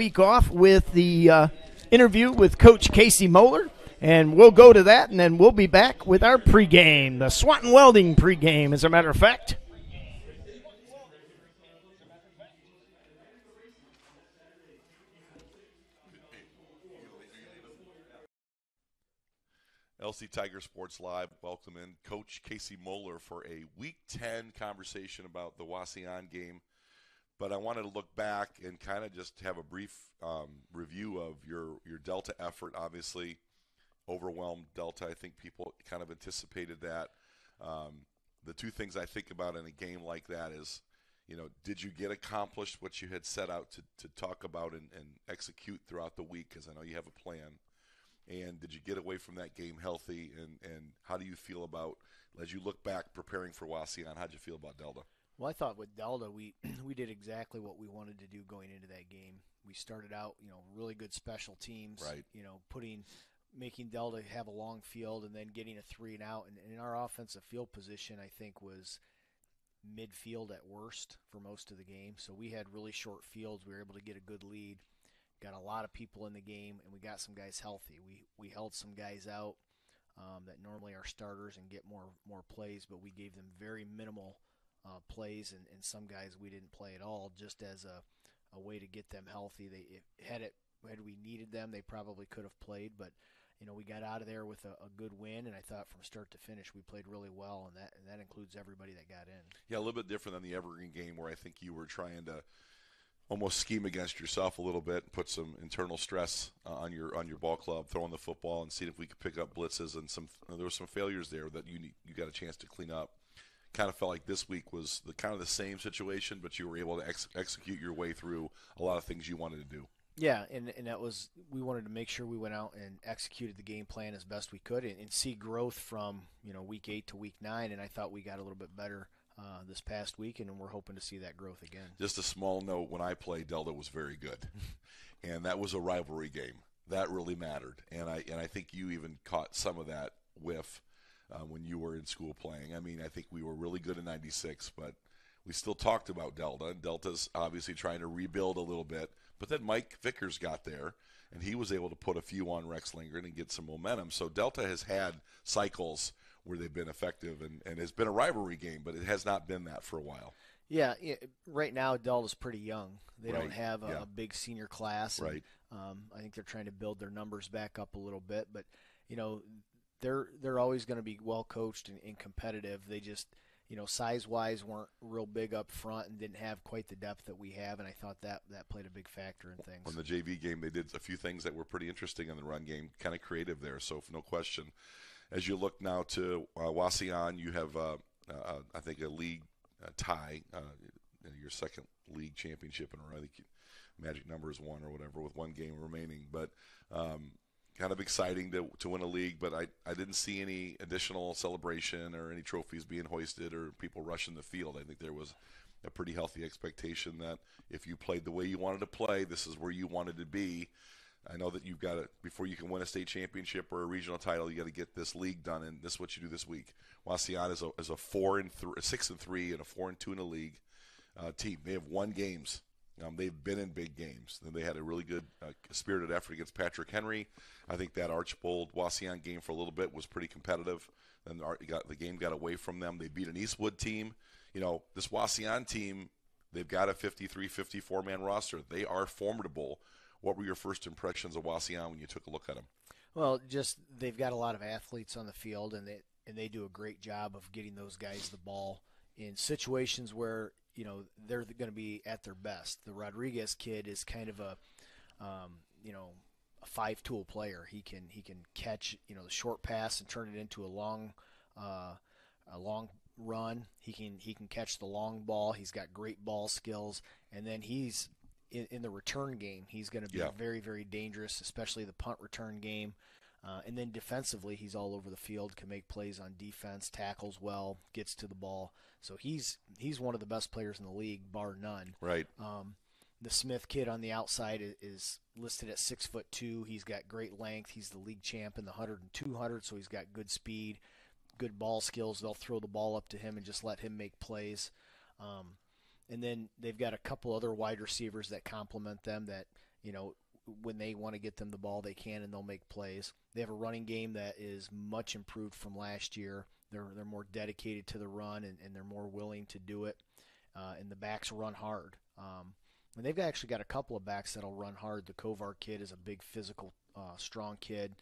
week off with the interview with Coach Casey Moeller, and we'll go to that, and then we'll be back with our pregame, the Swanton Welding pregame, as a matter of fact. LC Tiger Sports Live, welcome in Coach Casey Moeller for a Week 10 conversation about the Wauseon game. But I wanted to look back and kind of just have a brief review of your Delta effort. Obviously, overwhelmed Delta. I think people kind of anticipated that. The two things I think about in a game like that is, did you get accomplished what you had set out to talk about and execute throughout the week? Because I know you have a plan. And did you get away from that game healthy? And how do you feel about, as you look back preparing for Wauseon, how did you feel about Delta? Well, I thought with Delta, we did exactly what we wanted to do going into that game. We started out, really good special teams, right? Making Delta have a long field and then getting a 3-and-out. And in our offensive field position, I think was midfield at worst for most of the game. So we had really short fields. We were able to get a good lead. Got a lot of people in the game, and we got some guys healthy. We held some guys out that normally are starters and get more plays, but we gave them very minimal plays, and some guys we didn't play at all, just as a way to get them healthy. Had we needed them, they probably could have played, but we got out of there with a good win, and I thought from start to finish we played really well, and that includes everybody that got in. Yeah, a little bit different than the Evergreen game where I think you were trying to almost scheme against yourself a little bit, put some internal stress on your ball club, throwing the football and see if we could pick up blitzes, and there were some failures there that you got a chance to clean up. Kind of felt like this week was the same situation, but you were able to execute your way through a lot of things you wanted to do. Yeah, and that was, we wanted to make sure we went out and executed the game plan as best we could and see growth from week 8 to week 9, and I thought we got a little bit better this past week, and we're hoping to see that growth again. Just a small note, when I played, Delta was very good, and that was a rivalry game. That really mattered, and I think you even caught some of that whiff when you were in school playing. I mean, I think we were really good in '96, but we still talked about Delta, and Delta's obviously trying to rebuild a little bit. But then Mike Vickers got there, and he was able to put a few on Rex Lindgren and get some momentum. So Delta has had cycles where they've been effective, and has been a rivalry game, but it has not been that for a while. Yeah, right now Delta's pretty young. They Right. don't have Yeah. a big senior class. And, Right. I think they're trying to build their numbers back up a little bit, but they're always going to be well coached and competitive. They just size-wise weren't real big up front and didn't have quite the depth that we have, and I thought that played a big factor in things. In the JV game, they did a few things that were pretty interesting in the run game, kind of creative there, so no question. As you look now to Wauseon, you have, I think, a league tie, your second league championship in a row. I think magic number is 1 or whatever with one game remaining. But kind of exciting to win a league, but I didn't see any additional celebration or any trophies being hoisted or people rushing the field. I think there was a pretty healthy expectation that if you played the way you wanted to play, this is where you wanted to be. I know that you've got to, before you can win a state championship or a regional title, you got to get this league done, and this is what you do this week. Wauseon is a 6-3 and a 4-2 in a league team. They have won games. They've been in big games. And they had a really good spirited effort against Patrick Henry. I think that Archbold Wauseon game for a little bit was pretty competitive. Then the game got away from them. They beat an Eastwood team. This Wauseon team, they've got a 53, 54-man roster. They are formidable. What were your first impressions of Wauseon when you took a look at them? Well, just they've got a lot of athletes on the field, and they do a great job of getting those guys the ball in situations where they're going to be at their best. The Rodriguez kid is kind of a 5-tool player. He can catch the short pass and turn it into a long run. He can catch the long ball. He's got great ball skills, and then he's in the return game, he's going to be very, very dangerous, especially the punt return game. And then defensively, he's all over the field, can make plays on defense, tackles well, gets to the ball. So he's one of the best players in the league, bar none. Right. The Smith kid on the outside is listed at 6'2". He's got great length. He's the league champ in the 100 and 200, so he's got good speed, good ball skills. They'll throw the ball up to him and just let him make plays. And then they've got a couple other wide receivers that complement them that, when they want to get them the ball, they can, and they'll make plays. They have a running game that is much improved from last year. They're more dedicated to the run, and they're more willing to do it. And the backs run hard. And they've actually got a couple of backs that'll run hard. The Kovar kid is a big physical, strong kid,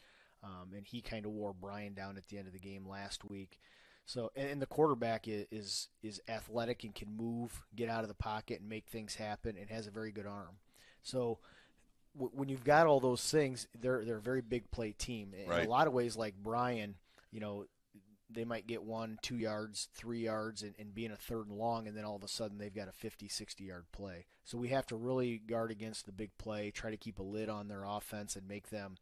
and he kind of wore Brian down at the end of the game last week. So, and the quarterback is athletic and can move, get out of the pocket, and make things happen, and has a very good arm. So, when you've got all those things, they're a very big play team. In Right. a lot of ways, like Brian, they might get 1, 2 yards, 3 yards, and be in a 3rd and long, and then all of a sudden they've got a 50, 60-yard play. So we have to really guard against the big play, try to keep a lid on their offense, and make them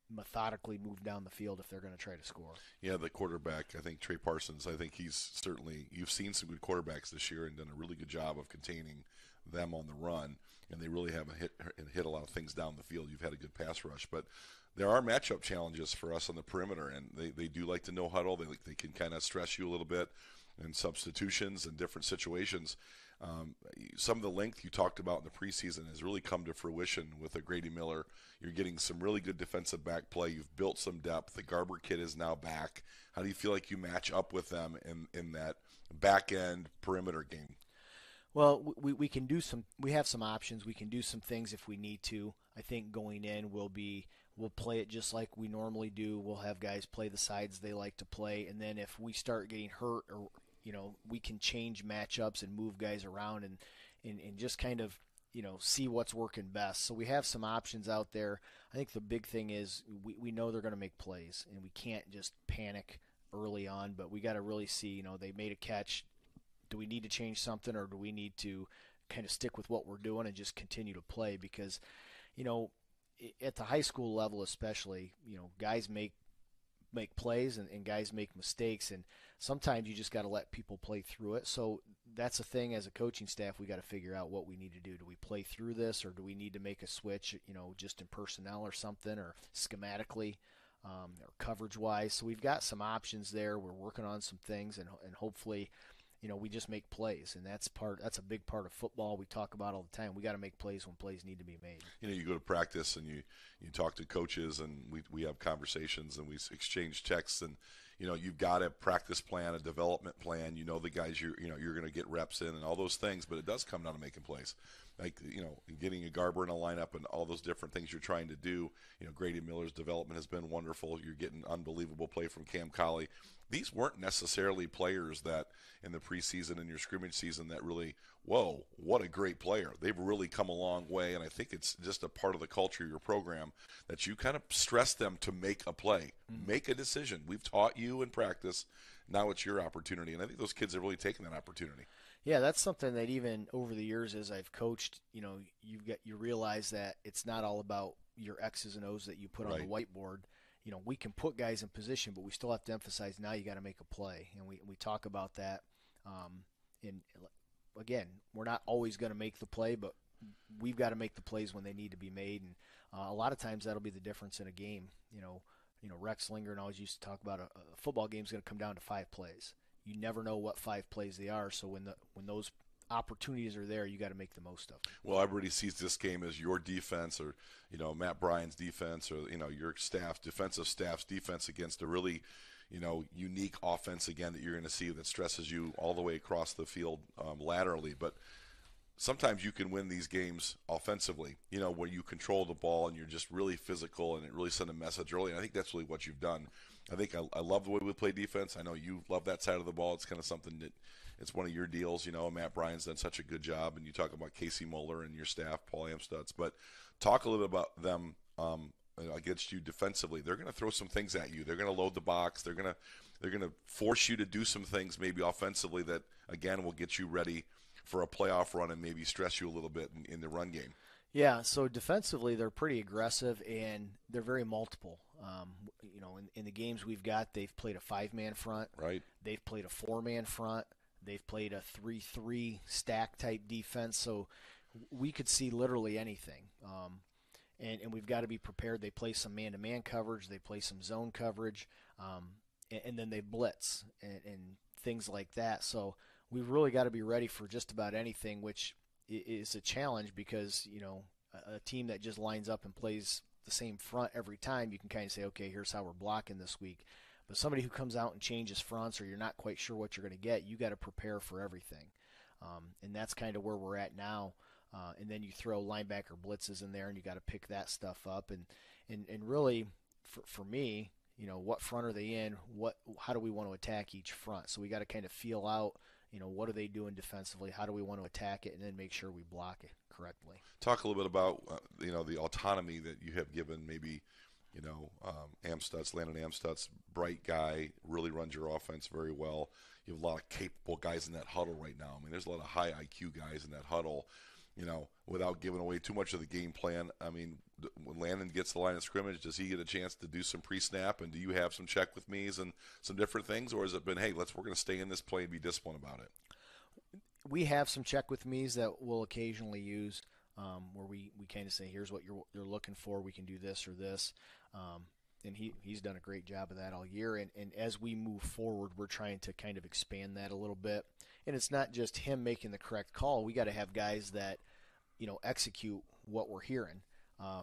methodically move down the field if they're going to try to score. Yeah, the quarterback, I think Trey Parsons, I think he's certainly, you've seen some good quarterbacks this year and done a really good job of containing them on the run, and they really haven't hit a lot of things down the field. You've had a good pass rush, but there are matchup challenges for us on the perimeter, and they do like to no huddle. They can kind of stress you a little bit in substitutions and different situations. Some of the length you talked about in the preseason has really come to fruition with a Grady Miller. You're getting some really good defensive back play. You've built some depth. The Garber kid is now back. How do you feel like you match up with them in that back end perimeter game? Well, we can do some. We have some options. We can do some things if we need to. I think going in we'll play it just like we normally do. We'll have guys play the sides they like to play, and then if we start getting hurt, or we can change matchups and move guys around and just kind of see what's working best. So we have some options out there. I think the big thing is we know they're going to make plays, and we can't just panic early on. But we got to really see. They made a catch. Do we need to change something, or do we need to kind of stick with what we're doing and just continue to play? Because, at the high school level especially, guys make plays and guys make mistakes, and sometimes you just got to let people play through it. So that's a thing as a coaching staff we got to figure out what we need to do. Do we play through this, or do we need to make a switch, just in personnel or something, or schematically, or coverage-wise? So we've got some options there. We're working on some things, and hopefully – we just make plays, and that's a big part of football. We talk about all the time. We got to make plays when plays need to be made. You go to practice and you talk to coaches, and we have conversations and we exchange texts, and you've got a practice plan, a development plan. The guys you're going to get reps in and all those things, but it does come down to making plays. Like getting a Garber in a lineup and all those different things you're trying to do. Grady Miller's development has been wonderful. You're getting unbelievable play from Cam Colley. These weren't necessarily players that in the preseason and your scrimmage season that really, whoa, what a great player. They've really come a long way, and I think it's just a part of the culture of your program that you kind of stress them to make a play, make a decision. We've taught you in practice. Now it's your opportunity, and I think those kids have really taken that opportunity. Yeah, that's something that even over the years as I've coached, you realize that it's not all about your X's and O's that you put on the whiteboard. We can put guys in position, but we still have to emphasize now you got to make a play, and we talk about that. And again, we're not always going to make the play, but we've got to make the plays when they need to be made, and a lot of times that'll be the difference in a game. Rex Lingard always used to talk about a football game is going to come down to 5 plays. You never know what 5 plays they are, so when those opportunities are there, you got to make the most of them. Well, everybody sees this game as your defense, or Matt Bryan's defense, or your defensive staff's defense against a really unique offense again that you're going to see that stresses you all the way across the field laterally. But sometimes you can win these games offensively, where you control the ball and you're just really physical and it really sent a message early. And I think that's really what you've done. I think I love the way we play defense. I know you love that side of the ball. It's kind of something that it's one of your deals. Matt Bryan's done such a good job, and you talk about Casey Moeller and your staff, Paul Amstutz. But talk a little bit about them against you defensively. They're going to throw some things at you. They're going to load the box. They're going to force you to do some things maybe offensively that, again, will get you ready for a playoff run and maybe stress you a little bit in the run game. Yeah, so defensively they're pretty aggressive and they're very multiple. In the games we've got, they've played a 5-man front. Right. They've played a 4-man front. They've played a 3-3 stack type defense. So we could see literally anything. And we've got to be prepared. They play some man-to-man coverage. They play some zone coverage. And then they blitz and things like that. So we've really got to be ready for just about anything, which is a challenge because, a team that just lines up and plays the same front every time, you can kind of say, okay, here's how we're blocking this week. But somebody who comes out and changes fronts, or you're not quite sure what you're going to get, you got to prepare for everything. And that's kind of where we're at now. And then you throw linebacker blitzes in there, and you got to pick that stuff up. And really, for me, what front are they in? How do we want to attack each front? So we got to kind of feel out, what are they doing defensively? How do we want to attack it, and then make sure we block it correctly. Talk a little bit about the autonomy that you have given maybe. Landon Amstutz, bright guy, really runs your offense very well. You have a lot of capable guys in that huddle right now. I mean, there's a lot of high IQ guys in that huddle. Without giving away too much of the game plan, I mean, when Landon gets the line of scrimmage, does he get a chance to do some pre-snap? And do you have some check with me's and some different things? Or has it been, hey, we're going to stay in this play and be disciplined about it? We have some check with me's that we'll occasionally use, where we kind of say, here's what you're looking for. We can do this or this. And he's done a great job of that all year. And as we move forward, we're trying to kind of expand that a little bit. And it's not just him making the correct call. We got to have guys that, execute what we're hearing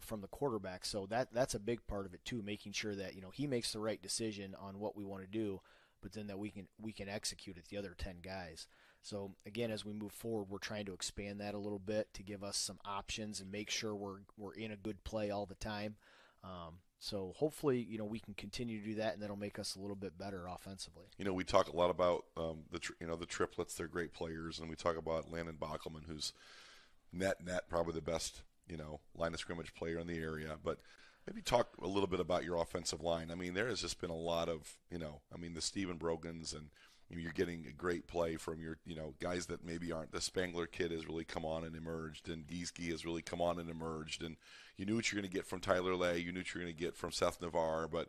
from the quarterback. So that's a big part of it too, making sure that, he makes the right decision on what we want to do, but then that we can execute it, the other 10 guys. So again, as we move forward, we're trying to expand that a little bit to give us some options and make sure we're in a good play all the time. So hopefully, we can continue to do that, and that'll make us a little bit better offensively. We talk a lot about the triplets. They're great players, and we talk about Landon Bockelman, who's net probably the best line of scrimmage player in the area. But maybe talk a little bit about your offensive line. I mean, there has just been a lot of the Stephen Brogans, and you're getting a great play from your guys that maybe aren't. The Spangler kid has really come on and emerged, and Giesky has really come on and emerged, and you knew what you're going to get from Tyler Lay, you knew what you're going to get from Seth Navarre, but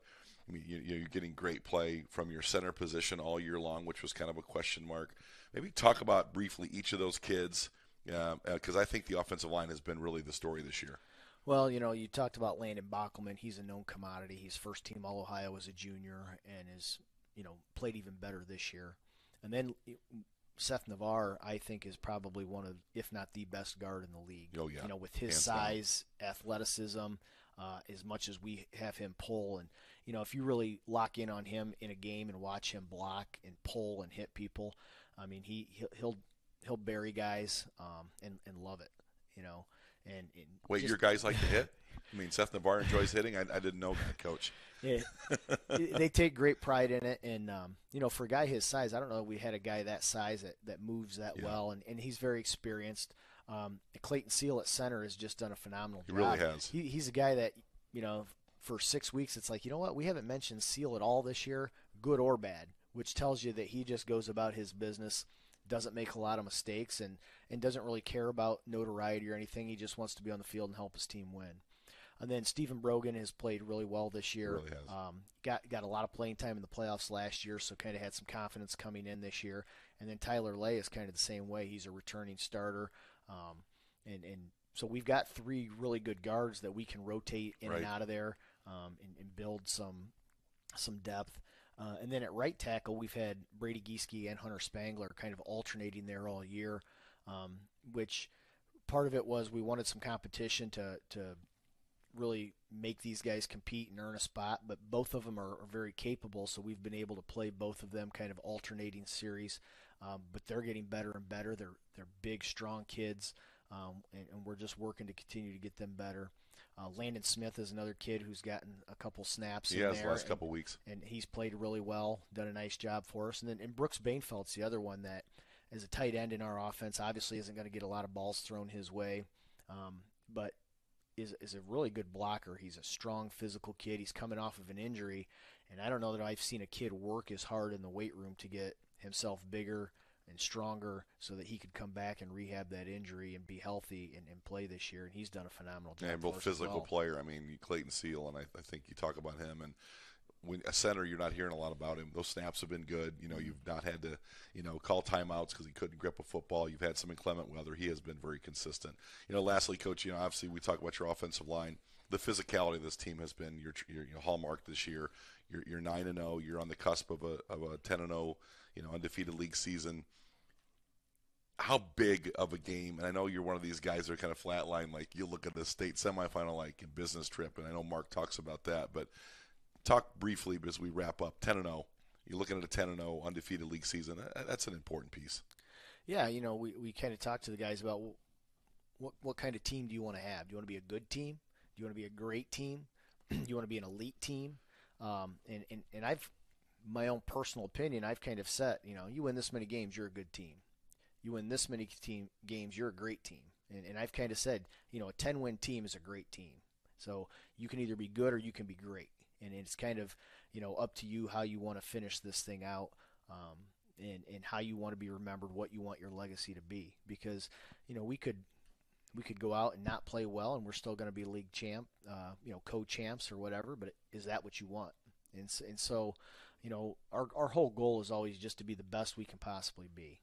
you're getting great play from your center position all year long, which was kind of a question mark. Maybe talk about briefly each of those kids, because I think the offensive line has been really the story this year. Well, you talked about Landon Bockelman. He's a known commodity. He's first team All-Ohio as a junior and is played even better this year. And then Seth Navarre, I think, is probably one of, if not the best guard in the league. Oh, yeah. With his size, athleticism, as much as we have him pull. And, if you really lock in on him in a game and watch him block and pull and hit people, I mean, he'll bury guys and love it, And wait, your guys like to hit? I mean, Seth Navarre enjoys hitting? I didn't know that, Coach. Yeah, they take great pride in it. And, for a guy his size, I don't know if we had a guy that size that moves that well. And he's very experienced. Clayton Seal at center has just done a phenomenal job. He really has. He's a guy that, for 6 weeks, it's like, we haven't mentioned Seal at all this year, good or bad, which tells you that he just goes about his business, doesn't make a lot of mistakes, and doesn't really care about notoriety or anything. He just wants to be on the field and help his team win. And then Stephen Brogan has played really well this year. Really has. Got a lot of playing time in the playoffs last year, so kind of had some confidence coming in this year. And then Tyler Lay is kind of the same way. He's a returning starter. And so we've got 3 really good guards that we can rotate in and out of there and build some depth. And then at right tackle, we've had Brady Giesky and Hunter Spangler kind of alternating there all year, which part of it was we wanted some competition to really make these guys compete and earn a spot, but both of them are very capable, so we've been able to play both of them kind of alternating series, but they're getting better and better. They're big, strong kids, and we're just working to continue to get them better. Landon Smith is another kid who's gotten a couple snaps in there. The last couple weeks. And he's played really well, done a nice job for us. And Brooks Bainfeld's the other one that, as a tight end in our offense, obviously isn't going to get a lot of balls thrown his way, but is a really good blocker. He's a strong physical kid. He's coming off of an injury, and I don't know that I've seen a kid work as hard in the weight room to get himself bigger and stronger so that he could come back and rehab that injury and be healthy and play this year. And he's done a phenomenal job. And both physical player. I mean, Clayton Seal, and I think you talk about him. And when a center, you're not hearing a lot about him. Those snaps have been good. You've not had to, call timeouts because he couldn't grip a football. You've had some inclement weather. He has been very consistent. Lastly, Coach, obviously we talk about your offensive line. The physicality of this team has been your hallmark this year. You're 9-0. You're on the cusp of a 10-0, undefeated league season. how big of a game, and I know you're one of these guys that are kind of flatline, like you look at the state semifinal like a business trip, and I know Mark talks about that, but talk briefly as we wrap up. 10-0. You're looking at a 10-0 undefeated league season. That's an important piece. Yeah, we kind of talked to the guys about what kind of team do you want to have? Do you want to be a good team? Do you want to be a great team? Do you want to be an elite team? And I've, my own personal opinion, I've kind of set, you win this many games, you're a good team. You win this many games, you're a great team. And I've kind of said, a 10-win team is a great team. So you can either be good or you can be great. And it's kind of, up to you how you want to finish this thing out, and how you want to be remembered, what you want your legacy to be. Because, we could go out and not play well, and we're still going to be league champ, co-champs or whatever. But is that what you want? And so, our whole goal is always just to be the best we can possibly be.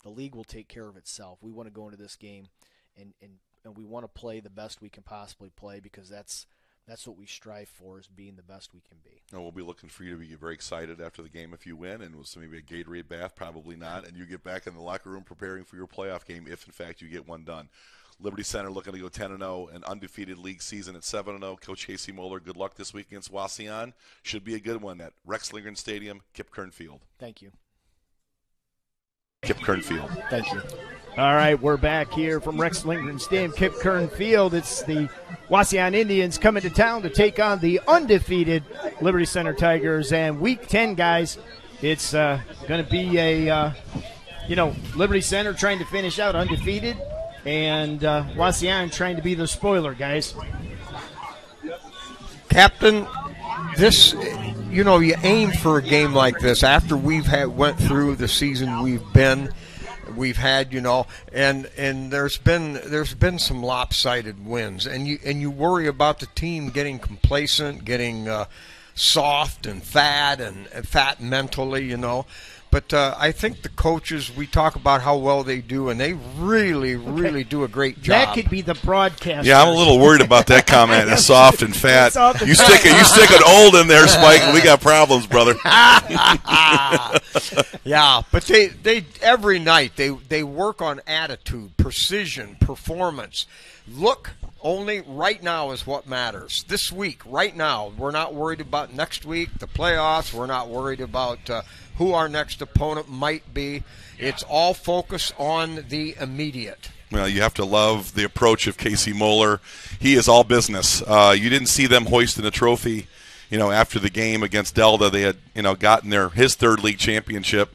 The league will take care of itself. We want to go into this game, and we want to play the best we can possibly play, because that's what we strive for, is being the best we can be. And we'll be looking for you to be very excited after the game if you win, and with maybe a Gatorade bath, probably not, and you get back in the locker room preparing for your playoff game if, in fact, you get one done. Liberty Center looking to go 10-0, an undefeated league season at 7-0. Coach Casey Moeller, good luck this week against Wauseon. Should be a good one at Rex Lindgren Stadium, Kip Kern Field. Thank you. Kip Kern Field. Thank you. All right, we're back here from Rex Lindgren Stadium, Kip Kern Field. It's the Wauseon Indians coming to town to take on the undefeated Liberty Center Tigers. And Week 10, guys, it's going to be a, Liberty Center trying to finish out undefeated, and Wauseon trying to be the spoiler, guys. Captain, this, you aim for a game like this after went through the season we've had, and there's been some lopsided wins, and you worry about the team getting complacent, getting soft and fat mentally, But I think the coaches, we talk about how well they do, and they really do a great job. That could be the broadcast. Yeah, I'm a little worried about that comment. Soft and fat. You stick an old in there, Spike, and we got problems, brother. Yeah, but they every night they work on attitude, precision, performance. Look, only right now is what matters. This week, right now, we're not worried about next week, the playoffs. We're not worried about who our next opponent might be. It's all focused on the immediate. Well, you have to love the approach of Casey Moeller. He is all business. You didn't see them hoisting a trophy, after the game against Delta. They had, gotten his third league championship.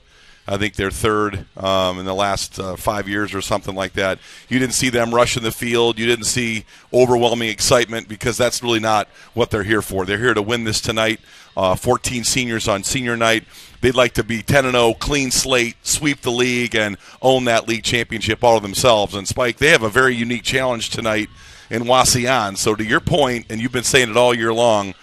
I think their third in the last 5 years or something like that. You didn't see them rushing the field. You didn't see overwhelming excitement, because that's really not what they're here for. They're here to win this tonight. 14 seniors on senior night. They'd like to be 10-0, clean slate, sweep the league, and own that league championship all of themselves. And, Spike, they have a very unique challenge tonight in Wauseon. So to your point, and you've been saying it all year long,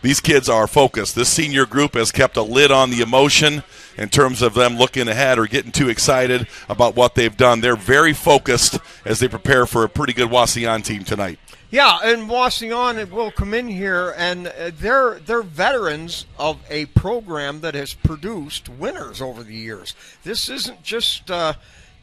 these kids are focused. This senior group has kept a lid on the emotion in terms of them looking ahead or getting too excited about what they've done. They're very focused as they prepare for a pretty good Wauseon team tonight. Yeah, and Wauseon will come in here, and they're veterans of a program that has produced winners over the years. This isn't just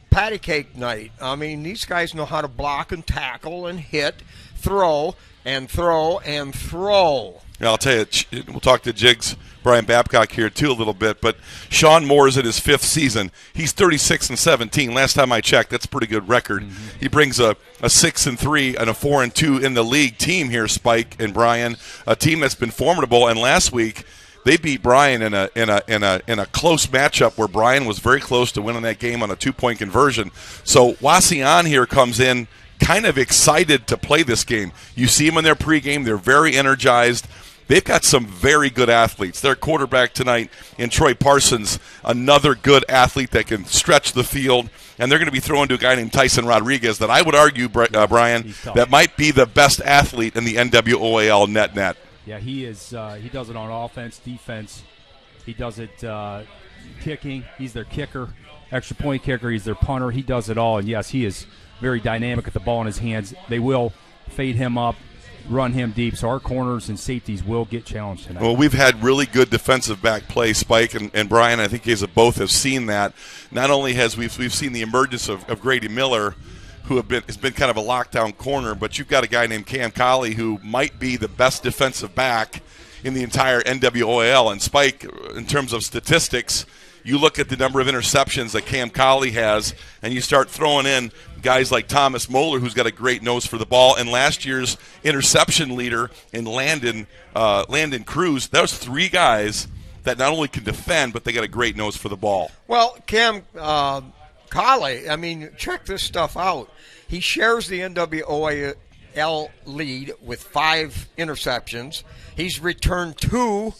patty cake night. I mean, these guys know how to block and tackle and hit, throw and throw and throw. Yeah, I'll tell you, we'll talk to Jigs, Brian Babcock here too a little bit, but Sean Moore is in his 5th season. He's 36-17. Last time I checked, that's a pretty good record. Mm-hmm. He brings a 6-3 and a 4-2 in the league team here, Spike and Brian, a team that's been formidable. And last week they beat Brian in a close matchup where Brian was very close to winning that game on a 2-point conversion. So Wauseon here comes in kind of excited to play this game. You see them in their pregame; they're very energized. They've got some very good athletes. Their quarterback tonight in Troy Parsons, another good athlete that can stretch the field. And they're going to be throwing to a guy named Tyson Rodriguez that I would argue, Brian, that might be the best athlete in the NWOAL net. Yeah, he is. He does it on offense, defense. He does it kicking. He's their kicker, extra point kicker. He's their punter. He does it all. And, yes, he is very dynamic with the ball in his hands. They will fade him up run him deep. So our corners and safeties will get challenged tonight. Well, we've had really good defensive back play, Spike and Brian. I think you guys both have seen that. Not only has we've seen the emergence of Grady Miller, who has been kind of a lockdown corner, but you've got a guy named Cam Colley who might be the best defensive back in the entire NWOAL. And Spike, in terms of statistics, you look at the number of interceptions that Cam Colley has, and you start throwing in guys like Thomas Moeller, who's got a great nose for the ball, and last year's interception leader in Landon Cruz. Those three guys that not only can defend, but they got a great nose for the ball. Well, Cam Colley, I mean, check this stuff out. He shares the NWOAL lead with 5 interceptions. He's returned 2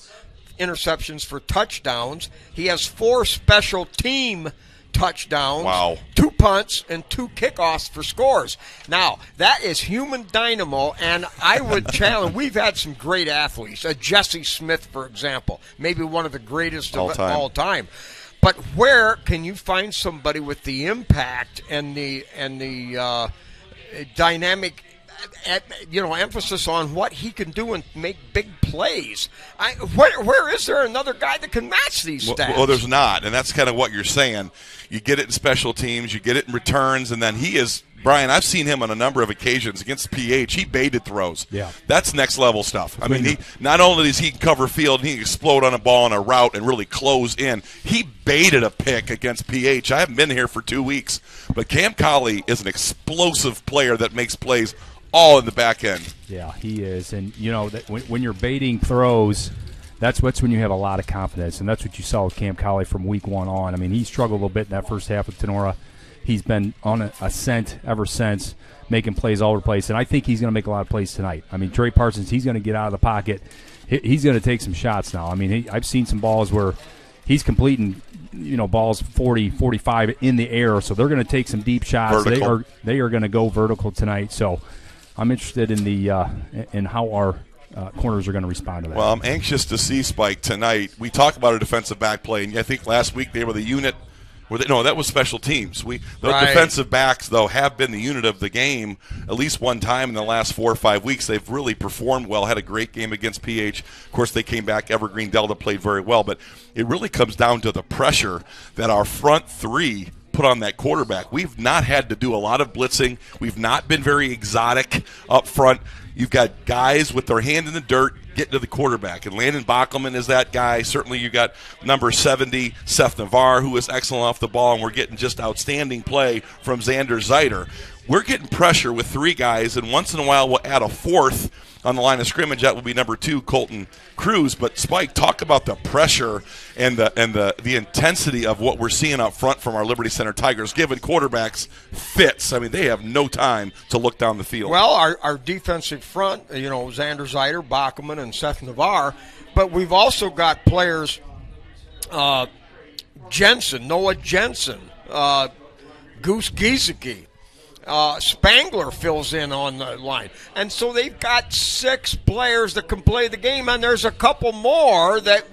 interceptions for touchdowns. He has 4 special team touchdowns, wow, 2 punts, and 2 kickoffs for scores. Now, that is human dynamo, and I would challenge, we've had some great athletes. Jesse Smith, for example, maybe one of the greatest of all time. But where can you find somebody with the impact and the dynamic, emphasis on what he can do and make big plays? Where is there another guy that can match these stats? Well, there's not, and that's kind of what you're saying. You get it in special teams, you get it in returns, and then he is, Brian, I've seen him on a number of occasions against PH. He baited throws. Yeah. That's next level stuff. I mean, he not only does he cover field, he can explode on a ball on a route and really close in. He baited a pick against PH. I haven't been here for 2 weeks, but Cam Colley is an explosive player that makes plays all in the back end. Yeah, he is. And, that when you're baiting throws, that's when you have a lot of confidence, and that's what you saw with Cam Colley from week 1 on. I mean, he struggled a little bit in that first half with Tenora. He's been on an ascent ever since, making plays all over the place, and I think he's going to make a lot of plays tonight. I mean, Trey Parsons, he's going to get out of the pocket. He's going to take some shots now. I mean, I've seen some balls where he's completing, balls 40, 45 in the air, so they're going to take some deep shots. Vertical. They are going to go vertical tonight, so I'm interested in in how our corners are going to respond to that. Well, I'm anxious to see Spike tonight. We talk about our defensive back play, and I think last week they were the unit. No, that was special teams. Those defensive backs, though, have been the unit of the game at least one time in the last 4 or 5 weeks. They've really performed well, had a great game against PH. Of course, they came back. Evergreen Delta played very well. But it really comes down to the pressure that our front 3 put on that quarterback. We've not had to do a lot of blitzing. We've not been very exotic up front. You've got guys with their hand in the dirt getting to the quarterback, and Landon Bockelman is that guy. Certainly you got number 70, Seth Navarre, who is excellent off the ball, and we're getting just outstanding play from Xander Zeiter. We're getting pressure with 3 guys, and once in a while we'll add a 4th on the line of scrimmage. That will be number 2, Colton Cruz. But Spike, talk about the pressure and the intensity of what we're seeing up front from our Liberty Center Tigers, giving quarterbacks fits. I mean, they have no time to look down the field. Well, our defensive front, Xander Zeiter, Bockelman, and Seth Navarre, but we've also got players, Noah Jensen, Goose Giesecke. Spangler fills in on the line. And so they've got 6 players that can play the game, and there's a couple more that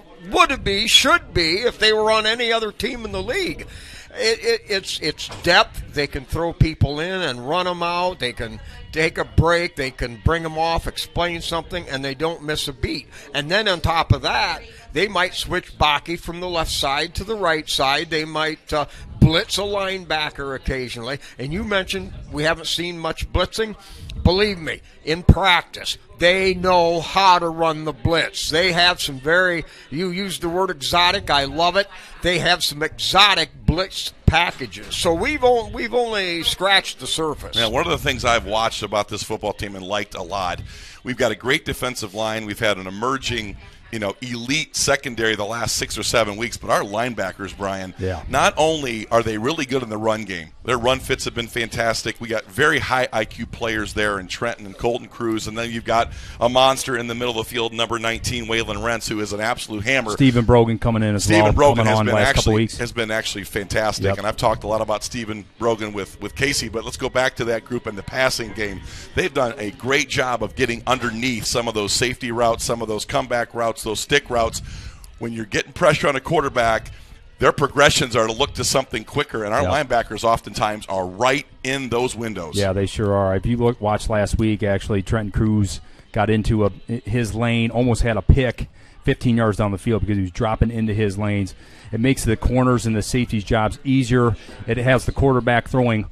should be, if they were on any other team in the league. It's depth. They can throw people in and run them out. They can take a break. They can bring them off, explain something, and they don't miss a beat. And then on top of that, they might switch Baki from the left side to the right side. They might blitz a linebacker occasionally. And you mentioned we haven't seen much blitzing. Believe me, in practice, they know how to run the blitz. They have some you used the word exotic, I love it. They have some exotic blitz packages. So we've only scratched the surface. Yeah, one of the things I've watched about this football team and liked a lot, we've got a great defensive line. We've had an emerging elite secondary the last 6 or 7 weeks, but our linebackers, Brian, not only are they really good in the run game, their run fits have been fantastic. We got very high IQ players there in Trenton and Colton Cruz, and then you've got a monster in the middle of the field, number 19, Waylon Rentz, who is an absolute hammer. Stephen Brogan coming in as well. Stephen Brogan has been actually fantastic, and I've talked a lot about Stephen Brogan with Casey, but let's go back to that group in the passing game. They've done a great job of getting underneath some of those safety routes, some of those comeback routes, those stick routes. When you're getting pressure on a quarterback, their progressions are to look to something quicker, and our linebackers oftentimes are right in those windows. Yeah, they sure are. If you watched last week, actually, Trenton Cruz got into his lane, almost had a pick 15 yards down the field because he was dropping into his lanes. It makes the corners and the safeties' jobs easier. It has the quarterback throwing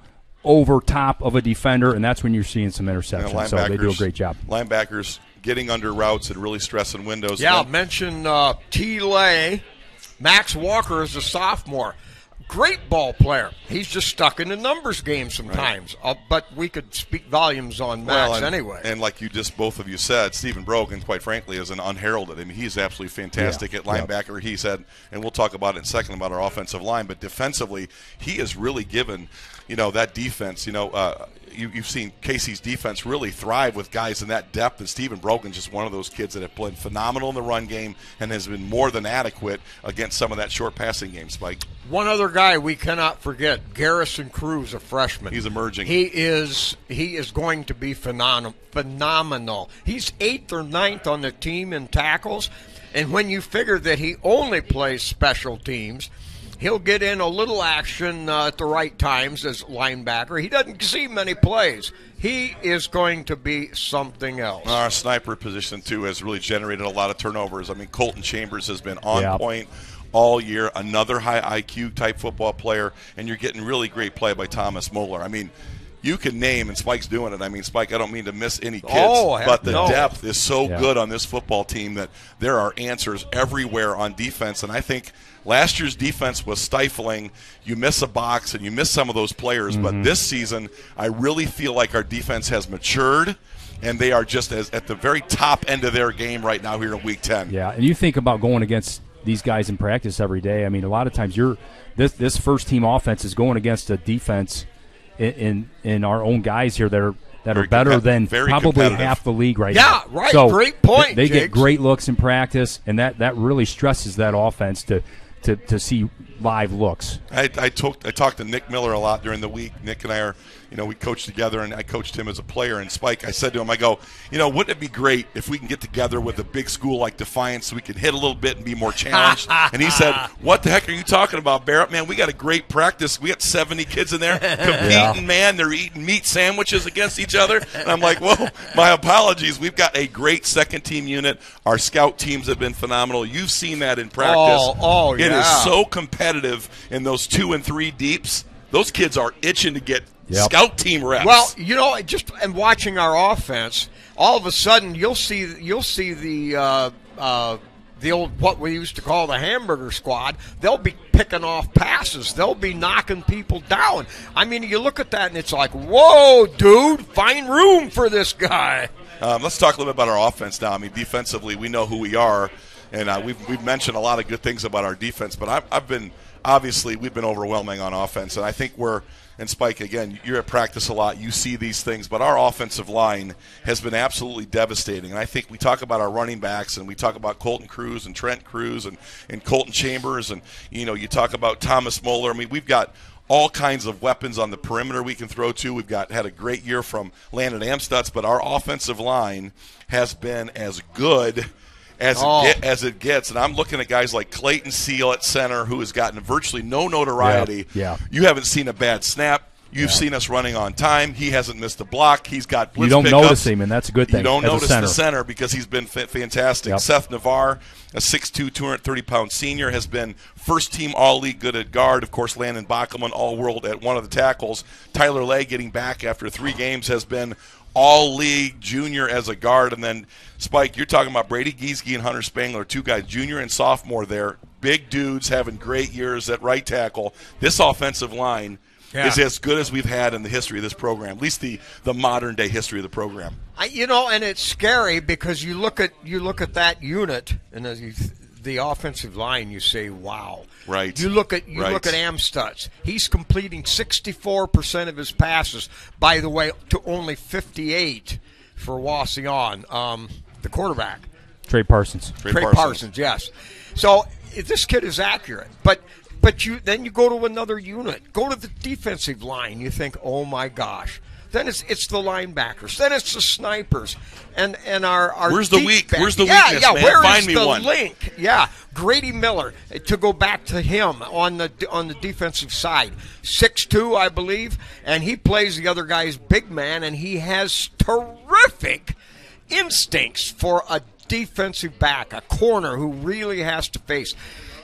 over top of a defender, and that's when you're seeing some interceptions. So they do a great job. Linebackers getting under routes and really stressing windows. Yeah, mention T. Lay. Max Walker is a sophomore. Great ball player. He's just stuck in the numbers game sometimes. Right. But we could speak volumes on Max anyway. And like both of you said, Stephen Brogan, quite frankly, is an unheralded. I mean, he's absolutely fantastic at linebacker. Yep. He said, and we'll talk about it in a second about our offensive line, but defensively, he has really given, that defense, you've seen Casey's defense really thrive with guys in that depth, and Stephen Brogan's just one of those kids that have been phenomenal in the run game and has been more than adequate against some of that short passing game, Spike. One other guy we cannot forget, Garrison Cruz, a freshman. He's emerging. He is going to be phenomenal. He's 8th or 9th on the team in tackles, and when you figure that he only plays special teams, he'll get in a little action at the right times as linebacker. He doesn't see many plays. He is going to be something else. Our sniper position, too, has really generated a lot of turnovers. I mean, Colton Chambers has been on point all year, another high IQ type football player, and you're getting really great play by Thomas Moeller. I mean, you can name, and Spike's doing it. I mean, Spike, I don't mean to miss any kids, but the depth is so good on this football team that there are answers everywhere on defense, and I think last year's defense was stifling. You miss a box and you miss some of those players, but this season I really feel like our defense has matured, and they are just at the very top end of their game right now here in Week 10. Yeah, and you think about going against these guys in practice every day. I mean, a lot of times this first-team offense is going against a defense in our own guys here that are better than probably half the league right now. Yeah, right. So great point. They get great looks in practice, and that really stresses that offense to see live looks. I talked to Nick Miller a lot during the week. Nick and I are, we coached together, and I coached him as a player. And Spike, I said to him, I go, wouldn't it be great if we can get together with a big school like Defiance so we can hit a little bit and be more challenged? And he said, what the heck are you talking about, Barrett? Man, we got a great practice. We got 70 kids in there competing, man. They're eating meat sandwiches against each other. And I'm like, well, my apologies. We've got a great second-team unit. Our scout teams have been phenomenal. You've seen that in practice. It is so competitive in those 2 and 3 deeps. Those kids are itching to get scout team reps. Well, just and watching our offense, all of a sudden you'll see the old what we used to call the hamburger squad. They'll be picking off passes. They'll be knocking people down. I mean, you look at that and it's like, whoa, dude, find room for this guy. Let's talk a little bit about our offense now. I mean, defensively, we know who we are, and we've mentioned a lot of good things about our defense. But we've been overwhelming on offense, and I think and Spike, again, you're at practice a lot. You see these things, but our offensive line has been absolutely devastating. And I think we talk about our running backs, and we talk about Colton Cruz and Trent Cruz and Colton Chambers, and you talk about Thomas Moeller. I mean, we've got all kinds of weapons on the perimeter we can throw to. We've had a great year from Landon Amstutz, but our offensive line has been as good as it gets. And I'm looking at guys like Clayton Seal at center, who has gotten virtually no notoriety. Yeah. You haven't seen a bad snap. You've seen us running on time. He hasn't missed a block. He's got blitz pickups. You don't notice him, and that's a good thing. You don't notice the center because he's been fantastic. Yep. Seth Navarre, a 6'2", 230-pound senior, has been first-team All-League good at guard. Of course, Landon Bachman, All-World at one of the tackles. Tyler Lay, getting back after 3 games, has been All-League junior as a guard. And then, Spike, you're talking about Brady Giesge and Hunter Spangler, 2 guys, junior and sophomore there. Big dudes having great years at right tackle. This offensive line is as good as we've had in the history of this program, at least the modern-day history of the program. And it's scary because you look at that unit and the offensive line, you say, wow. Right. You look at Amstutz. He's completing 64% of his passes, by the way, to only 58 for Wauseon, the quarterback. Trey Parsons. Trey Parsons, yes. So this kid is accurate, but then you go to another unit, go to the defensive line. You think, oh my gosh. Then it's the linebackers. Then it's the snipers, and our where's the weakness, man? Where Find is me the one. link? Yeah, Grady Miller, to go back to him on the defensive side, 6'2", I believe, and he plays the other guy's big man, and he has terrific instincts for a defensive back, a corner who really has to face.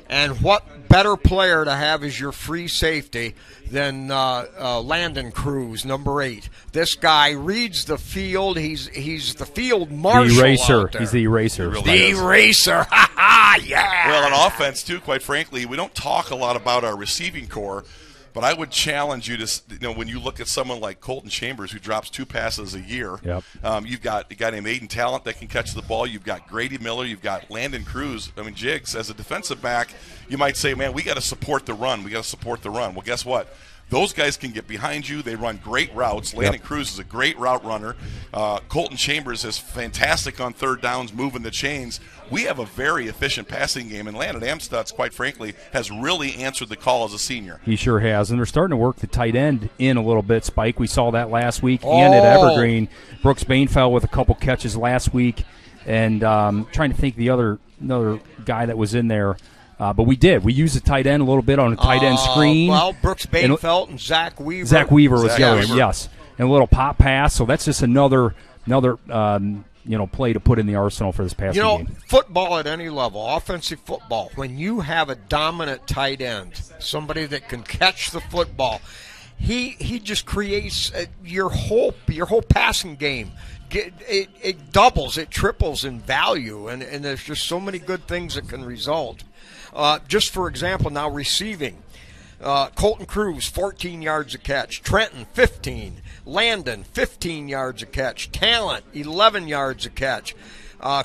And what better player to have as your free safety than Landon Cruz, number 8. This guy reads the field. He's the field marshal. The eraser. Out there. He's the eraser. The eraser. Ha ha! Yeah. Well, on offense too. Quite frankly, we don't talk a lot about our receiving core. But I would challenge you to, when you look at someone like Colton Chambers, who drops 2 passes a year, you've got a guy named Aiden Talent that can catch the ball. You've got Grady Miller. You've got Landon Cruz. I mean, Jiggs, as a defensive back, you might say, man, we got to support the run. We got to support the run. Well, guess what? Those guys can get behind you. They run great routes. Landon Cruz is a great route runner. Colton Chambers is fantastic on third downs, moving the chains. We have a very efficient passing game, and Landon Amstutz, quite frankly, has really answered the call as a senior. He sure has, and they're starting to work the tight end in a little bit, Spike. We saw that last week, and at Evergreen. Brooks Bainfeld with a couple catches last week, and trying to think another guy that was in there. But we did. We used the tight end a little bit on a tight end screen. Well, Brooks Bainfeld and Zach Weaver. Zach Weaver was the other one, yes. And a little pop pass, so that's just another play to put in the arsenal for this passing game. Football at any level, offensive football, when you have a dominant tight end, somebody that can catch the football, he just creates your whole passing game. It doubles, it triples in value, and there's just so many good things that can result. Just for example, now receiving. Colton Cruz, 14 yards a catch. Trenton, 15. Landon, 15 yards a catch. Talent, 11 yards a catch.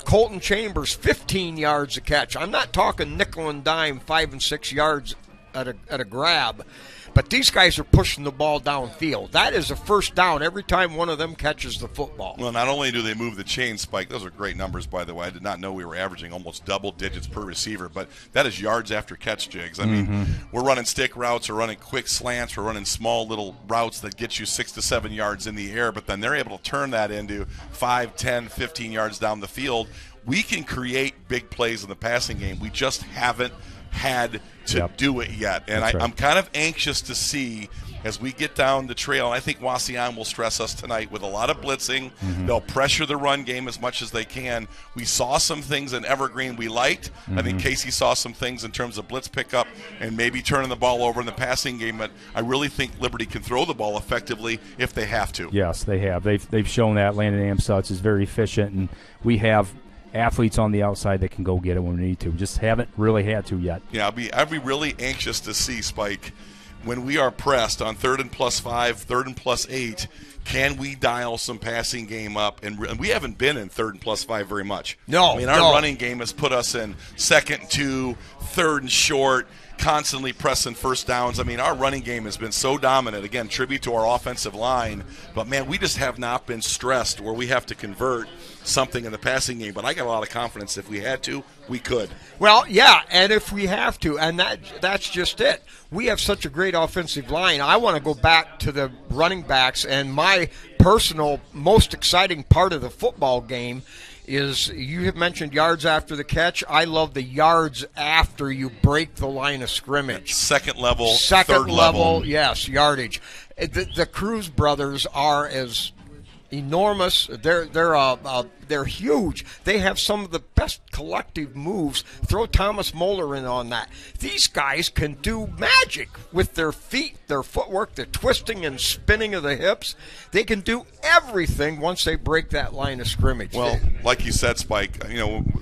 Colton Chambers, 15 yards a catch. I'm not talking nickel and dime, 5 and 6 yards at a grab. But these guys are pushing the ball downfield. That is a first down every time one of them catches the football. Well, not only do they move the chain, Spike, those are great numbers, by the way. I did not know we were averaging almost double digits per receiver, but that is yards after catch, Jigs. I mean, we're running stick routes, we're running quick slants, we're running small little routes that get you 6 to 7 yards in the air, but then they're able to turn that into 5, 10, 15 yards down the field. We can create big plays in the passing game. We just haven't had to do it yet. And I'm kind of anxious to see as we get down the trail. And I think Wauseon will stress us tonight with a lot of blitzing. They'll pressure the run game as much as they can. We saw some things in Evergreen we liked. I think Casey saw some things in terms of blitz pickup and maybe turning the ball over in the passing game. But I really think Liberty can throw the ball effectively if they have to. Yes, they have. They've shown that. Landon Amstutz is very efficient, and we have athletes on the outside that can go get it when we need to. Just haven't really had to yet. Yeah, I'd be really anxious to see, Spike, when we are pressed on 3rd and +5, 3rd and +8, can we dial some passing game up? And we haven't been in 3rd and +5 very much. No. I mean, our running game has put us in 2nd and 2, 3rd and short, constantly pressing first downs. I mean, our running game has been so dominant. Again, tribute to our offensive line. But, man, we just have not been stressed where we have to convert something in the passing game. But I got a lot of confidence if we had to, we could. Well, yeah, and if we have to, and that's just it. We have such a great offensive line. I want to go back to the running backs, and my personal most exciting part of the football game is you have mentioned yards after the catch. I love the yards after you break the line of scrimmage. Second level, Second third level, yes, yardage. The Cruz brothers are as enormous. They're huge. They have some of the best collective moves. Throw Thomas Moeller in on that. These guys can do magic with their feet, their footwork, the twisting and spinning of the hips. They can do everything once they break that line of scrimmage. Well, like you said, Spike,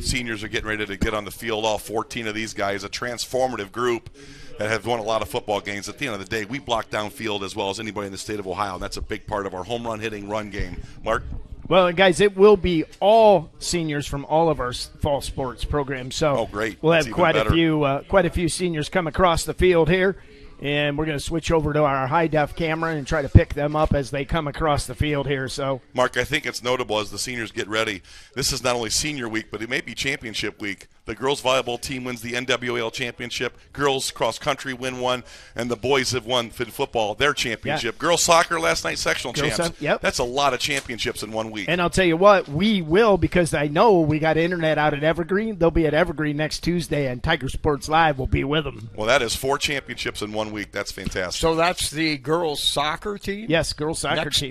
seniors are getting ready to get on the field. All 14 of these guys, a transformative group that have won a lot of football games. At the end of the day, we block downfield as well as anybody in the state of Ohio, and that's a big part of our home run hitting run game. Mark? Well, guys, it will be all seniors from all of our fall sports programs. So great. We'll That's have even quite a few seniors come across the field here, and we're going to switch over to our high-def camera and try to pick them up as they come across the field here. So, Mark, I think it's notable as the seniors get ready. This is not only senior week, but it may be championship week. The girls volleyball team wins the NWAL championship. Girls cross country win one, and the boys have won in football their championship. Yeah. Girls soccer last night sectional champs. Yep. That's a lot of championships in 1 week. And I'll tell you what, we will, because I know we got internet out at Evergreen. They'll be at Evergreen next Tuesday, and Tiger Sports Live will be with them. Well, that is 4 championships in 1 week. That's fantastic. So that's the girls' soccer team? Yes, girls soccer team.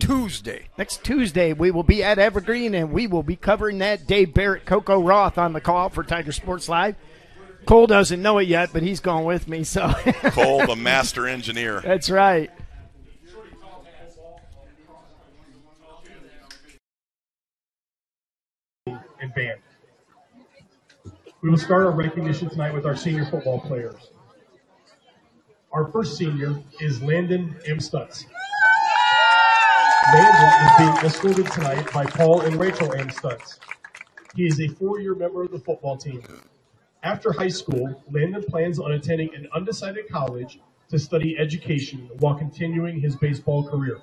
Next Tuesday, we will be at Evergreen, and we will be covering that. Dave Barrett, Coco Roth on the call for Tiger Sports Live. Cole doesn't know it yet, but he's going with me. So Cole, the master engineer. That's right. And band. We will start our recognition tonight with our senior football players. Our first senior is Landon M. Stutz. Landon is being escorted tonight by Paul and Rachel M. Stutz. He is a 4-year member of the football team. After high school, Landon plans on attending an undecided college to study education while continuing his baseball career.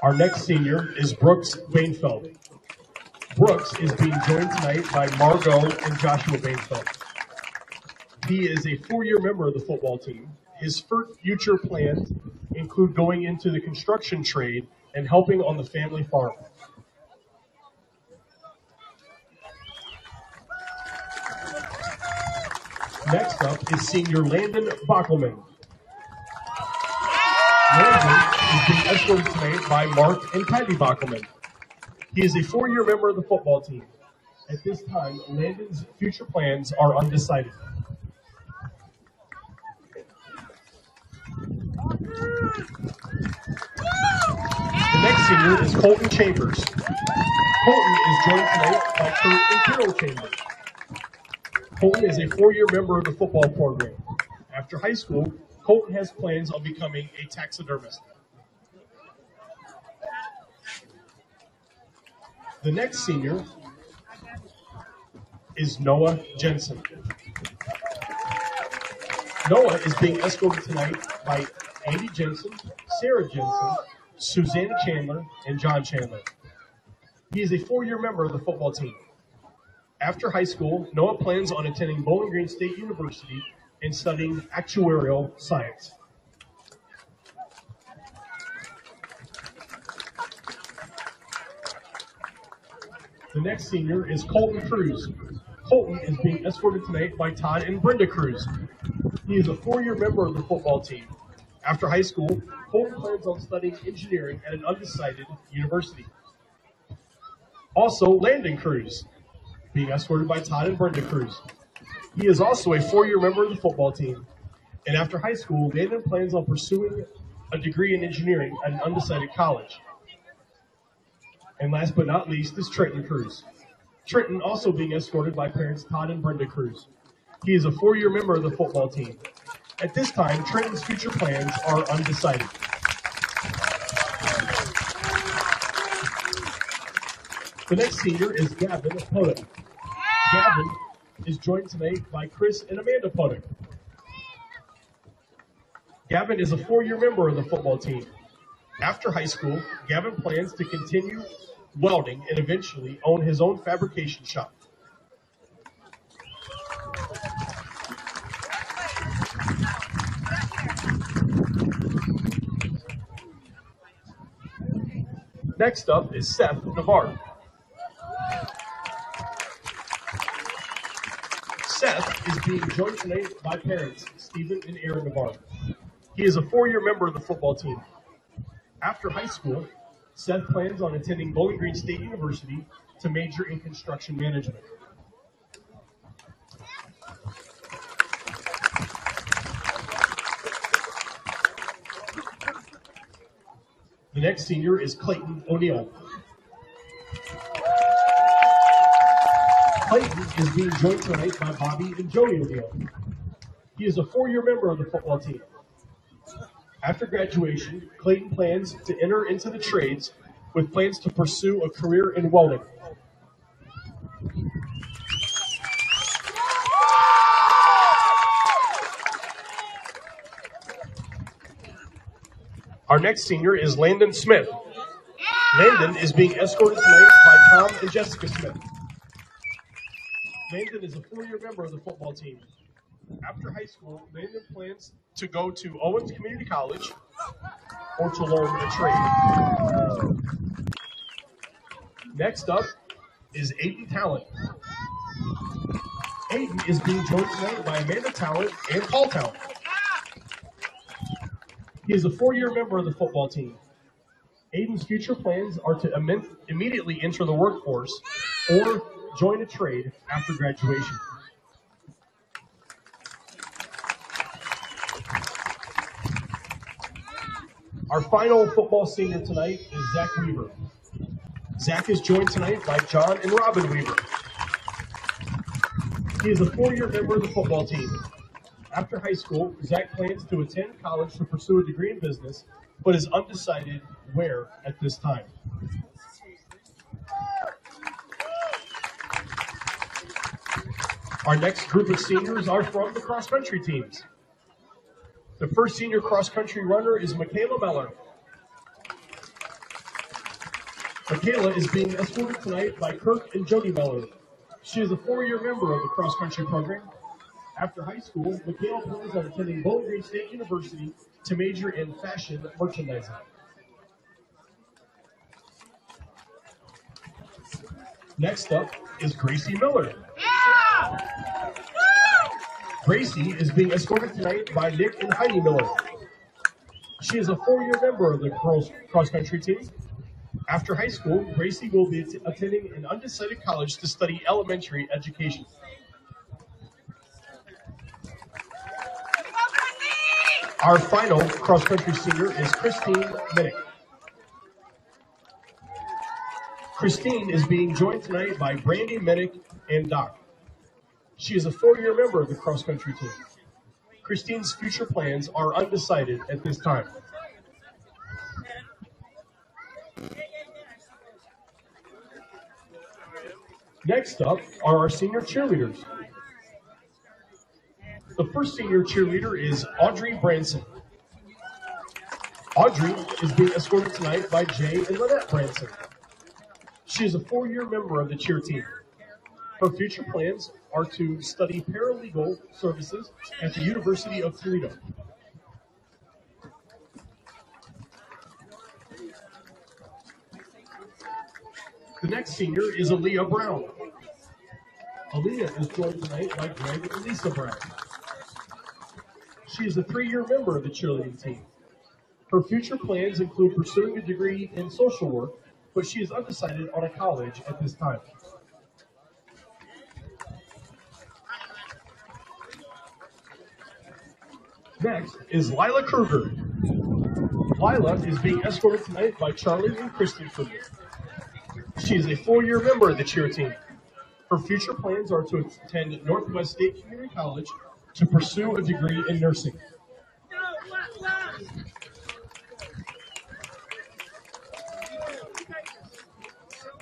Our next senior is Brooks Bainfeld. Brooks is being joined tonight by Margot and Joshua Bainfeld. He is a 4-year member of the football team. His future plans include going into the construction trade and helping on the family farm. Next up is senior Landon Bockelman. Landon is being escorted tonight by Mark and Kylie Bockelman. He is a 4-year member of the football team. At this time, Landon's future plans are undecided. The next senior is Colton Chambers. Colton is joined tonight by Kurt and Carol Chambers. Colton is a 4-year member of the football program. After high school, Colton has plans on becoming a taxidermist. The next senior is Noah Jensen. Noah is being escorted tonight by Andy Jensen, Sarah Jensen, Susanna Chandler, and John Chandler. He is a 4-year member of the football team. After high school, Noah plans on attending Bowling Green State University and studying actuarial science. The next senior is Colton Cruz. Colton is being escorted tonight by Todd and Brenda Cruz. He is a 4-year member of the football team. After high school, Colton plans on studying engineering at an undecided university. Also, Landon Cruz, being escorted by Todd and Brenda Cruz. He is also a 4-year member of the football team. And after high school, Landon plans on pursuing a degree in engineering at an undecided college. And last but not least is Trenton Cruz. Trenton also being escorted by parents Todd and Brenda Cruz. He is a 4-year member of the football team. At this time, Trenton's future plans are undecided. The next senior is Gavin Podek. Gavin is joined tonight by Chris and Amanda Podek. Gavin is a 4-year member of the football team. After high school, Gavin plans to continue welding and eventually own his own fabrication shop. Next up is Seth Navarre. Seth is being joined tonight by parents Stephen and Aaron Navarre. He is a 4-year member of the football team. After high school, Seth plans on attending Bowling Green State University to major in construction management. The next senior is Clayton O'Neill. Clayton is being joined tonight by Bobby and Jody O'Neill. He is a 4-year member of the football team. After graduation, Clayton plans to enter into the trades with plans to pursue a career in welding. Our next senior is Landon Smith. Landon is being escorted tonight by Tom and Jessica Smith. Landon is a 4-year member of the football team. After high school, Landon plans to go to Owens Community College or to learn a trade. Next up is Aiden Talent. Aiden is being joined tonight by Amanda Talent and Paul Talent. He is a 4-year member of the football team. Aiden's future plans are to immediately enter the workforce or join a trade after graduation. Our final football senior tonight is Zach Weaver. Zach is joined tonight by John and Robin Weaver. He is a 4-year member of the football team. After high school, Zach plans to attend college to pursue a degree in business, but is undecided where at this time. Our next group of seniors are from the cross-country teams. The first senior cross-country runner is Michaela Meller. Michaela is being escorted tonight by Kirk and Jody Meller. She is a 4-year member of the cross-country program. After high school, Michaela plans on attending Bowling Green State University to major in fashion merchandising. Next up is Gracie Miller. Gracie is being escorted tonight by Nick and Heidi Miller. She is a 4-year member of the girls cross-country team. After high school, Gracie will be attending an undecided college to study elementary education. Our final cross-country senior is Christine Minnick. Christine is being joined tonight by Brandy Minnick and Doc. She is a 4-year member of the cross-country team. Christine's future plans are undecided at this time. Next up are our senior cheerleaders. The first senior cheerleader is Audrey Branson. Audrey is being escorted tonight by Jay and Lynette Branson. She is a 4-year member of the cheer team. Her future plans are to study paralegal services at the University of Toledo. The next senior is Aaliyah Brown. Aaliyah is joined tonight by Greg and Lisa Brown. She is a 3-year member of the cheerleading team. Her future plans include pursuing a degree in social work, but she is undecided on a college at this time. Next is Lila Kruger. Lila is being escorted tonight by Charlie and Kristen Kruger. She is a 4-year member of the cheer team. Her future plans are to attend Northwest State Community College to pursue a degree in nursing.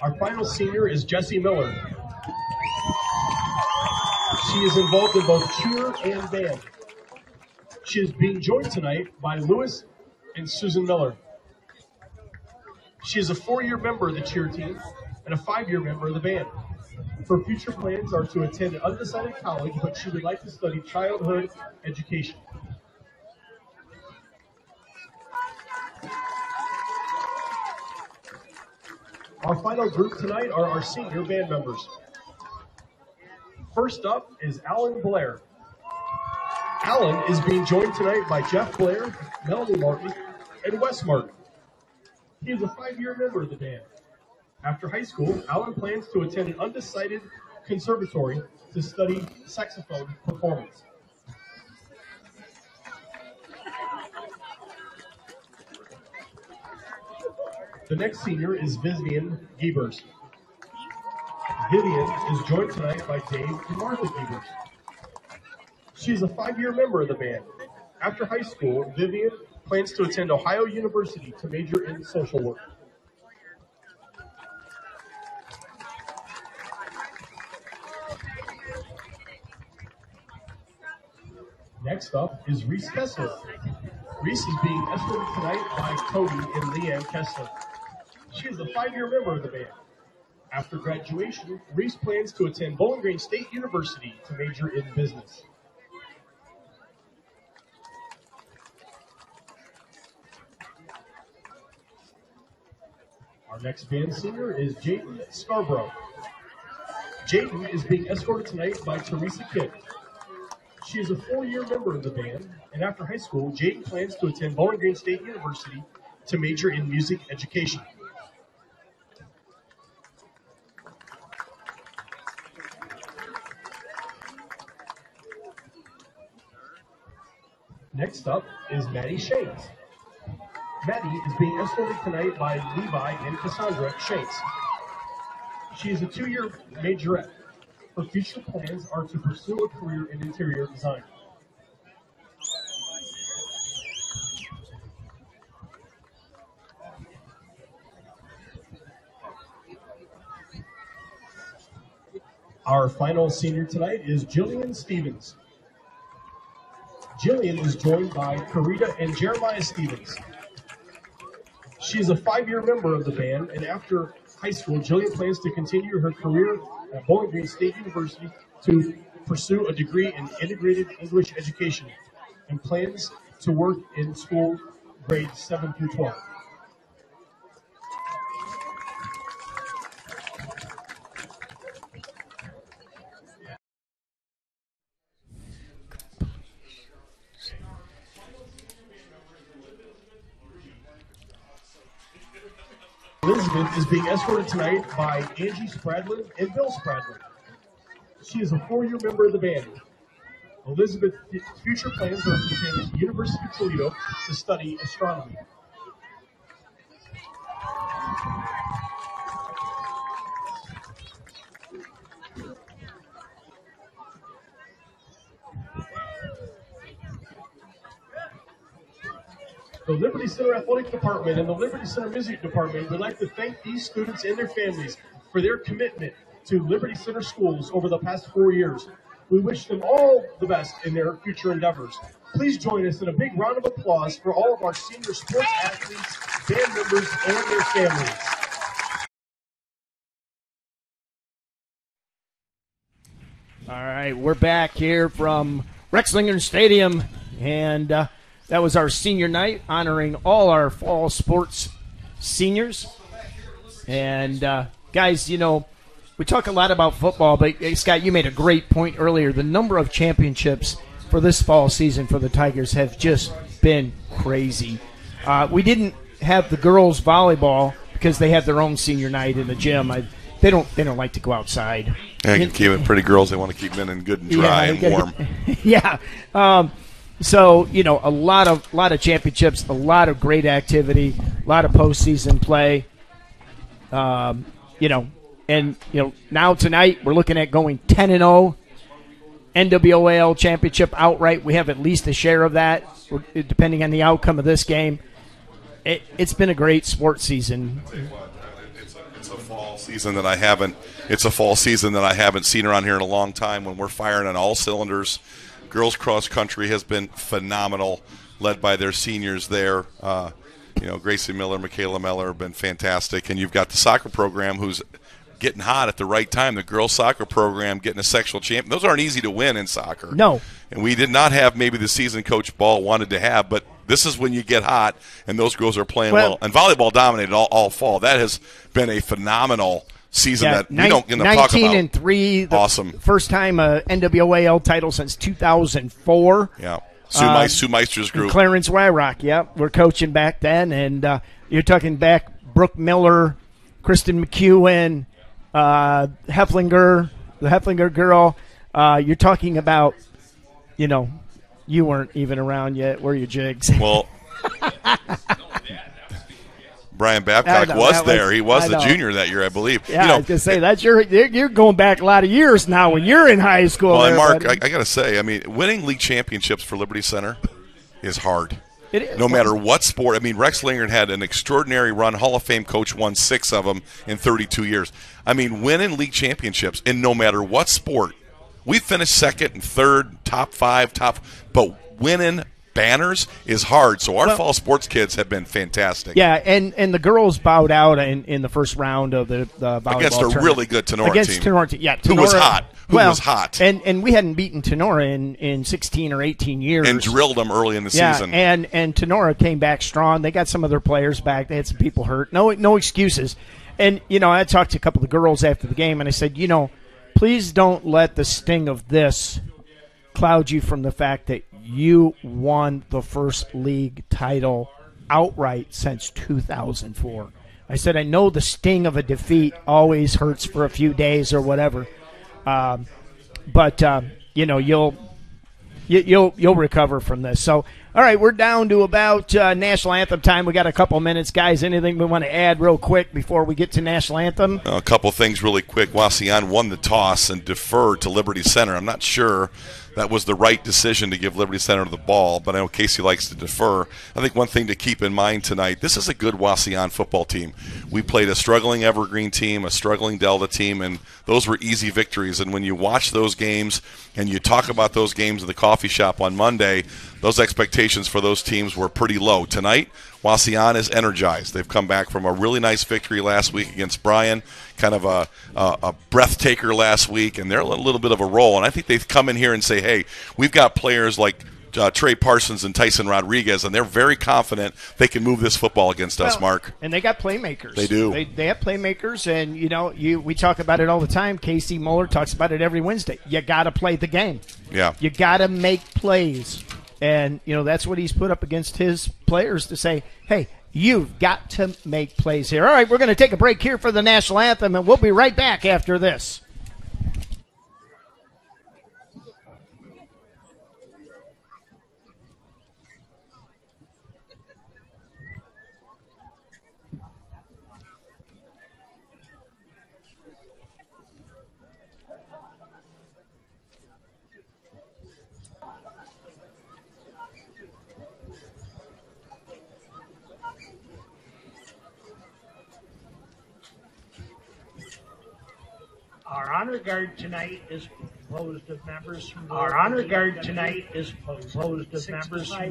Our final senior is Jessie Miller. She is involved in both cheer and band. She is being joined tonight by Lewis and Susan Miller. She is a 4-year member of the cheer team and a 5-year member of the band. Her future plans are to attend an undecided college, but she would like to study childhood education. Our final group tonight are our senior band members. First up is Alan Blair. Alan is being joined tonight by Jeff Blair, Melanie Martin, and Wes Martin. He is a 5-year member of the band. After high school, Alan plans to attend an undecided conservatory to study saxophone performance. The next senior is Vivian Giebers. Vivian is joined tonight by Dave and Martha Giebers. She is a 5-year member of the band. After high school, Vivian plans to attend Ohio University to major in social work. Next up is Reese Kessler. Reese is being escorted tonight by Cody and Leanne Kessler. She is a 5-year member of the band. After graduation, Reese plans to attend Bowling Green State University to major in business. Our next band senior is Jayden Scarborough. Jayden is being escorted tonight by Teresa Kidd. She is a 4-year member of the band, and after high school, Jayden plans to attend Bowling Green State University to major in music education. Next up is Maddie Shanks. Maddie is being escorted tonight by Levi and Cassandra Shanks. She is a 2-year majorette. Her future plans are to pursue a career in interior design. Our final senior tonight is Jillian Stevens. Jillian is joined by Karita and Jeremiah Stevens. She is a 5-year member of the band, and after high school, Jillian plans to continue her career at Bowling Green State University to pursue a degree in integrated English education and plans to work in school grades 7 through 12. Elizabeth is being escorted tonight by Angie Spradlin and Bill Spradlin. She is a 4-year member of the band. Elizabeth's future plans are to attend the University of Toledo to study astronomy. The Liberty Center Athletic Department and the Liberty Center Music Department would like to thank these students and their families for their commitment to Liberty Center schools over the past 4 years. We wish them all the best in their future endeavors. Please join us in a big round of applause for all of our senior sports athletes, band members, and their families. All right, we're back here from Rex Lingern Stadium, and that was our senior night, honoring all our fall sports seniors. And, guys, you know, we talk a lot about football, but, Scott, you made a great point earlier. The number of championships for this fall season for the Tigers have just been crazy. We didn't have the girls' volleyball because they had their own senior night in the gym. They don't like to go outside. Yeah, you can keep it pretty girls. They want to keep them in good and dry and warm. Yeah. So, you know, a lot of championships, a lot of great activity, a lot of postseason play. Now tonight we're looking at going 10-0, NWOL championship outright. We have at least a share of that, depending on the outcome of this game. It's been a great sports season. It's a fall season that I haven't. It's a fall season that I haven't seen around here in a long time. When we're firing on all cylinders. Girls cross country has been phenomenal, led by their seniors there. Gracie Miller, Michaela Miller have been fantastic. And you've got the soccer program who's getting hot at the right time. The girls soccer program getting a sectional champion. Those aren't easy to win in soccer. No. And we did not have maybe the season Coach Ball wanted to have, but this is when you get hot and those girls are playing well. And volleyball dominated all fall. That has been a phenomenal season that we don't get to talk about. 19-3. Awesome. First time NWOL title since 2004. Yeah. Sue Meister's group. Clarence Wyrock, we're coaching back then. And you're talking back Brooke Miller, Kristen McEwen, the Hefflinger girl. You're talking about, you weren't even around yet, were you, Jigs? Well, Brian Babcock was there. He was the junior that year, I believe. Yeah, I was going to say, you're going back a lot of years now when you're in high school. Well, and Mark, I got to say, winning league championships for Liberty Center is hard. It is. No matter what sport. Rex Lingard had an extraordinary run. Hall of Fame coach won 6 of them in 32 years. Winning league championships in no matter what sport. We finished second and third, top 5, but winning banners is hard. So our fall sports kids have been fantastic. Yeah, and the girls bowed out in the first round of the volleyball against a tournament. really good Tenora against team. Tenora team. Yeah, Who was hot. Who was hot. And we hadn't beaten Tenora in 16 or 18 years. And drilled them early in the season. And Tenora came back strong. They got some of their players back. They had some people hurt. No excuses. And, I talked to a couple of the girls after the game, and I said, please don't let the sting of this cloud you from the fact that you won the first league title outright since 2004. I said, I know the sting of a defeat always hurts for a few days or whatever, but you'll recover from this. So, all right, we're down to about national anthem time. We got a couple minutes, guys. Anything we want to add real quick before we get to national anthem? A couple things really quick. Wauseon won the toss and deferred to Liberty Center. I'm not sure that was the right decision to give Liberty Center the ball, but I know Casey likes to defer. I think one thing to keep in mind tonight, this is a good Wauseon football team. We played a struggling Evergreen team, a struggling Delta team, and those were easy victories. And when you watch those games and you talk about those games in the coffee shop on Monday, those expectations for those teams were pretty low. Tonight, Wauseon is energized. They've come back from a really nice victory last week against Bryan, kind of a breath taker last week, and they're a little bit of a roll. And I think they've come in here and say, hey, we've got players like Trey Parsons and Tyson Rodriguez, and they're very confident they can move this football against us, Mark. And they got playmakers. They do. They have playmakers, and, we talk about it all the time. Casey Muller talks about it every Wednesday. You got to play the game. Yeah. You got to make plays. And, that's what he's put up against his players to say, hey, you've got to make plays here. All right, we're going to take a break here for the national anthem, and we'll be right back after this. Our honor guard tonight is composed of members from the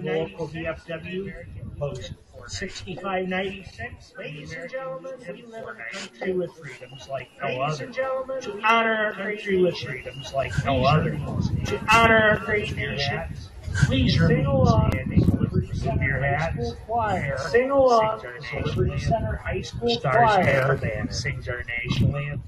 local VFW, post 6596. Ladies and gentlemen, we live in a country with freedoms like no other. To honor our country with freedoms like no other. To honor our great nation, please remain standing. Keep your hats. Sing along. The Liberty Center High School Choir sings our national anthem.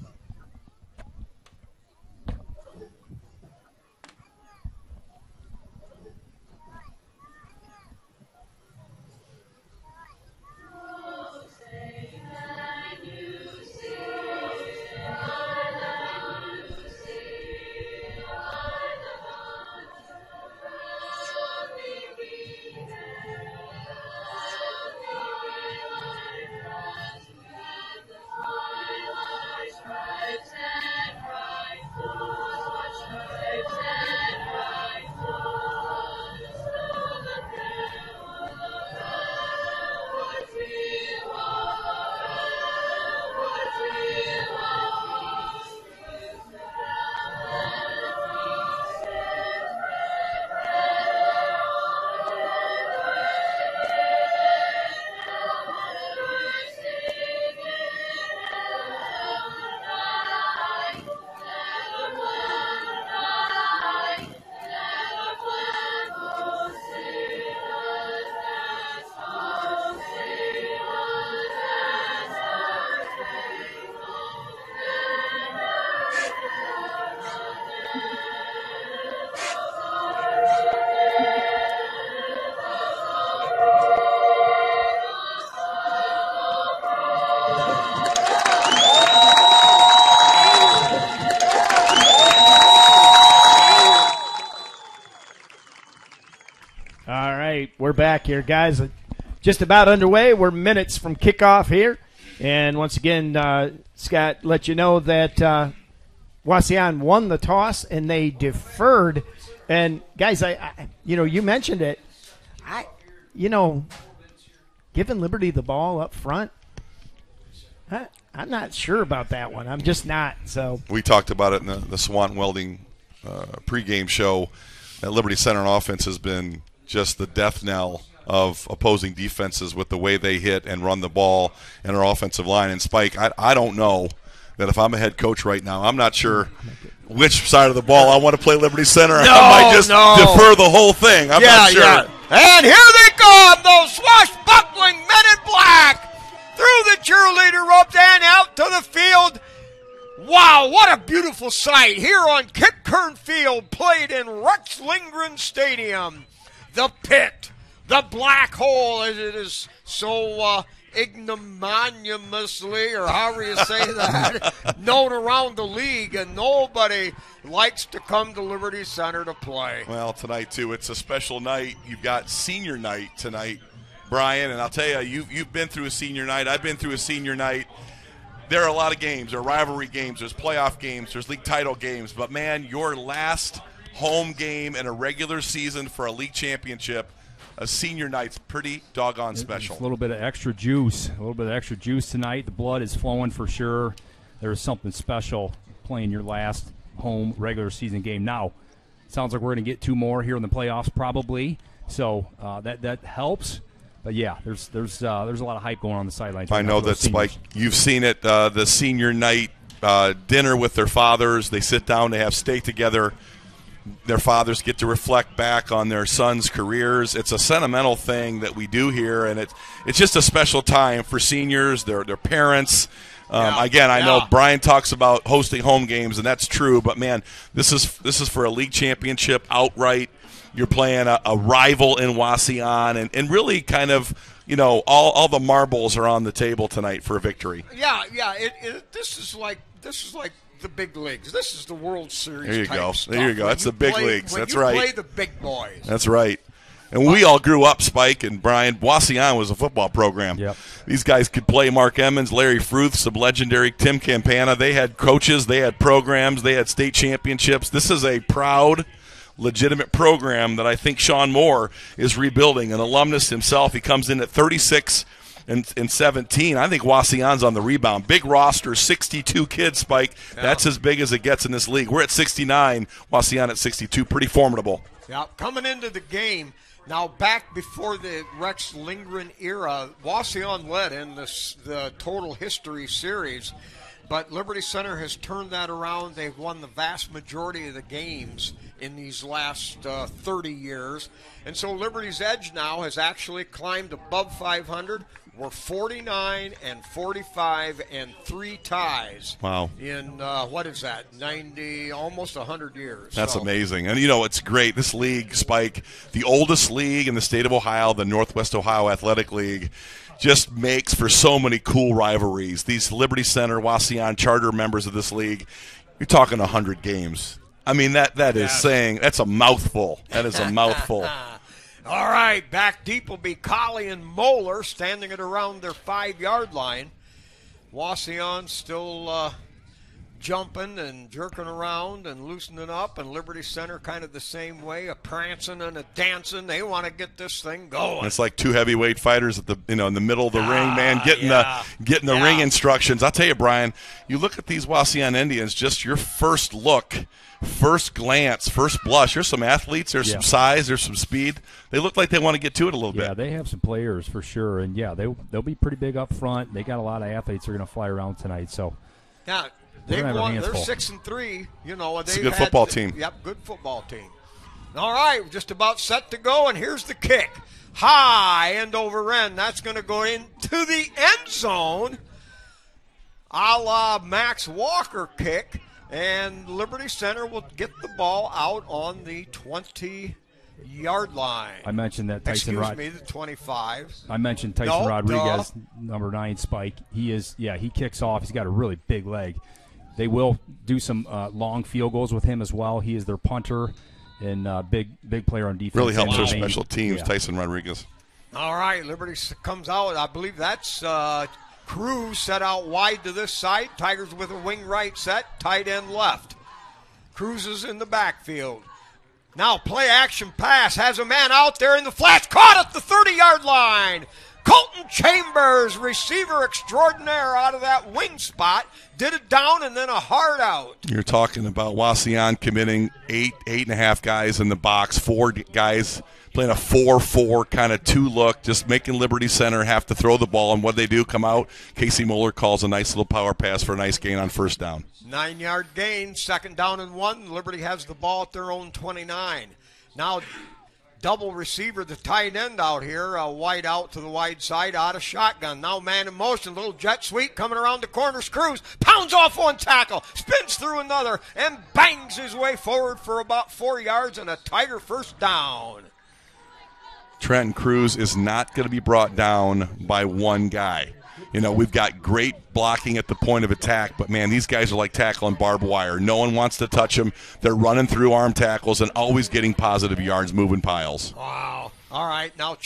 We're back here, guys. Just about underway. We're minutes from kickoff here. And once again, Scott, let you know that Wauseon won the toss and they deferred. And, guys, you mentioned it. Giving Liberty the ball up front, I'm not sure about that one. I'm just not. So we talked about it in the Swan Welding pregame show. That Liberty Center offense has been just the death knell of opposing defenses with the way they hit and run the ball and our offensive line. And Spike, I don't know that if I'm a head coach right now, I'm not sure which side of the ball I want to play Liberty Center. I might just defer the whole thing. I'm not sure. Yeah. And here they come, those swashbuckling men in black, through the cheerleader ropes and out to the field. Wow, what a beautiful sight here on Kip Kern Field, played in Rex Lindgren Stadium. The pit, the black hole, as it is so ignominiously, or however you say that, known around the league, and nobody likes to come to Liberty Center to play. Well, tonight, too, it's a special night. You've got senior night tonight, Brian, and I'll tell you, you've been through a senior night. I've been through a senior night. There are a lot of games. There are rivalry games. There's playoff games. There's league title games. But, man, your last home game in a regular season for a league championship, a senior night's pretty doggone special. It's a little bit of extra juice. Tonight. The blood is flowing for sure. There's something special playing your last home regular season game. Now, sounds like we're going to get 2 more here in the playoffs probably. So that helps. But, yeah, there's a lot of hype going on the sidelines. I know that, Spike, you've seen it, the senior night dinner with their fathers. They sit down, they have steak together. Their fathers get to reflect back on their sons' careers. It's a sentimental thing that we do here, and it's just a special time for seniors, their parents. Again, I know Brian talks about hosting home games, and that's true. But man, this is for a league championship outright. You're playing a rival in Wauseon, and really kind of, all the marbles are on the table tonight for a victory. Yeah. This is like the big leagues. This is the World Series. There you go. Stuff. There you go. That's the big leagues. That's right. Play the big boys. That's right. And we all grew up, Spike and Brian. Wauseon was a football program. Yep. These guys could play. Mark Emmons, Larry Fruth, some legendary Tim Campana. They had coaches. They had programs. They had state championships. This is a proud, legitimate program that I think Sean Moore is rebuilding. An alumnus himself. He comes in at 36 and 17. I think Wauseon's on the rebound. Big roster, 62 kids, Spike. Yeah. That's as big as it gets in this league. We're at 69. Wauseon at 62. Pretty formidable. Yeah, coming into the game. Now, back before the Rex Lindgren era, Wauseon led in the total history series, but Liberty Center has turned that around. They've won the vast majority of the games in these last 30 years. And so Liberty's edge now has actually climbed above 500. We're 49 and 45 and 3 ties. Wow. In, what is that, 90, almost 100 years. That's amazing. And, it's great. This league, Spike, the oldest league in the state of Ohio, the Northwest Ohio Athletic League, just makes for so many cool rivalries. These Liberty Center, Wauseon charter members of this league, you're talking 100 games. I mean, that is saying, that's a mouthful. That is a mouthful. All right, back deep will be Colley and Moeller standing at around their 5-yard line. Wauseon still jumping and jerking around and loosening up, and Liberty Center kind of the same way, a prancing and a dancing. They want to get this thing going. It's like 2 heavyweight fighters at the in the middle of the ring, man, getting the ring instructions. I'll tell you, Brian, you look at these Wauseon Indians, just your first look, first glance, first blush. There's some athletes, there's some size, there's some speed. They look like they want to get to it a little bit. Yeah, they have some players for sure, and they'll be pretty big up front. They got a lot of athletes that are going to fly around tonight. So yeah, they've won. They're 6-3. It's a good football team. Yep, good football team. All right, we're just about set to go, and here's the kick. High end over end. That's going to go into the end zone, a la Max Walker kick. And Liberty Center will get the ball out on the 20-yard line. I mentioned that Tyson the 25. I mentioned Tyson Rodriguez, number 9 Spike. He kicks off. He's got a really big leg. They will do some long field goals with him as well. He is their punter and big player on defense. Really helps their special teams, Tyson Rodriguez. All right, Liberty comes out. I believe that's Cruz set out wide to this side. Tigers with a wing right set, tight end left. Cruz is in the backfield. Now play action pass, has a man out there in the flats, caught at the 30-yard line. Colton Chambers, receiver extraordinaire out of that wing spot, did it down and then a hard out. You're talking about Wauseon committing 8.5 guys in the box, 4 guys playing a 4-4 kind of two-look, just making Liberty Center have to throw the ball. And what they do, come out, Casey Moeller calls a nice little power pass for a nice gain on first down. 9-yard gain, 2nd down and 1. Liberty has the ball at their own 29. Now double receiver, the tight end out here, wide out to the wide side, out of shotgun. Now man in motion, little jet sweep coming around the corners. Cruz pounds off one tackle, spins through another, and bangs his way forward for about 4 yards and a Tiger first down. Trenton Cruz is not going to be brought down by one guy. You know, we've got great blocking at the point of attack, but, man, these guys are like tackling barbed wire. No one wants to touch them. They're running through arm tackles and always getting positive yards, moving piles. Wow. All right, now,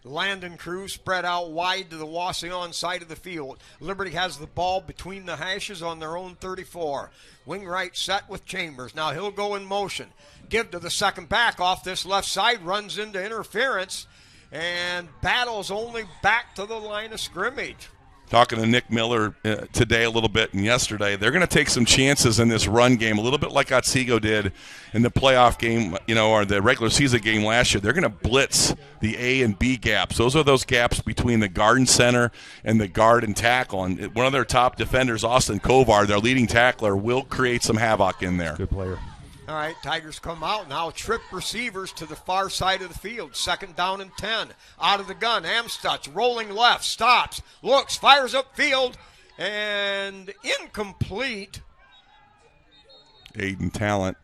Landon Cruz spread out wide to the Wauseon side of the field. Liberty has the ball between the hashes on their own 34. Wing right set with Chambers. Now he'll go in motion. Give to the second back off this left side, runs into interference, and battles only back to the line of scrimmage. Talking to Nick Miller today a little bit and yesterday, they're going to take some chances in this run game, a little bit like Otsego did in the playoff game, or the regular season game last year. They're going to blitz the A and B gaps. Those are those gaps between the guard and center and the guard and tackle. And one of their top defenders, Austin Kovar, their leading tackler, will create some havoc in there. Good player. All right, Tigers come out now. Trip receivers to the far side of the field. 2nd down and 10. Out of the gun, Amstutz rolling left, stops, looks, fires upfield, and incomplete. Aiden Talent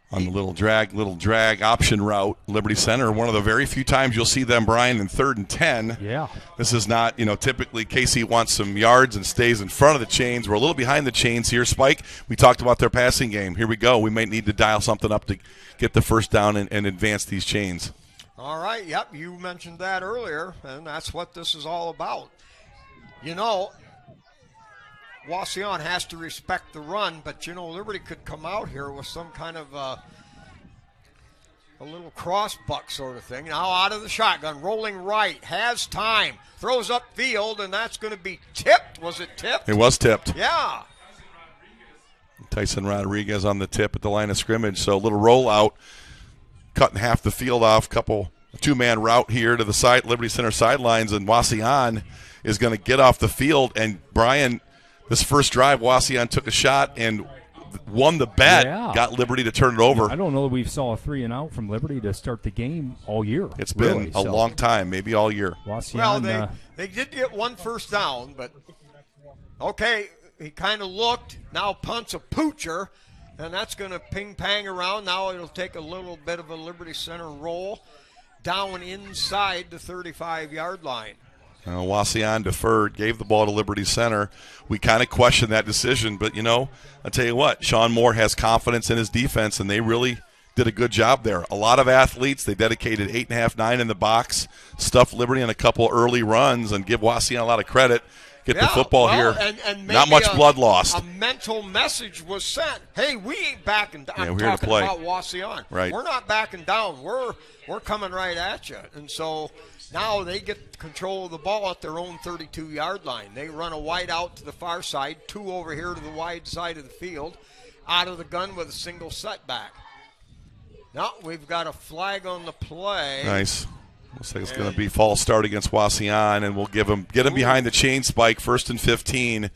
on the little drag option route. Liberty Center, one of the very few times you'll see them, Brian, in 3rd and 10. Yeah. This is not, typically Casey wants some yards and stays in front of the chains. We're a little behind the chains here. Spike, we talked about their passing game. Here we go. We might need to dial something up to get the first down and advance these chains. All right, yep, you mentioned that earlier, and that's what this is all about. Wauseon has to respect the run, but, Liberty could come out here with some kind of a little cross buck sort of thing. Now out of the shotgun, rolling right, has time, throws up field, and that's going to be tipped. Was it tipped? It was tipped. Yeah. Tyson Rodriguez on the tip at the line of scrimmage. So a little rollout, cutting half the field off, two-man route here to the side, Liberty Center sidelines, and Wauseon is going to get off the field. And Brian, this first drive, Wauseon took a shot and won the bet, got Liberty to turn it over. I don't know that we saw a 3-and-out from Liberty to start the game all year. It's been a long time, maybe all year. Wauseon, they did get one first down, but okay, he kind of looked, now punts a poocher, and that's going to ping-pang around. Now it'll take a little bit of a Liberty Center roll down inside the 35-yard line. Wauseon deferred, gave the ball to Liberty Center. We kind of questioned that decision, but, I'll tell you what, Sean Moore has confidence in his defense, and they really did a good job there. A lot of athletes. They dedicated 8.5, 9 in the box, stuffed Liberty in a couple early runs, and give Wauseon a lot Yeah, of credit. Get the football here. And not much blood lost. A mental message was sent. Hey, we ain't backing down. I'm we're here to talking play. about Wauseon. Right. We're not backing down. We're coming right at you. And so now they get control of the ball at their own 32-yard line. They run a wide out to the far side, 2 over here to the wide side of the field, out of the gun with a single setback. Now we've got a flag on the play. Nice. Looks like it's going to be false start against Wauseon, and we'll get him behind the chain, Spike, 1st and 15.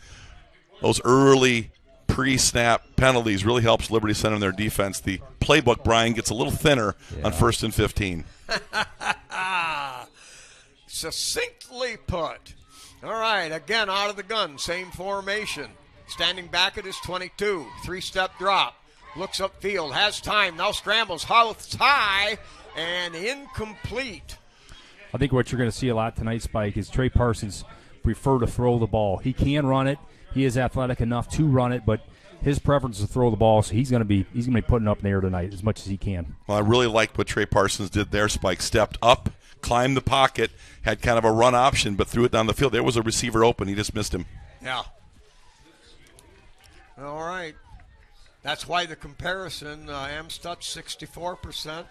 Those early pre-snap penalties really helps Liberty Center in their defense. The playbook, Brian, gets a little thinner on 1st and 15. Succinctly put. All right, again, out of the gun, same formation. Standing back at his 22, 3-step drop. Looks upfield, has time, now scrambles, house high, and incomplete. I think what you're going to see a lot tonight, Spike, is Trey Parsons prefer to throw the ball. He can run it. He is athletic enough to run it, but his preference is to throw the ball, so he's going to be putting up in the air tonight as much as he can. Well, I really liked what Trey Parsons did there, Spike. Stepped up, climbed the pocket, had kind of a run option, but threw it down the field. There was a receiver open. He just missed him. Yeah. All right. That's why the comparison, Amstutz 64%.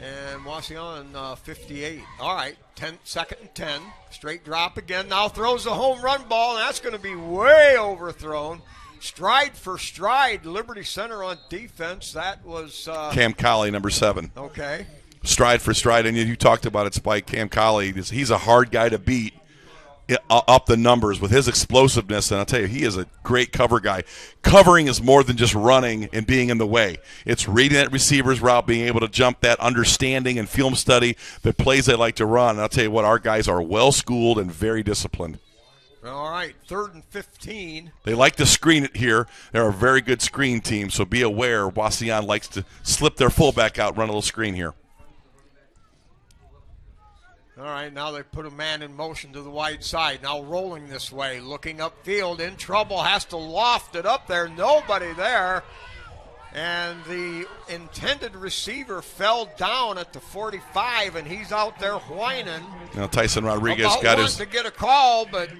And Wauseon 58. All right, 2nd and 10. Straight drop again. Now throws the home run ball, and that's going to be way overthrown. stride for stride, Liberty Center on defense. That was Cam Colley, number 7. Okay. Stride for stride, and you talked about it, Spike. Cam Colley, he's a hard guy to beat up the numbers with his explosiveness, and I'll tell you, he is a great cover guy. Covering is more than just running and being in the way. It's reading that receiver's route, being able to jump that, understanding and film study the plays they like to run. And I'll tell you what, our guys are well-schooled and very disciplined. All right, 3rd and 15. They like to screen it here. They're a very good screen team, so be aware. Wauseon likes to slip their fullback out, run a little screen here. All right, now they put a man in motion to the wide side. Now rolling this way, looking upfield, in trouble, has to loft it up there. Nobody there. And the intended receiver fell down at the 45, and he's out there whining. Now Tyson Rodriguez about got to get a call, but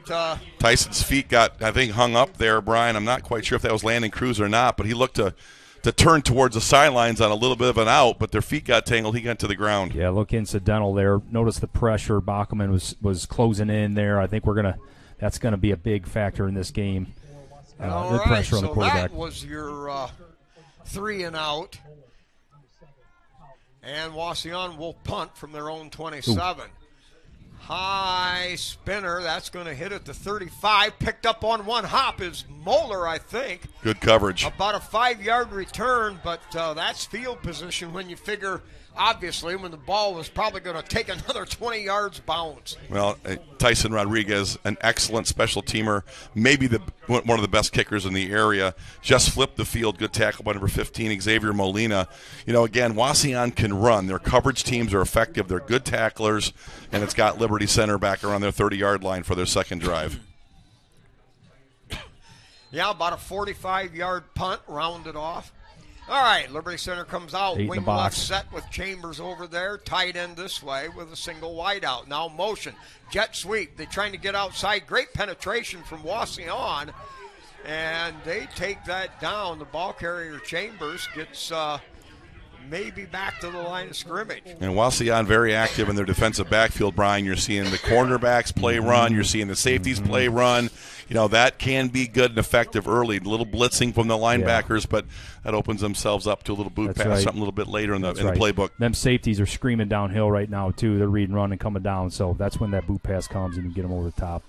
Tyson's feet got, I think, hung up there, Brian. I'm not quite sure if that was Landon Cruz or not, but he looked to turn towards the sidelines on a little bit of an out, but their feet got tangled. He got to the ground. Yeah, look incidental there. Notice the pressure. Bachman was closing in there. I think that's gonna be a big factor in this game. The pressure on the quarterback. That was your 3 and out. And Wauseon will punt from their own 27. Ooh. High spinner. That's going to hit at the 35. Picked up on one hop is Moeller, I think. Good coverage. About a 5-yard return, but that's field position when you figure, obviously, when the ball was probably going to take another 20 yards bounce. Well, Tyson Rodriguez, an excellent special teamer, maybe one of the best kickers in the area, just flipped the field. Good tackle by number 15, Xavier Molina. Again, Wauseon can run. Their coverage teams are effective. They're good tacklers, and it's got Liberty Center back around their 30-yard line for their second drive. Yeah, about a 45-yard punt, rounded off. All right, Liberty Center comes out, wing left set with Chambers over there, tight end this way with a single wide out. Now motion, jet sweep. They're trying to get outside. Great penetration from Wauseon, and they take that down. The ball carrier Chambers gets maybe back to the line of scrimmage. And Wauseon very active in their defensive backfield, Brian. You're seeing the cornerbacks play run. You're seeing the safeties play run. That can be good and effective early. A little blitzing from the linebackers, but that opens themselves up to a little boot pass, something a little bit later in the playbook. Them safeties are screaming downhill right now, too. They're reading, run, and coming down, so that's when that boot pass comes and you get them over the top.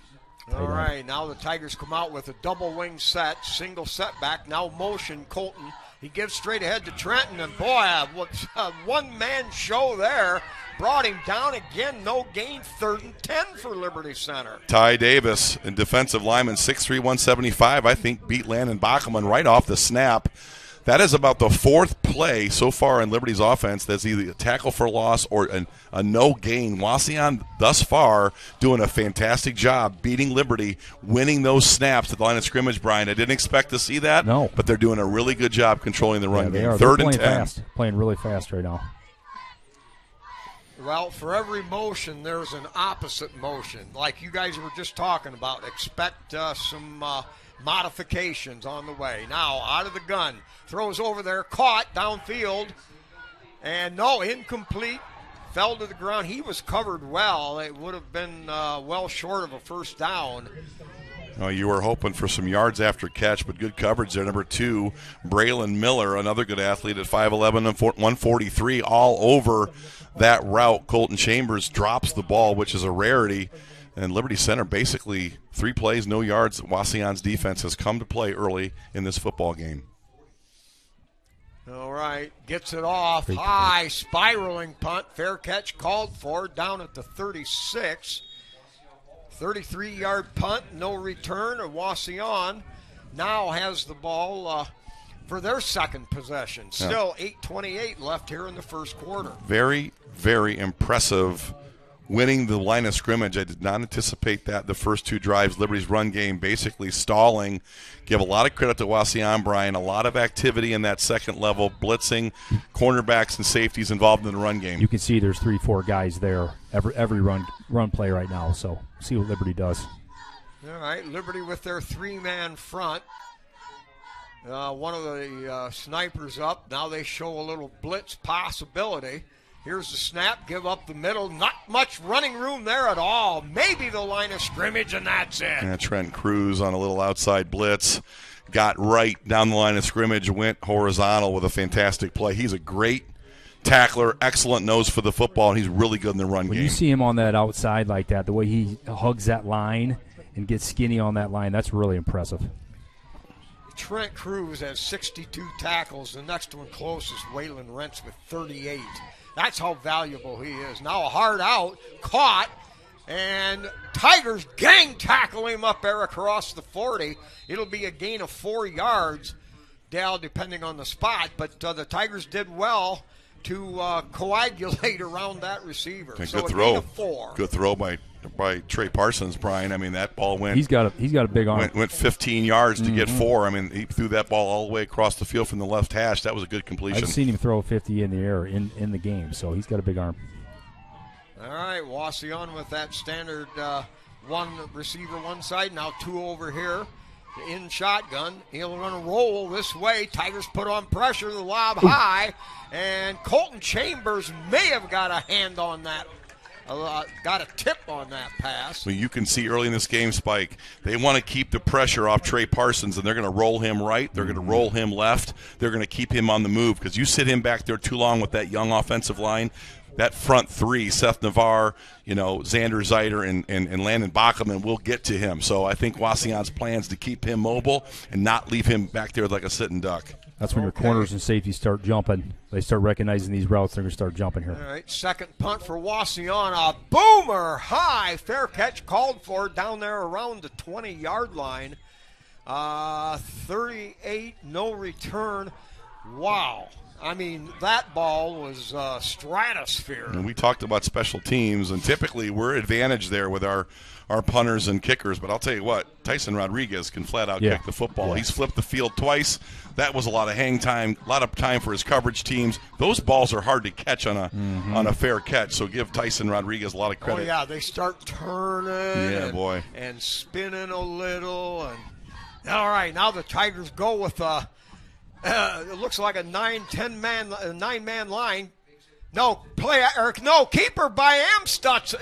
All right, now the Tigers come out with a double wing set, single setback, now motion, Colton. He gives straight ahead to Trenton, and boy, what's a one-man show there. Brought him down again, no gain, 3rd and 10 for Liberty Center. Ty Davis, and defensive lineman, 6'3", 175, I think beat Landon Bachman right off the snap. That is about the 4th play so far in Liberty's offense that's either a tackle for loss or a no gain. Wauseon thus far doing a fantastic job beating Liberty, winning those snaps at the line of scrimmage, Brian. I didn't expect to see that, but they're doing a really good job controlling the run game. 3rd and 10. Fast, playing really fast right now. Well, for every motion, there's an opposite motion. Like you guys were just talking about, expect some modifications on the way. Now, out of the gun, throws over there, caught downfield, and no, incomplete, fell to the ground. He was covered well. It would have been well short of a first down. Oh, you were hoping for some yards after catch, but good coverage there. Number 2, Braylon Miller, another good athlete at 5'11" and 143, all over that route. Colton Chambers drops the ball, which is a rarity. And Liberty Center basically 3 plays, no yards. Wauseon's defense has come to play early in this football game. All right, gets it off. High, spiraling punt. Fair catch called for down at the 36. 33-yard punt, no return. Wauseon now has the ball for their second possession. Still 8:28 left here in the first quarter. Very, very impressive winning the line of scrimmage. I did not anticipate that the first 2 drives. Liberty's run game basically stalling. Give a lot of credit to Wauseon, Brian. A lot of activity in that second level, blitzing, cornerbacks and safeties involved in the run game. You can see there's 3-4 guys there every run play right now, so see what Liberty does. All right, Liberty with their 3-man front. One of the snipers up. Now they show a little blitz possibility. Here's the snap, give up the middle. Not much running room there at all. Maybe the line of scrimmage, and that's it. Yeah, Trent Cruz on a little outside blitz. Got right down the line of scrimmage, went horizontal with a fantastic play. He's a great tackler, excellent nose for the football, and he's really good in the run game. When you see him on that outside like that, the way he hugs that line and gets skinny on that line, that's really impressive. Trent Cruz has 62 tackles. The next one closest, Waylon Rentz with 38. That's how valuable he is. Now a hard out, caught, and Tigers gang tackle him up there across the 40. It'll be a gain of 4 yards, Dal, depending on the spot. But the Tigers did well to coagulate around that receiver. So good throw. Gain of 4. Good throw by Trey Parsons, Brian. I mean, that ball went. He's got a big arm. Went 15 yards to get 4. I mean, he threw that ball all the way across the field from the left hash. That was a good completion. I've seen him throw 50 in the air in the game, so he's got a big arm. All right, Wauseon with that standard one receiver one side, now 2 over here. In shotgun, he'll run a roll this way. Tigers put on pressure, the lob high, and Colton Chambers may have got a hand on that. Got a tip on that pass. Well, you can see early in this game, Spike, they want to keep the pressure off Trey Parsons, and they're going to roll him right. They're going to roll him left. They're going to keep him on the move because you sit him back there too long with that young offensive line. That front 3, Seth Navarre, Xander Zeiter, and Landon Bachman will get to him. So I think Wauseon's plans to keep him mobile and not leave him back there like a sitting duck. That's when your corners and safeties start jumping. They start recognizing these routes. They're going to start jumping here. All right, second punt for Wauseon. A boomer high. Fair catch called for down there around the 20-yard line. 38, no return. Wow. I mean, that ball was stratosphere. And we talked about special teams, and typically we're advantaged there with our punters and kickers. But I'll tell you what, Tyson Rodriguez can flat-out kick the football. Yeah. He's flipped the field twice. That was a lot of hang time, a lot of time for his coverage teams. Those balls are hard to catch on a fair catch, so give Tyson Rodriguez a lot of credit. Oh, yeah, they start turning and spinning a little. And all right, now the Tigers go with it looks like a 9-man line. No, keeper by Amstutz.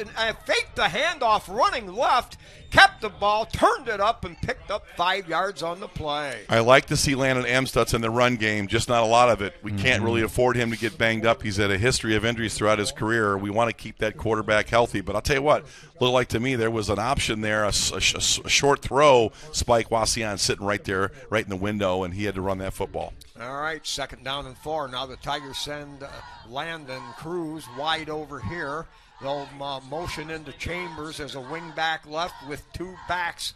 Faked the handoff, running left, kept the ball, turned it up, and picked up 5 yards on the play. I like to see Landon Amstutz in the run game, just not a lot of it. We can't really afford him to get banged up. He's had a history of injuries throughout his career. We want to keep that quarterback healthy. But I'll tell you what, looked like to me there was an option there, a short throw. Spike Wauseon sitting right there, right in the window, and he had to run that football. All right, 2nd down and 4. Now the Tigers send Landon Cruz wide over here. They'll motion into Chambers as a wing back left with 2 backs.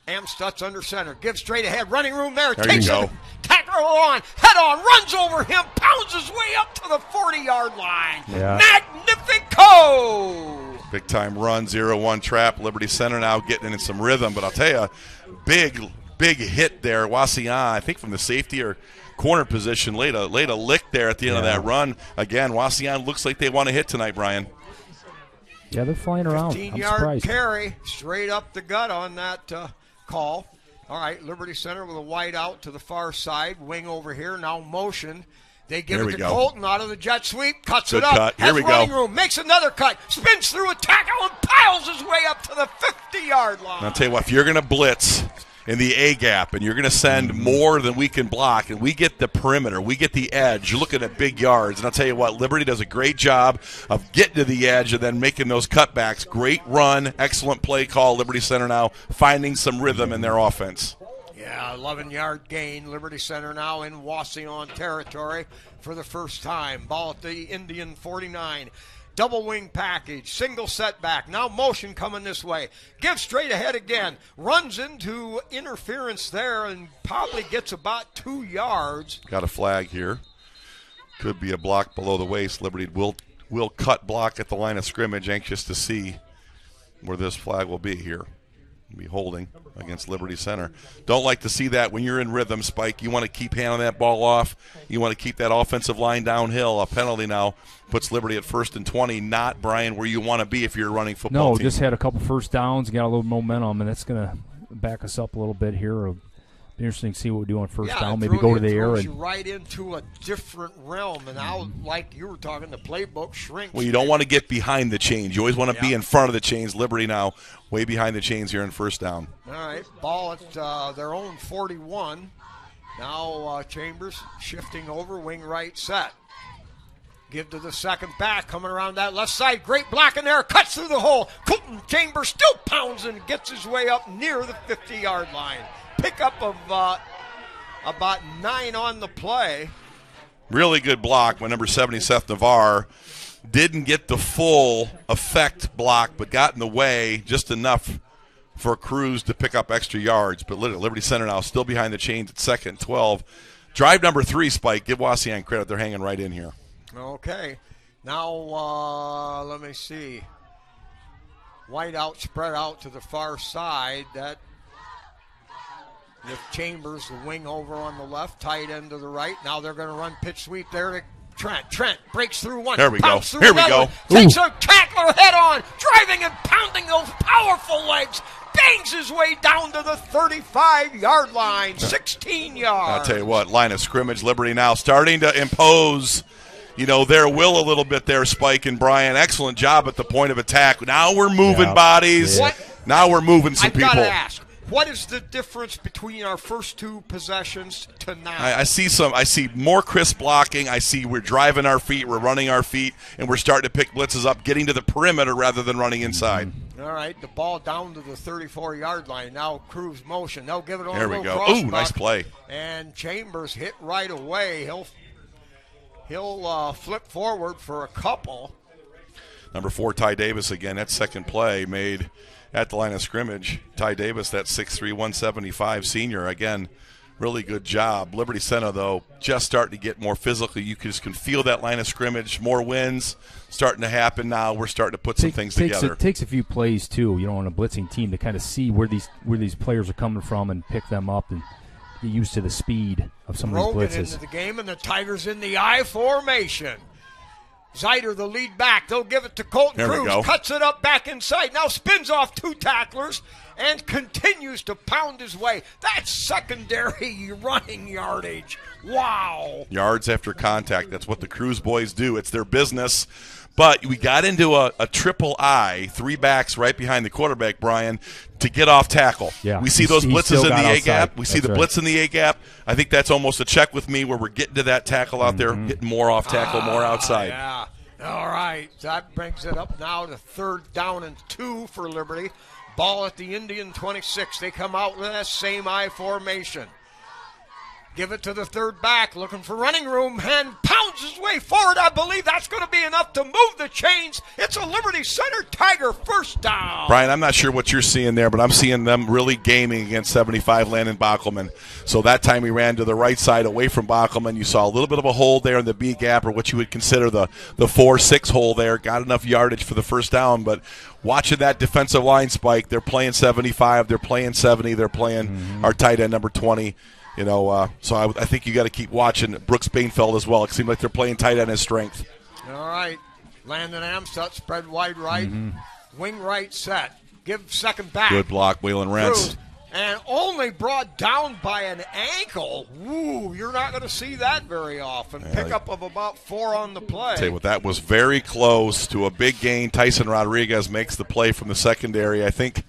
Amstutz under center. Gives straight ahead. Running room there. There Takes you go. it. Tackle on. Head on. Runs over him. Pounds his way up to the 40-yard line. Yeah. Magnifico! Big time run, 0-1 trap. Liberty Center now getting in some rhythm. But I'll tell you, big hit there. Wauseon, I think from the safety or corner position, laid a lick there at the end of that run. Again, Wauseon looks like they want to hit tonight, Brian. Yeah, they're flying around. 15-yard carry straight up the gut on that call. All right, Liberty Center with a wide out to the far side. Wing over here, now motion. They give it to Colton out of the jet sweep. Cuts it up. Cut. Here has we running go. room. Makes another cut. Spins through a tackle and piles his way up to the 50-yard line. And I'll tell you what, if you're going to blitz in the A gap and you're going to send more than we can block, and we get the perimeter, we get the edge, you're looking at big yards. And I'll tell you what, Liberty does a great job of getting to the edge and then making those cutbacks. Great run, excellent play call. Liberty Center now finding some rhythm in their offense. Yeah, 11-yard gain. Liberty Center now in Wauseon territory for the first time. Ball at the Indian 49. Double wing package, single setback. Now motion coming this way. Gives straight ahead again. Runs into interference there and probably gets about 2 yards. Got a flag here. Could be a block below the waist. Liberty will cut block at the line of scrimmage. Anxious to see where this flag will be here. Be holding against Liberty Center. Don't like to see that when you're in rhythm, Spike. You want to keep handling that ball off. You want to keep that offensive line downhill. A penalty now puts Liberty at 1st and 20. Not, Brian, where you want to be if you're a running football team. Just had a couple first downs, got a little momentum, and that's going to back us up a little bit here. Interesting to see what we do on first Yeah, down. Maybe go to the air throws and you right into a different realm. And now, like you were talking, the playbook shrinks. Well, you don't want to get behind the chains. You always want to be in front of the chains. Liberty now way behind the chains here in first down. All right, ball at their own 41. Now Chambers shifting over, wing right set. Give to the second back, coming around that left side. Great block in there, cuts through the hole. Colton Chambers still pounds and gets his way up near the 50-yard line. Pickup of about 9 on the play. Really good block by number 70, Seth Navarre. Didn't get the full effect block, but got in the way just enough for Cruz to pick up extra yards. But Liberty Center now still behind the chains at 2nd and 12. Drive number 3, Spike. Give Wauseon credit. They're hanging right in here. Okay. Now, let me see. White out, spread out to the far side. That with Chambers, the wing over on the left, tight end to the right. Now they're going to run pitch sweep there to Trent. Trent breaks through one. There we go. Here we go. Takes a tackler head on, driving and pounding those powerful legs. Bangs his way down to the 35-yard line, 16 yards. I'll tell you what, line of scrimmage, Liberty now starting to impose, their will a little bit there, Spike and Brian. Excellent job at the point of attack. Now we're moving bodies. What? Now we're moving some people. I've got to ask, what is the difference between our first 2 possessions to now? I see more crisp blocking. I see we're driving our feet, we're running our feet, and we're starting to pick blitzes up, getting to the perimeter rather than running inside. All right, the ball down to the 34-yard line. Now Cruz motion. They'll give it on There a we little go. cross Ooh, nice buck. play. And Chambers hit right away. He'll flip forward for a couple. Number 4, Ty Davis again. That second play made at the line of scrimmage. Ty Davis, that 6'3", 175 senior. Again, really good job. Liberty Center, though, just starting to get more physical. You can feel that line of scrimmage. More wins starting to happen now. We're starting to put some things together. It takes a few plays, too, on a blitzing team to kind of see where these players are coming from and pick them up and get used to the speed of some of these blitzes. Into the game, and the Tigers in the I formation. Zyder, the lead back. They'll give it to Colton Cruz. Cuts it up back inside. Now spins off 2 tacklers and continues to pound his way. That's secondary running yardage. Wow. Yards after contact. That's what the Cruz boys do. It's their business. But we got into a triple I, 3 backs right behind the quarterback, Brian, to get off tackle. Yeah. We see those blitzes in the A-gap. We see the blitz in the A-gap. I think that's almost a check with me where we're getting to that tackle out there, getting more off tackle, more outside. Yeah. All right. That brings it up now to 3rd down and 2 for Liberty. Ball at the Indian 26. They come out with that same I formation. Give it to the 3rd back, looking for running room, and pounds his way forward. I believe that's going to be enough to move the chains. It's a Liberty Center Tiger first down. Brian, I'm not sure what you're seeing there, but I'm seeing them really gaming against 75 Landon Bockelman. So that time we ran to the right side away from Bockelman. You saw a little bit of a hole there in the B gap, or what you would consider the 4-6 hole there. Got enough yardage for the first down, but watching that defensive line, Spike, they're playing 75, they're playing 70, they're playing our tight end number 20. So I think you got to keep watching Brooks Bainfeld as well. It seems like they're playing tight end his strength. All right. Landon Amstutz spread wide right. Wing right set. Give second back. Good block, Waylon Rentz. And only brought down by an ankle. Ooh, you're not going to see that very often. Pickup of about 4 on the play. Tell you what, that was very close to a big gain. Tyson Rodriguez makes the play from the secondary. I think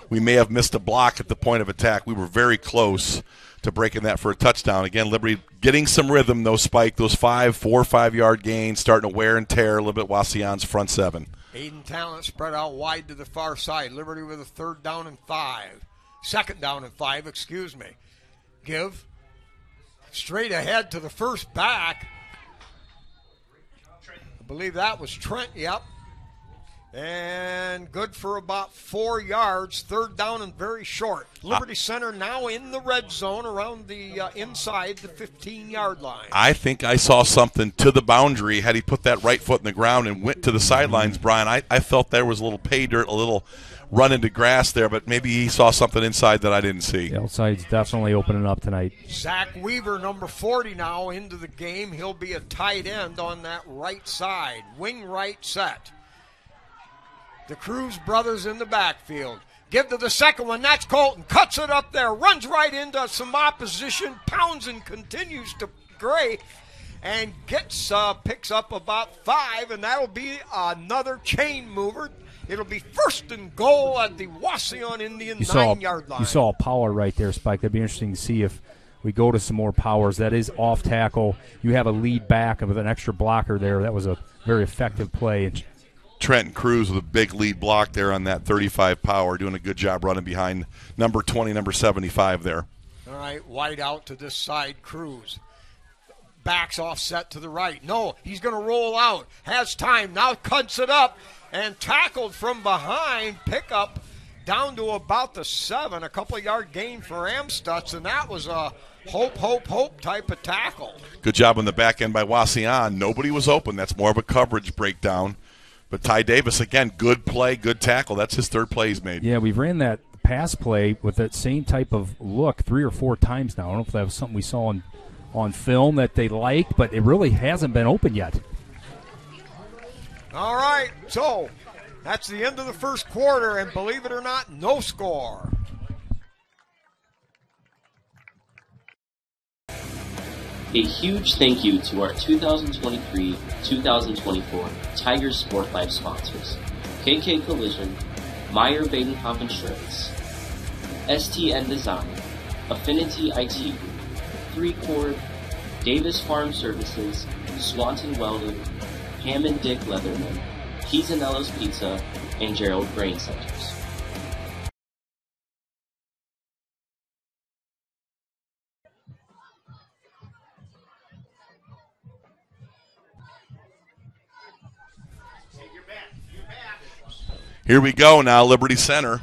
we may have missed a block at the point of attack. We were very close to breaking that for a touchdown. Again, Liberty getting some rhythm, though, Spike. Those 4 or 5 yard gains starting to wear and tear a little bit Wauseon's front 7. Aiden Talent spread out wide to the far side. Liberty with a 2nd down and 5. 2nd down and 5, excuse me. Give straight ahead to the 1st back. I believe that was Trent, yep. And good for about 4 yards. 3rd down and very short. Liberty Center now in the red zone around the inside the 15-yard line. I think I saw something to the boundary. Had he put that right foot in the ground and went to the sidelines, Brian, I felt there was a little pay dirt, a little run into grass there, but maybe he saw something inside that I didn't see. The outside's definitely opening up tonight. Zach Weaver, number 40 now into the game. He'll be a tight end on that right side. Wing right set. The Cruz brothers in the backfield. Give to the second one. That's Colton. Cuts it up there. Runs right into some opposition. Pounds and continues to Gray. And picks up about 5, and that'll be another chain mover. It'll be 1st and goal at the Wauseon Indian 9-yard line. You saw a power right there, Spike. That'd be interesting to see if we go to some more powers. That is off tackle. You have a lead back with an extra blocker there. That was a very effective play. Trenton Cruz with a big lead block there on that 35 power, doing a good job running behind number 20, number 75 there. All right, wide out to this side, Cruz. Backs offset to the right. No, he's going to roll out. Has time. Now cuts it up and tackled from behind. Pickup down to about the 7. A couple of yard gain for Amstutz, and that was a hope type of tackle. Good job on the back end by Wauseon. Nobody was open. That's more of a coverage breakdown. But Ty Davis, again, good play, good tackle. That's his 3rd play he's made. Yeah, we've ran that pass play with that same type of look 3 or 4 times now. I don't know if that was something we saw on film that they liked, but it really hasn't been open yet. All right, so that's the end of the first quarter, and believe it or not, no score. A huge thank you to our 2023-2024 Tigers Sport Life sponsors: KK Collision, Meyer Badenhoff Insurance, STN Design, Affinity IT Group, 3Chord, Davis Farm Services, Swanton Welding, Hammond Dick Leatherman, Pisanello's Pizza, and Gerald Grain Centers. Here we go now, Liberty Center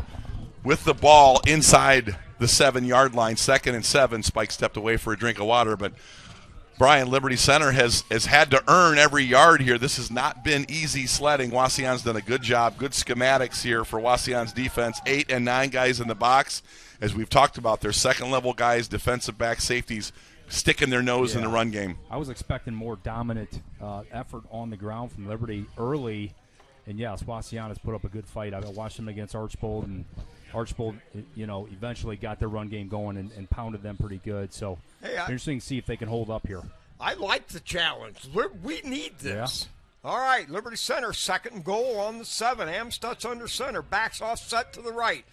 with the ball inside the 7-yard line, 2nd and 7. Spike stepped away for a drink of water, but Brian, Liberty Center has had to earn every yard here. This has not been easy sledding. Wauseon's done a good job, good schematics here for Wauseon's defense. 8 and 9 guys in the box. As we've talked about, their second-level guys, defensive back, safeties, sticking their nose in the run game. I was expecting more dominant effort on the ground from Liberty early. And, yes, Wauseon has put up a good fight. I watched them against Archbold, and Archbold, eventually got their run game going and pounded them pretty good. So, interesting to see if they can hold up here. I like the challenge. We need this. Yeah. All right, Liberty Center, 2nd and goal on the 7. Amstutz under center, backs offset to the right.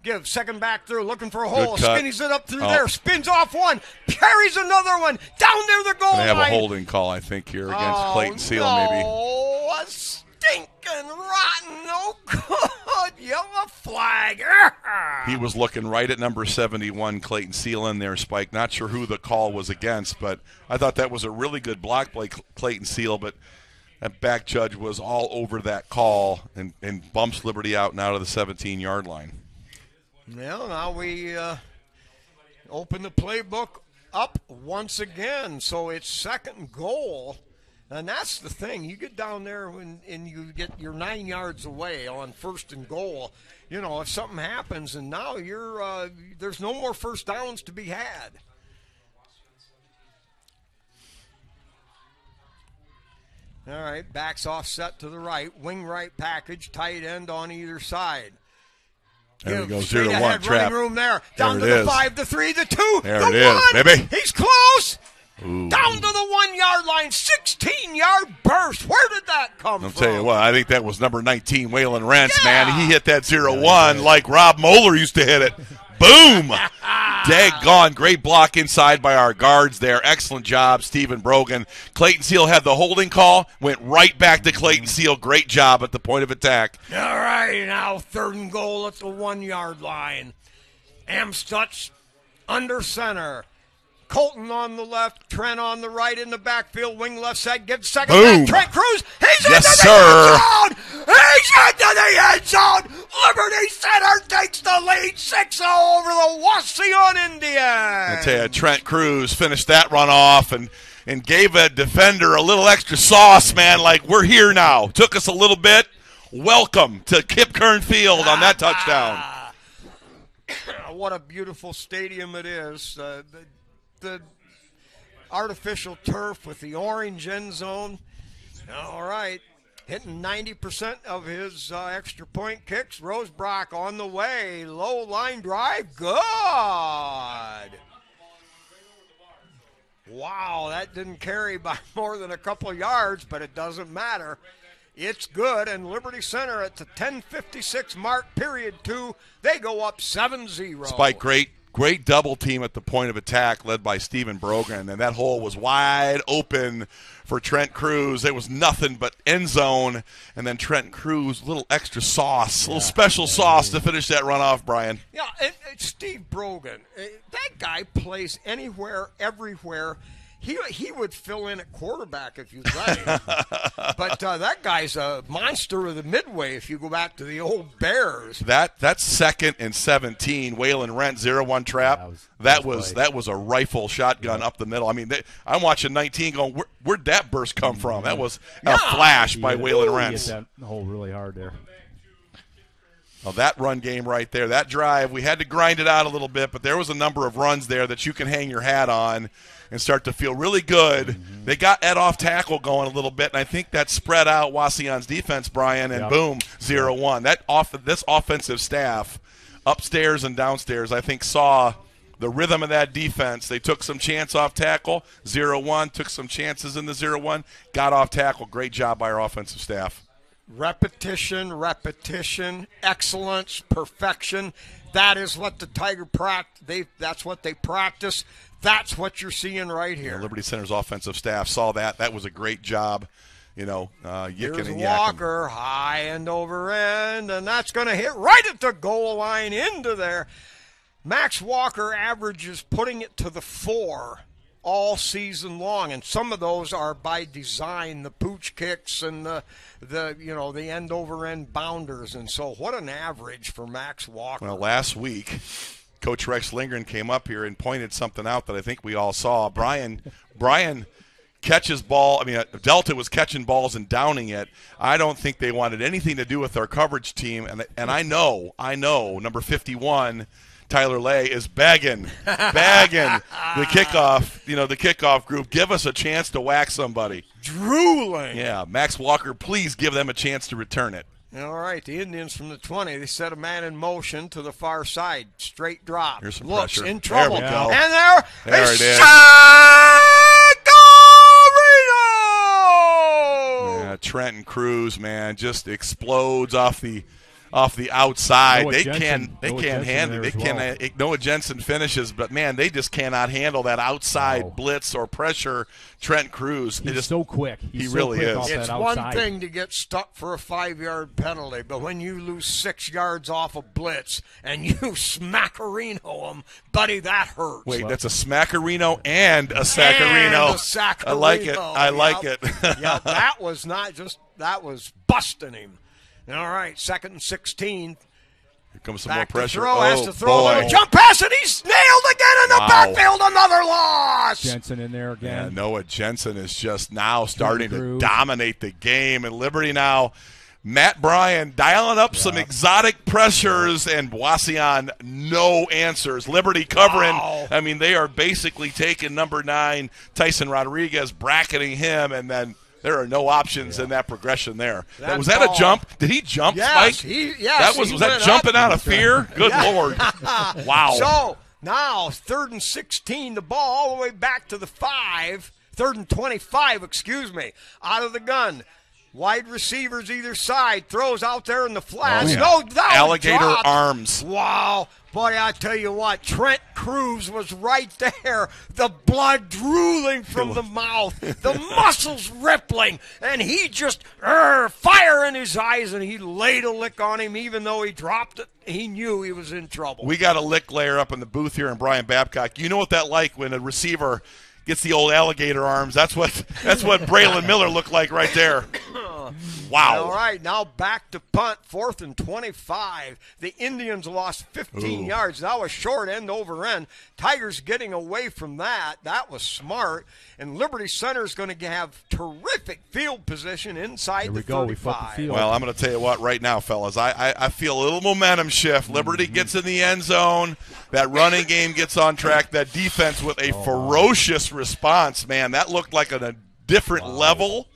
Give second back through, looking for a hole. Skinnies it up through there, spins off one, carries another one, down near the goal line. They have a holding call, I think, here against Clayton Seal, maybe. Oh, a stinking rotten, no good, yellow flag. He was looking right at number 71, Clayton Seal in there, Spike. Not sure who the call was against, but I thought that was a really good block by Clayton Seal, but that back judge was all over that call and bumps Liberty out and out of the 17-yard line. Well, now we open the playbook up once again, so it's 2nd and goal. And that's the thing. You get down there and you get your 9 yards away on 1st and goal. If something happens, and now you're there's no more first downs to be had. All right, backs offset to the right, wing right package, tight end on either side. There we go, 0-1 trap. Running room there. Down to the 5, the 3, the 2, there the it 1. Is, baby. He's close. Ooh. Down to the 1-yard line, 16-yard burst. Where did that come from? I'll tell you what, I think that was number 19, Waylon Rentz, man. He hit that 0-1 like Rob Moeller used to hit it. Boom! Daggone. Great block inside by our guards there. Excellent job, Stephen Brogan. Clayton Seal had the holding call, went right back to Clayton Seal. Great job at the point of attack. All right, now 3rd and goal at the 1-yard line. Amstutz under center. Colton on the left, Trent on the right in the backfield, wing left side, gives second back, Trent Cruz, he's into the end zone! He's into the end zone! Liberty Center takes the lead 6-0 over the Wauseon Indians! I tell you, Trent Cruz finished that run off and gave a defender a little extra sauce, man, like we're here now. Took us a little bit. Welcome to Kip Kern Field on that touchdown. What a beautiful stadium it is. The artificial turf with the orange end zone. All right. hitting 90% of his extra point kicks. Rosebrock on the way. Low line drive. Good. Wow, that didn't carry by more than a couple of yards, but it doesn't matter. It's good, and Liberty Center at the 10:56 mark, period 2, they go up 7-0. Spike, great double team at the point of attack led by Stephen Brogan, and that hole was wide open for Trent Cruz. It was nothing but end zone, and then Trent Cruz, little extra sauce, little special sauce to finish that run off, Brian. Yeah, and Steve Brogan, that guy plays anywhere, everywhere. He would fill in at quarterback if you'd let him. But that guy's a monster of the midway if you go back to the old Bears. That's 2nd and 17. Waylon Rent 0-1 trap. That was a rifle shotgun up the middle. I mean, I'm watching 19 going, where'd that burst come from? That was a flash by Waylon Rent. He hit that hole really hard there. Well, that run game right there, that drive, we had to grind it out a little bit, but there was a number of runs there that you can hang your hat on and start to feel really good. Mm-hmm. They got Ed off tackle going a little bit, and I think that spread out Wauseon's defense, Brian, and boom, 0-1. This offensive staff, upstairs and downstairs, I think saw the rhythm of that defense. They took some chance off tackle, 0-1, took some chances in the 0-1, got off tackle. Great job by our offensive staff. Repetition, excellence, perfection. That is what the Tiger practice. That's what they practice. That's what you're seeing right here. Liberty Center's offensive staff saw that. That was a great job. Here's and Walker, high end over end, and that's going to hit right at the goal line into there. Max Walker averages putting it to the 4 all season long, and some of those are by design, the pooch kicks and the end over end bounders. And so what an average for Max Walker. Well, last week Coach Rex Lindgren came up here and pointed something out that I think we all saw. Brian catches ball. I mean, Delta was catching balls and downing it. I don't think they wanted anything to do with our coverage team, and I know number 51 Tyler Lay is begging the kickoff group, give us a chance to whack somebody. Drooling. Yeah, Max Walker, please give them a chance to return it. All right, the Indians from the 20, they set a man in motion to the far side. Straight drop. Here's some Looks pressure. in trouble. There we go. And there it is. Yeah, Trenton Cruz, man, just explodes off the outside. They can't handle it. Noah Jensen finishes, but man, they just cannot handle that outside blitz or pressure. Trent Cruz, he's so quick. He really is. It's one thing to get stuck for a 5-yard penalty, but when you lose 6 yards off a blitz and you smackerino them, buddy, that hurts. Wait, that's a smackerino and a sackerino. I like it. I like it. Yeah, that was busting him. All right, 2nd and 16. Here comes some more pressure. Has to throw a little jump pass, and he's nailed again in the backfield. Another loss. Jensen in there again. Yeah, Noah Jensen is just now starting to dominate the game. And Liberty now, Matt Bryan dialing up some exotic pressures, and Wauseon, no answers. Liberty covering. Wow. I mean, they are basically taking number 9, Tyson Rodriguez, bracketing him, and then there are no options in that progression there. Was that a jump? Did he jump, yes, Spike? Was that jumping out of fear? Good Lord. Wow. So now 3rd and 16, the ball all the way back to the 5. 3rd and 25, out of the gun. Wide receivers either side, throws out there in the flats. No doubt. Alligator arms. Wow. Boy, I tell you what, Trent Cruz was right there. The blood drooling from the mouth, the muscles rippling, and he just fire in his eyes, and he laid a lick on him. Even though he dropped it, he knew he was in trouble. We got a lick layer up in the booth here in Brian Babcock. You know what that like when a receiver gets the old alligator arms. That's what Braylon Miller looked like right there. Wow. All right, now back to punt, 4th and 25. The Indians lost 15 yards. That was short end over end. Tigers getting away from that. That was smart. And Liberty Center is going to have terrific field position inside the 35. Well, I'm going to tell you what right now, fellas. I feel a little momentum shift. Liberty gets in the end zone. That running game gets on track. That defense with a ferocious response, man. That looked like a different level.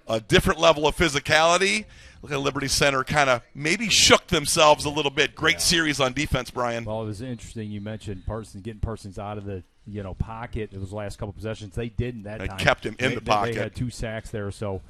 a different level of physicality. Look at Liberty Center kind of maybe shook themselves a little bit. Great series on defense, Brian. Well, it was interesting you mentioned getting Parsons out of the pocket. It was the last couple possessions. They didn't that time. Kept him in the pocket. They had 2 sacks there, so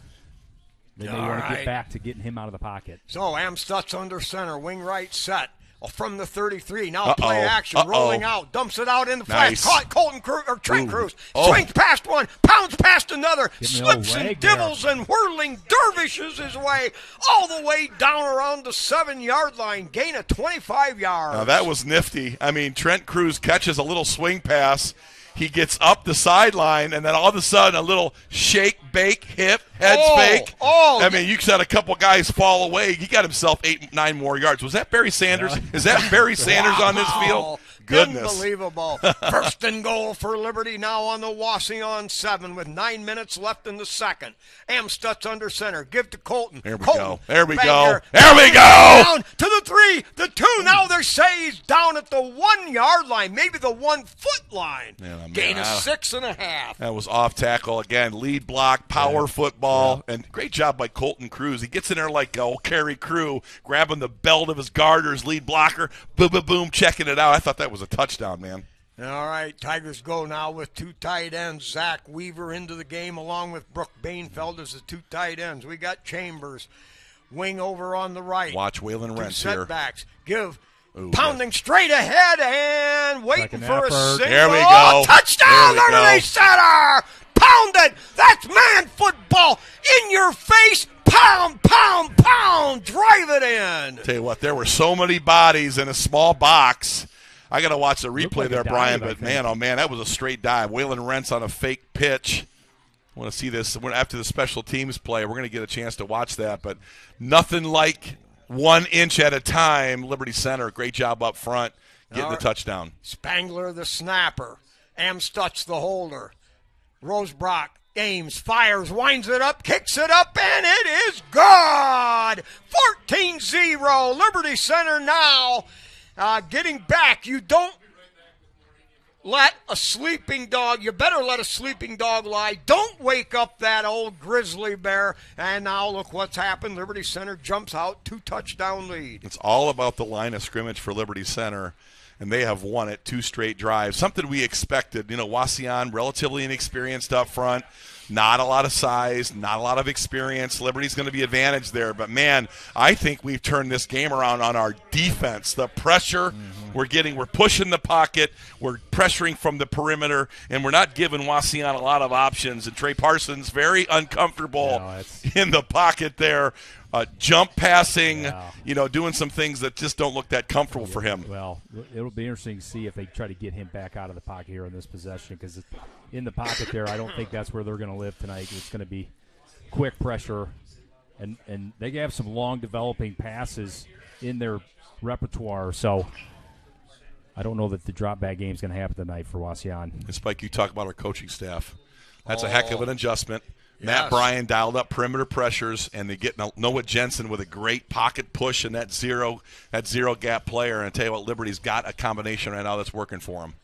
they may want to get back to getting him out of the pocket. So Amstutz under center, wing right set. From the 33, now play action, rolling out, dumps it out in the flat. Caught Trent Cruz, swings past one, pounds past another, slips and divils and whirling dervishes his way all the way down around the 7-yard line, gain of 25 yards. Now that was nifty. I mean, Trent Cruz catches a little swing pass. He gets up the sideline, and then all of a sudden a little shake, bake, hip, head fake. I mean, you said a couple guys fall away. He got himself 8, 9 more yards. Was that Barry Sanders? Is that Barry Sanders on this field? Goodness. Unbelievable. First and goal for Liberty now on the Wauseon 7 with 9 minutes left in the second. Amstutz under center. Give to Colton. There we Colton, go. There we go. There. There we go. Down to the 3, the 2. Now they say he's down at the 1-yard line, maybe the 1-foot line. Yeah, gain of 6.5. That was off tackle again. Lead block, power football, and great job by Colton Cruz. He gets in there like old Kerry Crew, grabbing the belt of his garters, lead blocker, boom, boom, boom, checking it out. I thought that was a touchdown, man. All right, Tigers go now with 2 tight ends. Zach Weaver into the game along with Brooke Bainfeld as the 2 tight ends. We got Chambers, wing over on the right. Watch Waylon Rentz here. Setbacks. Pounding straight ahead and waiting for a single. There we go. Touchdown, Liberty Center. Pounded. That's man football. In your face. Pound, pound, pound. Drive it in. Tell you what, there were so many bodies in a small box. I got to watch the replay there, Brian, but man, oh man, that was a straight dive. Waylon Rentz on a fake pitch. I want to see this. After the special teams play, we're going to get a chance to watch that, but nothing like 1 inch at a time. Liberty Center, great job up front, getting the touchdown. Spangler the snapper. Amstutz the holder. Rosebrock aims, fires, winds it up, kicks it up, and it is good! 14-0. Liberty Center now getting back. You don't let a sleeping dog, you better let a sleeping dog lie. Don't wake up that old grizzly bear. And now look what's happened. Liberty Center jumps out, 2-touchdown lead. It's all about the line of scrimmage for Liberty Center, and they have won it 2 straight drives. Something we expected. Wauseon, relatively inexperienced up front. Not a lot of size, not a lot of experience. Liberty's going to be advantaged there. But, man, I think we've turned this game around on our defense. The pressure we're getting, we're pushing the pocket, we're pressuring from the perimeter, and we're not giving Wauseon a lot of options. And Trey Parsons very uncomfortable in the pocket there. Jump passing, doing some things that just don't look that comfortable for him. Well, it'll be interesting to see if they try to get him back out of the pocket here in this possession, because in the pocket there, I don't think that's where they're going to live tonight. It's going to be quick pressure, and they have some long developing passes in their repertoire. So I don't know that the drop back game is going to happen tonight for Wauseon. And Spike, you talk about our coaching staff. That's a heck of an adjustment. Matt Bryan dialed up perimeter pressures, and they get Noah Jensen with a great pocket push and that zero gap player. And I tell you what, Liberty's got a combination right now that's working for them.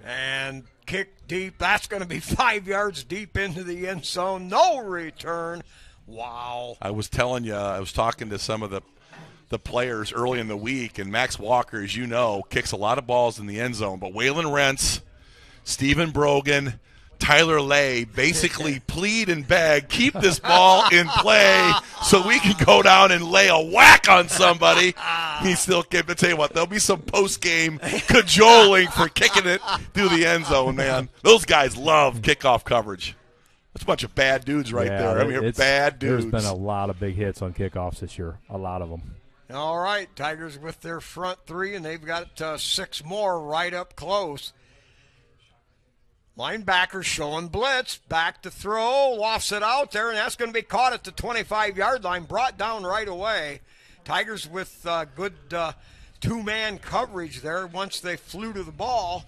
And kick deep. That's going to be 5 yards deep into the end zone. No return. Wow. I was telling you, I was talking to some of the players early in the week, and Max Walker, as you know, kicks a lot of balls in the end zone. But Waylon Rentz, Stephen Brogan, Tyler Lay basically plead and beg, keep this ball in play so we can go down and lay a whack on somebody. He still can't. Tell you what, there'll be some post-game cajoling for kicking it through the end zone, man. Those guys love kickoff coverage. That's a bunch of bad dudes right there. I mean, they're bad dudes. There's been a lot of big hits on kickoffs this year, a lot of them. All right, Tigers with their front 3, and they've got 6 more right up close. Linebacker showing blitz, back to throw, lofts it out there, and that's going to be caught at the 25-yard line, brought down right away. Tigers with good 2-man coverage there once they flew to the ball.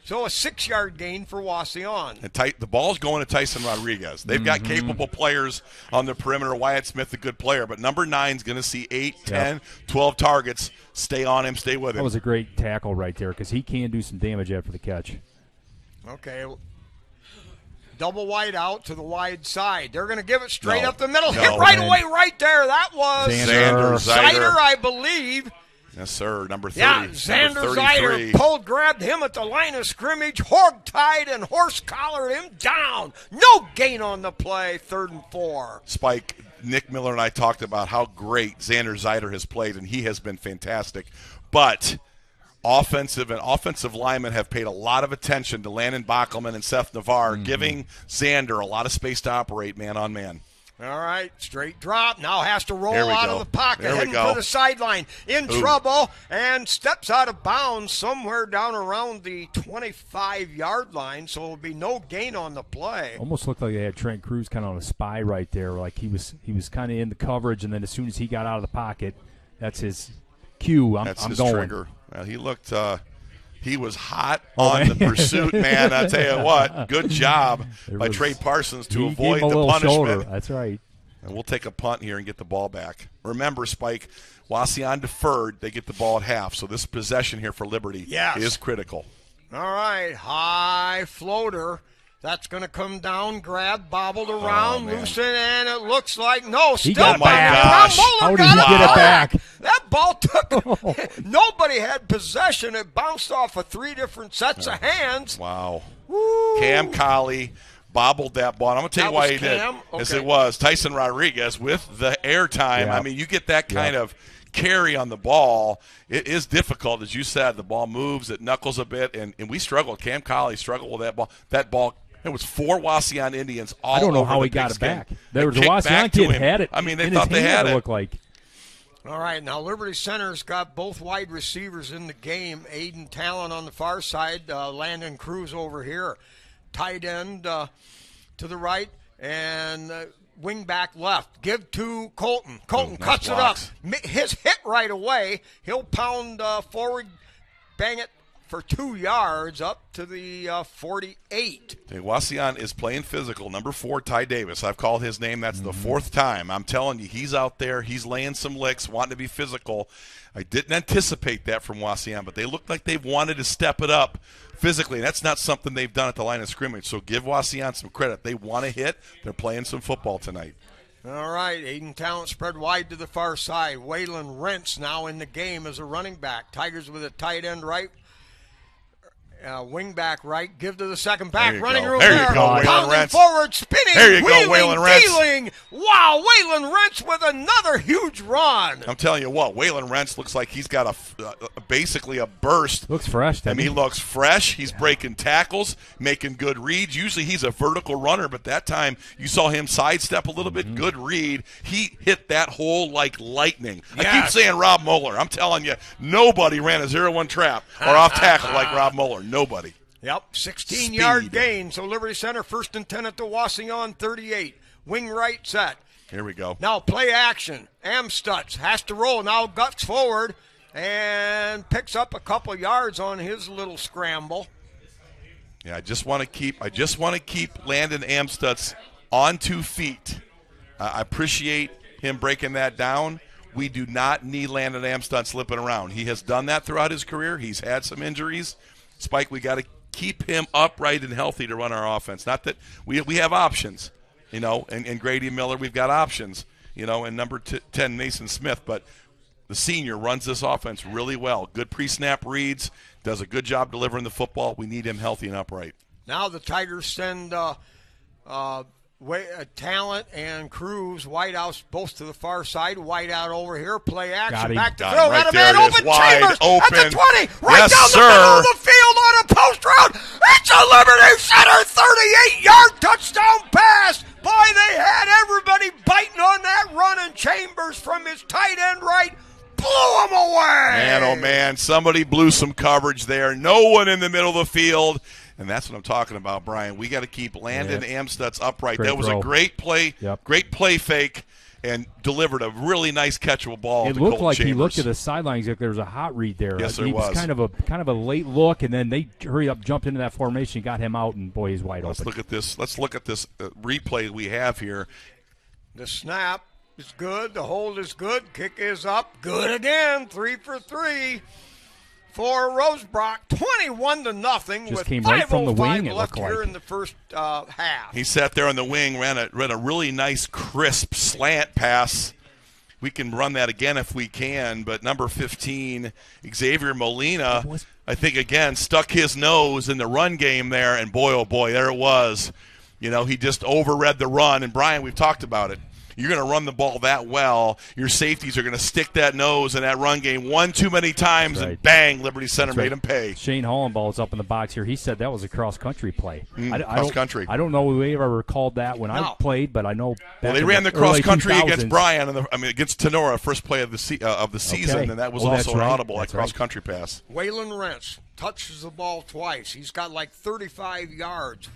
So a 6-yard gain for Wauseon. And the ball's going to Tyson Rodriguez. They've got capable players on the perimeter. Wyatt Smith, a good player, but number 9's going to see 8, 10, 12 targets. Stay on him, stay with him. That was a great tackle right there because he can do some damage after the catch. Okay. Double wide out to the wide side. They're going to give it straight No. up the middle. No. Hit right away right there. That was Xander Zider, I believe. Yes, sir. Number 30. Yeah, Xander number Zider grabbed him at the line of scrimmage, hog-tied and horse-collared him down. No gain on the play, 3rd and 4. Spike, Nick Miller and I talked about how great Xander Zider has played, and he has been fantastic. But offensive linemen have paid a lot of attention to Landon Bockelman and Seth Navarre, giving Xander a lot of space to operate man on man. All right, straight drop. Now has to roll There we out go. of the pocket, There we heading go. for the sideline. In trouble, and steps out of bounds somewhere down around the 25-yard line, so it'll be no gain on the play. Almost looked like they had Trent Cruz kind of on a spy right there. Like he was kind of in the coverage, and then as soon as he got out of the pocket, that's his cue. That's I'm his going. trigger. He looked he was hot on the pursuit, man. I tell you what, good job by Trey Parsons to He avoid gave him a the little punishment. shoulder. That's right. And we'll take a punt here and get the ball back. Remember, Spike, Wauseon deferred. They get the ball at half. So this possession here for Liberty is critical. All right, high floater. That's going to come down, grab, bobbled around, loosen, and it looks like He got it back. Gosh. How did he get it back? That ball took – nobody had possession. It bounced off of 3 different sets of hands. Wow. Woo. Cam Colley bobbled that ball. I'm going to tell you why he did. Yes, it was. Tyson Rodriguez with the airtime. Yeah. I mean, you get that kind of carry on the ball. It is difficult. As you said, the ball moves. It knuckles a bit, and we struggled. Cam Colley struggled with that ball. That ball – it was 4 Wauseon Indians all over. I don't know how the he got it pigskin. back. There was a Kicked Wauseon back to kid him. had it. I mean, they in thought his they hand, had it. Looked like. All right, now Liberty Center's got both wide receivers in the game. Aiden Talon on the far side, Landon Cruz over here. Tight end to the right, and wing back left. Give to Colton. Colton nice cuts blocks. it up. His hit right away. He'll pound forward, bang it for 2 yards up to the 48. Wauseon is playing physical. Number 4, Ty Davis. I've called his name. That's the 4th time. I'm telling you, he's out there. He's laying some licks, wanting to be physical. I didn't anticipate that from Wauseon, but they look like they've wanted to step it up physically. That's not something they've done at the line of scrimmage. So give Wauseon some credit. They want to hit. They're playing some football tonight. All right, Aiden Talent spread wide to the far side. Waylon Rentz now in the game as a running back. Tigers with a tight end right. Wing back right, give to the second back, running room there. There You go, Waylon pounding Rentz. forward, spinning, There you go, wheeling, Waylon Rentz. dealing. Wow, Waylon Rentz with another huge run. I'm telling you what, Waylon Rentz looks like he's got basically a burst. Looks fresh. I mean, he looks fresh. He's breaking tackles, making good reads. Usually he's a vertical runner, but that time you saw him sidestep a little bit. Good read. He hit that hole like lightning. I keep saying Rob Moeller. I'm telling you, nobody ran a 0-1 trap or off tackle like Rob Moeller. Nobody. Yep, 16-yard gain. So Liberty Center, 1st and 10 at the Wauseon 38. Wing right set. Here we go. Now play action. Amstutz has to roll. Now guts forward and picks up a couple yards on his little scramble. Yeah, I just want to keep Landon Amstutz on 2 feet. I appreciate him breaking that down. We do not need Landon Amstutz slipping around. He has done that throughout his career. He's had some injuries. Spike, we got to keep him upright and healthy to run our offense. Not that we have options, and Grady Miller, we've got options, and number 10, Mason Smith. But the senior runs this offense really well. Good pre-snap reads, does a good job delivering the football. We need him healthy and upright. Now the Tigers send Talent and Cruz, Whitehouse both to the far side. Whiteout over here, play action, back to throw. Got a man open, Chambers at the 20, right down the middle of the field on a post route. It's a Liberty Center 38-yard touchdown pass. Boy, they had everybody biting on that run, and Chambers from his tight end right blew him away. Man, oh man, somebody blew some coverage there. No one in the middle of the field. And that's what I'm talking about, Brian. We got to keep Landon Amstutz upright. That was a great play, great play fake, and delivered a really nice catchable ball. It looked like Chambers. He looked at the sidelines like there was a hot read there. Yes, there was. Kind of a late look, and then they hurried up, jumped into that formation, got him out, and boy, he's wide open. Let's look at this replay we have here. The snap is good. The hold is good. Kick is up. Good again. 3 for 3. for Rosebrock, 21-0. Just with came right from the 5:05 wing, it left looked here like. in the first half. He sat there on the wing, ran a really nice, crisp slant pass. We can run that again if we can, but number 15, Xavier Molina, I think, again, stuck his nose in the run game there, and boy, oh boy, there it was. You know, he just overread the run, and Brian, we've talked about it. You're going to run the ball that well, your safeties are going to stick that nose in that run game one too many times, and bang, Liberty Center made him pay. Shane Hollenball is up in the box here. He said that was a cross-country play. Cross-country. I don't know if we ever called that when I played, but I know well, they ran the cross-country against Brian, against Tenora, first play of the season, and that was also an audible, that cross-country pass. Waylon Rentz touches the ball twice. He's got like 35 yards.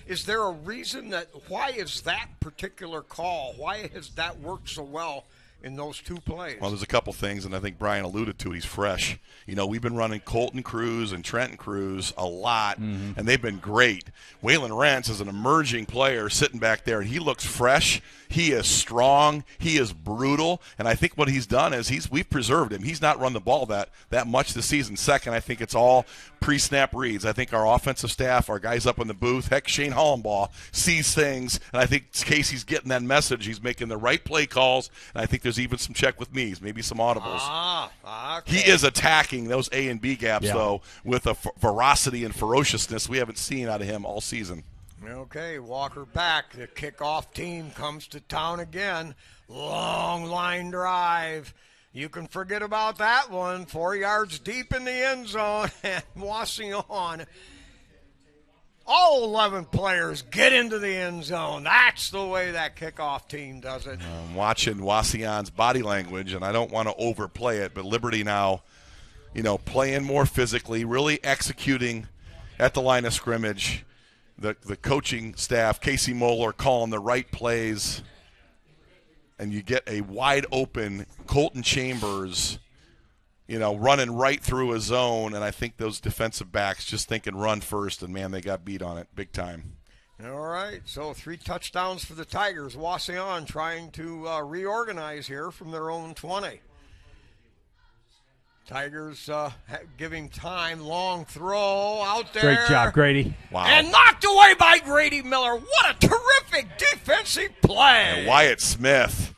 Is there a reason why is that particular call? Why has that worked so well in those two plays? Well, there's a couple things, and I think Brian alluded to it. He's fresh. You know, we've been running Colton Cruz and Trenton Cruz a lot, and they've been great. Waylon Rentz is an emerging player sitting back there, and he looks fresh. He is strong. He is brutal. And I think what he's done is we've preserved him. He's not run the ball that much this season. Second, I think it's all pre-snap reads. I think our offensive staff, our guys up in the booth, heck, Shane Hollenball sees things, and I think Casey's getting that message. He's making the right play calls, and I think there's even some check with me's, maybe some audibles. Okay. He is attacking those A and B gaps, though, with a veracity and ferociousness we haven't seen out of him all season. Okay, Walker back. The kickoff team comes to town again. Long line drive. You can forget about that one. 4 yards deep in the end zone. And Wauseon, all 11 players get into the end zone. That's the way that kickoff team does it. I'm watching Wauseon's body language, and I don't want to overplay it, but Liberty now, you know, playing more physically, really executing at the line of scrimmage. The coaching staff, Casey Moeller, calling the right plays, and you get a wide open Colton Chambers, you know, running right through a zone, and I think those defensive backs just thinking run first, and, man, they got beat on it big time. All right, so 3 touchdowns for the Tigers. Wauseon trying to reorganize here from their own 20. Tigers giving time, long throw out there. Great job, Grady. Wow. And knocked away by Grady Miller. What a terrific defensive play. And Wyatt Smith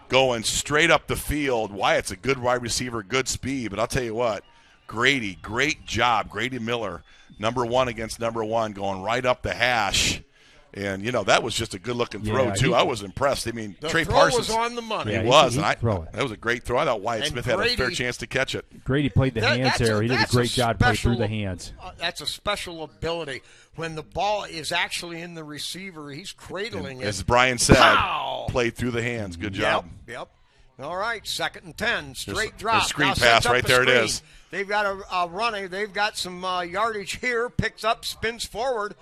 going straight up the field. Wyatt's a good wide receiver, good speed, but I'll tell you what, Grady, great job. Grady Miller, number 1 against number 1, going right up the hash. And, you know, that was just a good-looking throw, too. I was impressed. I mean, the Trey throw Parsons was on the money. He was. That was a great throw. I thought Wyatt Smith had a fair chance to catch it. Grady played the hands there. He did a great job playing through the hands. That's a special ability. When the ball is actually in the receiver, he's cradling it. As Brian said, Pow! played through the hands. Good job. Yep. All right, 2nd and 10. Straight drop. Screen now pass, right there screen. it is. They've got a running. They've got some yardage here. Picks up, spins forward.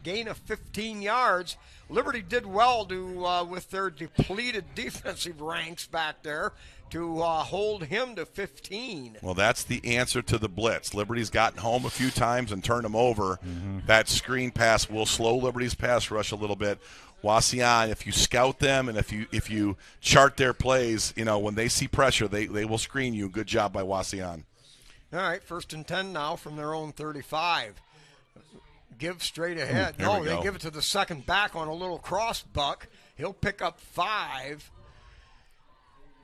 Gain of 15 yards. Liberty did well to with their depleted defensive ranks back there to hold him to 15. Well, that's the answer to the blitz. Liberty's gotten home a few times and turned them over. That screen pass will slow Liberty's pass rush a little bit. Wauseon, if you scout them and if you chart their plays, you know, when they see pressure, they will screen you. Good job by Wauseon. All right, 1st and 10 now from their own 35. Give straight ahead. There we They go. give it to the second back on a little cross buck. He'll pick up 5.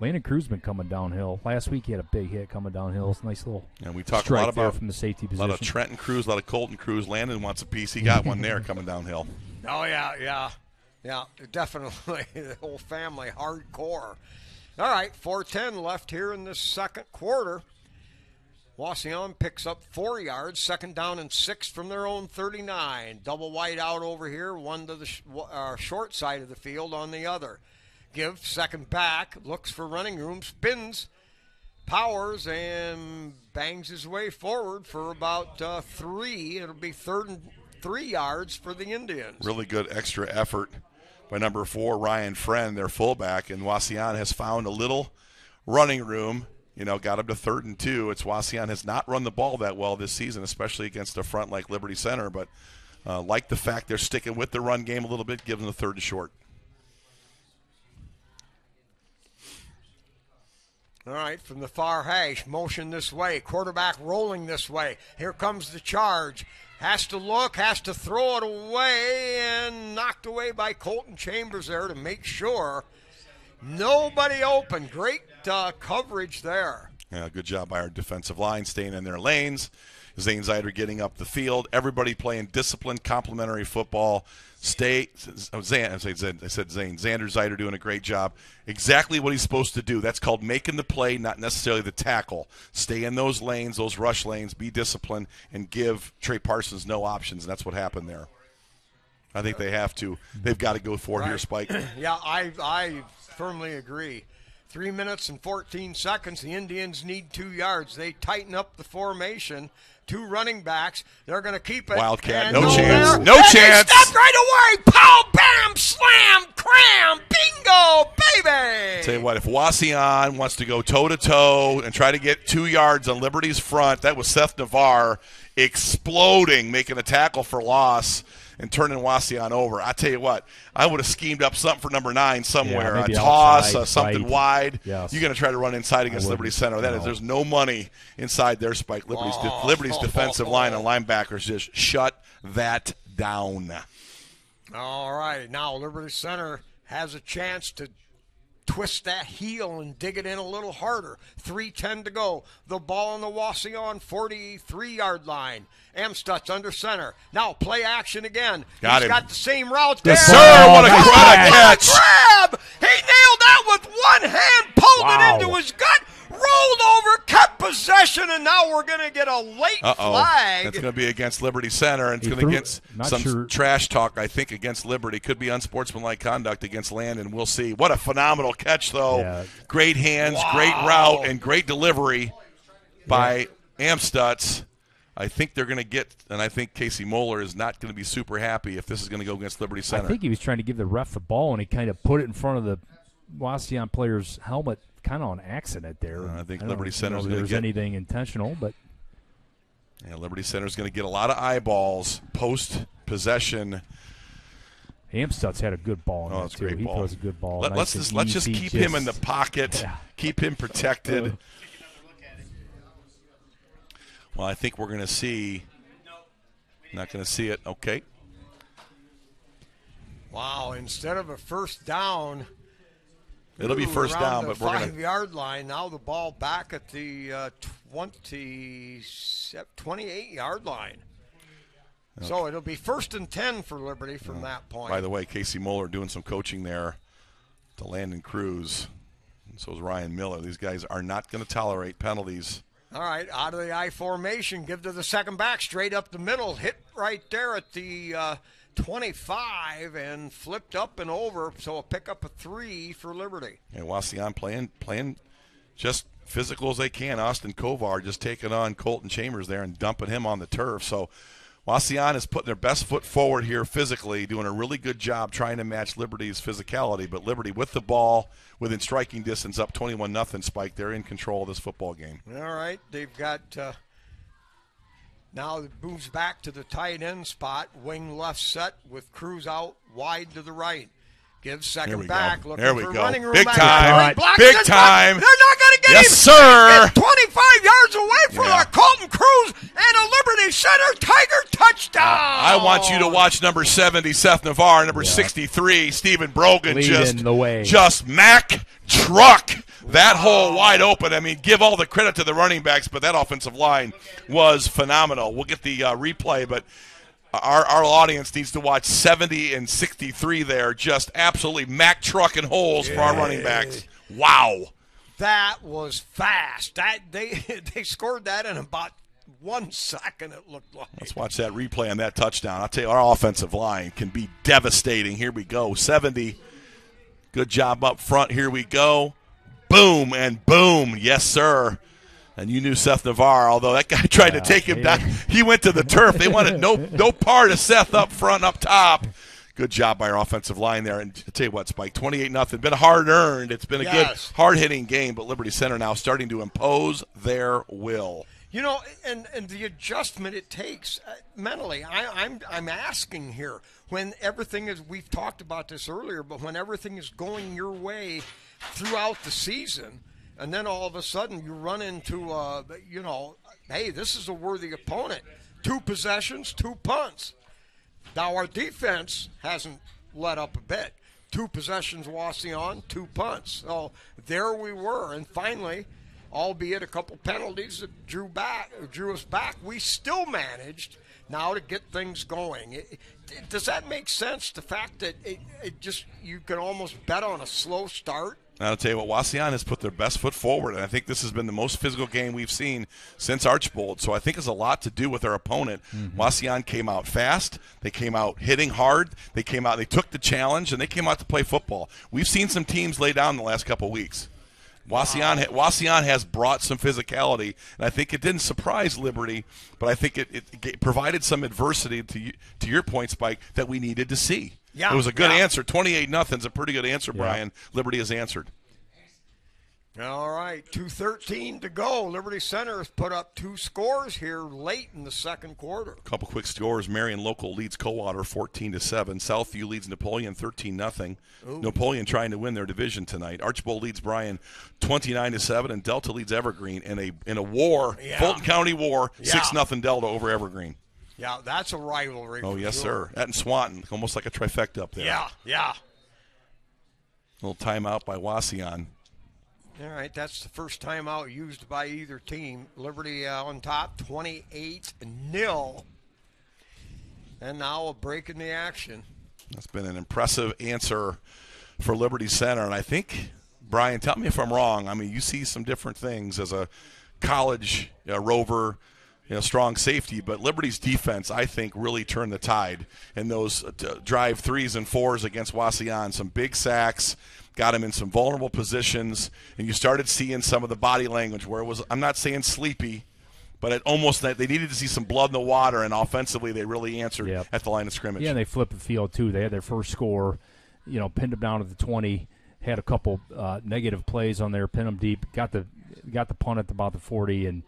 Landon Cruz been coming downhill. Last week he had a big hit coming downhill. It's a nice little And we talked a strike lot there about from the safety a position. lot of Trenton Cruz, a lot of Colton Cruz. Landon wants a piece. He got one there coming downhill. Oh, yeah, definitely. The whole family, hardcore. All right, 4:10 left here in this second quarter. Wauseon picks up 4 yards, 2nd down and 6 from their own 39. Double wide out over here, one to the short side of the field on the other. Give, second back, looks for running room, spins, powers, and bangs his way forward for about 3. It'll be 3rd and 3 yards for the Indians. Really good extra effort by number 4, Ryan Friend, their fullback, and Wauseon has found a little running room. You know, got him to 3rd and 2. It's Wauseon has not run the ball that well this season, especially against a front like Liberty Center, but like the fact they're sticking with the run game a little bit, give them the 3rd and short. All right, from the far hash, motion this way, quarterback rolling this way. Here comes the charge. Has to look, has to throw it away, and knocked away by Colton Chambers there to make sure nobody open. Great coverage there. Yeah, good job by our defensive line, staying in their lanes. Zane Zeider getting up the field. Everybody playing disciplined, complementary football. I said Zane. Xander Zeider doing a great job. Exactly what he's supposed to do. That's called making the play, not necessarily the tackle. Stay in those lanes, those rush lanes, be disciplined, and give Trey Parsons no options. And that's what happened there. I think they have to. They've got to go for it here, Spike. Yeah, I firmly agree. 3 minutes and 14 seconds. The Indians need 2 yards. They tighten up the formation. 2 running backs. They're going to keep it. Wildcat, no chance. No chance. They step right away. Pow, bam, slam, cram, bingo, baby. Tell you what, if Wauseon wants to go toe-to-toe and try to get 2 yards on Liberty's front, that was Seth Navarre exploding, making a tackle for loss and turning Wauseon over. I tell you what, I would have schemed up something for number 9 somewhere. Yeah, a toss, outside, something wide. Yes. You're going to try to run inside against Liberty Center. There's no money inside their Spike. Liberty's defensive line and linebackers just shut that down. All right, now Liberty Center has a chance to twist that heel and dig it in a little harder. 3:10 to go. The ball on the Wauseon 43-yard line. Amstutz under center. Now play action again. Got He's him. got the same route Yes, there. sir. What a What catch. a grab! He nailed that with one hand, pulled Wow. it into his gut, rolled over, kept possession, and now we're going to get a late flag. That's going to be against Liberty Center, and it's going to get some trash talk, I think, against Liberty. Could be unsportsmanlike conduct against Landon. We'll see. What a phenomenal catch, though. Yeah. Great hands, great route, and great delivery by Amstutz. I think they're going to get, and I think Casey Moeller is not going to be super happy if this is going to go against Liberty Center. I think he was trying to give the ref the ball, and he kind of put it in front of the Wauseon player's helmet, kind of on accident there. I think Liberty Center is going to get anything intentional, but yeah, Liberty Center is going to get a lot of eyeballs post possession. Amstutz had a good ball. That's a great he ball. throws a good ball. Let's just keep him in the pocket, keep him protected. Well, I think we're going to see. Not going to see it. Okay. Wow! Instead of a first down. It'll be first down, but we're going to 5-yard line. Now the ball back at the 28-yard line. Okay. So it'll be 1st and 10 for Liberty from that point. By the way, Casey Moeller doing some coaching there to Landon Cruz. And so is Ryan Miller. These guys are not going to tolerate penalties. All right, out of the I formation, give to the second back, straight up the middle, hit right there at the 25 and flipped up and over, so a pick up a 3 for Liberty. And Wauseon playing just physical as they can. Austin Kovar just taking on Colton Chambers there and dumping him on the turf. So Wauseon is putting their best foot forward here physically, doing a really good job trying to match Liberty's physicality. But Liberty with the ball, within striking distance, up 21-0, Spike. They're in control of this football game. All right, they've got now it moves back to the tight end spot, wing left set with Cruz out wide to the right. Gives second back, looking there we for go. running room. Big back time. Block Big this time. They're not going to get him. Yes, sir. It's 25 yards away from Colton Cruz and a Liberty Center Tiger touchdown. I want you to watch number 70, Seth Navarre, number 63, Stephen Brogan, just Mack truck that hole wide open. I mean, give all the credit to the running backs, but that offensive line was phenomenal. We'll get the replay, but our audience needs to watch 70 and 63 there, just absolutely Mack trucking holes for our running backs. Wow. That was fast. They scored that in about 1 second, it looked like. Let's watch that replay on that touchdown. I'll tell you, our offensive line can be devastating. Here we go. 70. Good job up front. Here we go. Boom and boom. Yes, sir. And you knew Seth Navarre, although that guy tried to take him down. He went to the turf. They wanted no part of Seth up front, up top. Good job by our offensive line there. And I'll tell you what, Spike, 28-0. Been hard-earned. It's been a good, hard-hitting game, but Liberty Center now starting to impose their will. You know, and the adjustment it takes mentally, I'm asking here, when everything is, we've talked about this earlier, but when everything is going your way throughout the season, and then all of a sudden you run into, hey, this is a worthy opponent. 2 possessions, 2 punts. Now our defense hasn't let up a bit. 2 possessions, Wauseon, 2 punts. So there we were, and finally, albeit a couple penalties that drew us back, we still managed now to get things going. Does that make sense? The fact that it just, you can almost bet on a slow start. I'll tell you what, Wauseon has put their best foot forward, and I think this has been the most physical game we've seen since Archbold. So I think it's a lot to do with our opponent. Wauseon came out fast. They came out hitting hard. They took the challenge, and they came out to play football. We've seen some teams lay down the last couple of weeks. Wauseon has brought some physicality, and I think it didn't surprise Liberty, but I think it provided some adversity, to your point, Spike, that we needed to see. Yeah, it was a good answer. 28-0 is a pretty good answer, Brian. Liberty has answered. All right, 2:13 to go. Liberty Center has put up 2 scores here late in the second quarter. A couple quick scores. Marion Local leads Coldwater 14-7. Southview leads Napoleon 13-0. Napoleon trying to win their division tonight. Archbold leads Bryan 29-7, and Delta leads Evergreen in a war, Fulton County war, 6-0 Delta over Evergreen. Yeah, that's a rivalry. Oh, yes, sure. sir. That and Swanton, almost like a trifecta up there. Yeah. Little timeout by Wauseon. All right, that's the first timeout used by either team. Liberty on top, 28-0. And now a break in the action. That's been an impressive answer for Liberty Center. And I think, Brian, tell me if I'm wrong. I mean, you see some different things as a college rover, strong safety, but Liberty's defense, I think, really turned the tide in those drive 3s and 4s against Wauseon. Some big sacks, got him in some vulnerable positions, and you started seeing some of the body language where it was, I'm not saying sleepy, but it almost they needed to see some blood in the water, and offensively they really answered at the line of scrimmage. Yeah, and they flipped the field too. They had their first score, pinned them down at the 20, had a couple negative plays on there, pinned them deep, got the punt at about the 40, and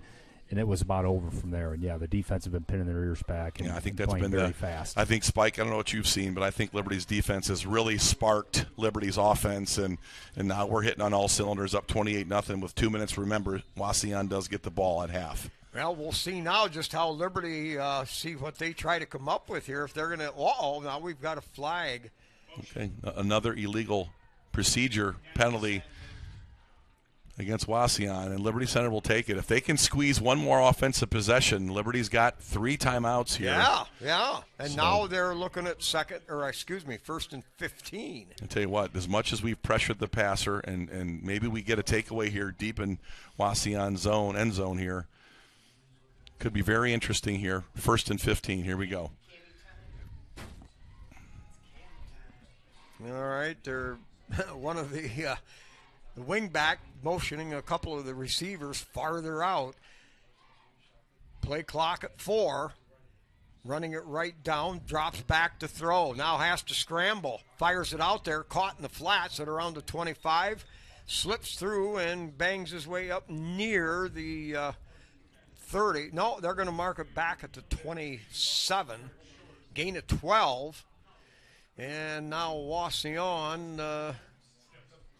it was about over from there. And, the defense have been pinning their ears back and, I think and that's been very fast. I think, Spike, I don't know what you've seen, but I think Liberty's defense has really sparked Liberty's offense, and now we're hitting on all cylinders, up 28-0 with 2 minutes. Remember, Wauseon does get the ball at half. Well, we'll see now just how Liberty see what they try to come up with here. If they're going to – now we've got a flag. Okay, another illegal procedure penalty against Wauseon, and Liberty Center will take it. If they can squeeze one more offensive possession, Liberty's got 3 timeouts here. Yeah. And now they're looking at first and 15. I tell you what, as much as we've pressured the passer, and maybe we get a takeaway here deep in Wauseon's end zone here, could be very interesting here. First and 15. Here we go. All right, they're one of the wingback motioning a couple of the receivers farther out. Play clock at 4. Running it right down, drops back to throw. Now has to scramble. Fires it out there, caught in the flats at around the 25. Slips through and bangs his way up near the 30. No, they're going to mark it back at the 27. Gain of 12. And now Wauseon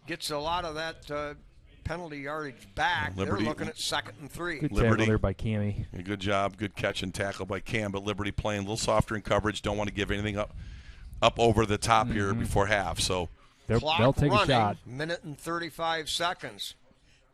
gets a lot of that penalty yardage back. Liberty, they're looking at 2nd and 3. Good tackle there by Cammy. Good job, good catch and tackle by Cam, but Liberty playing a little softer in coverage. Don't want to give anything up over the top here before half. So they'll take a shot. Minute and 35 seconds.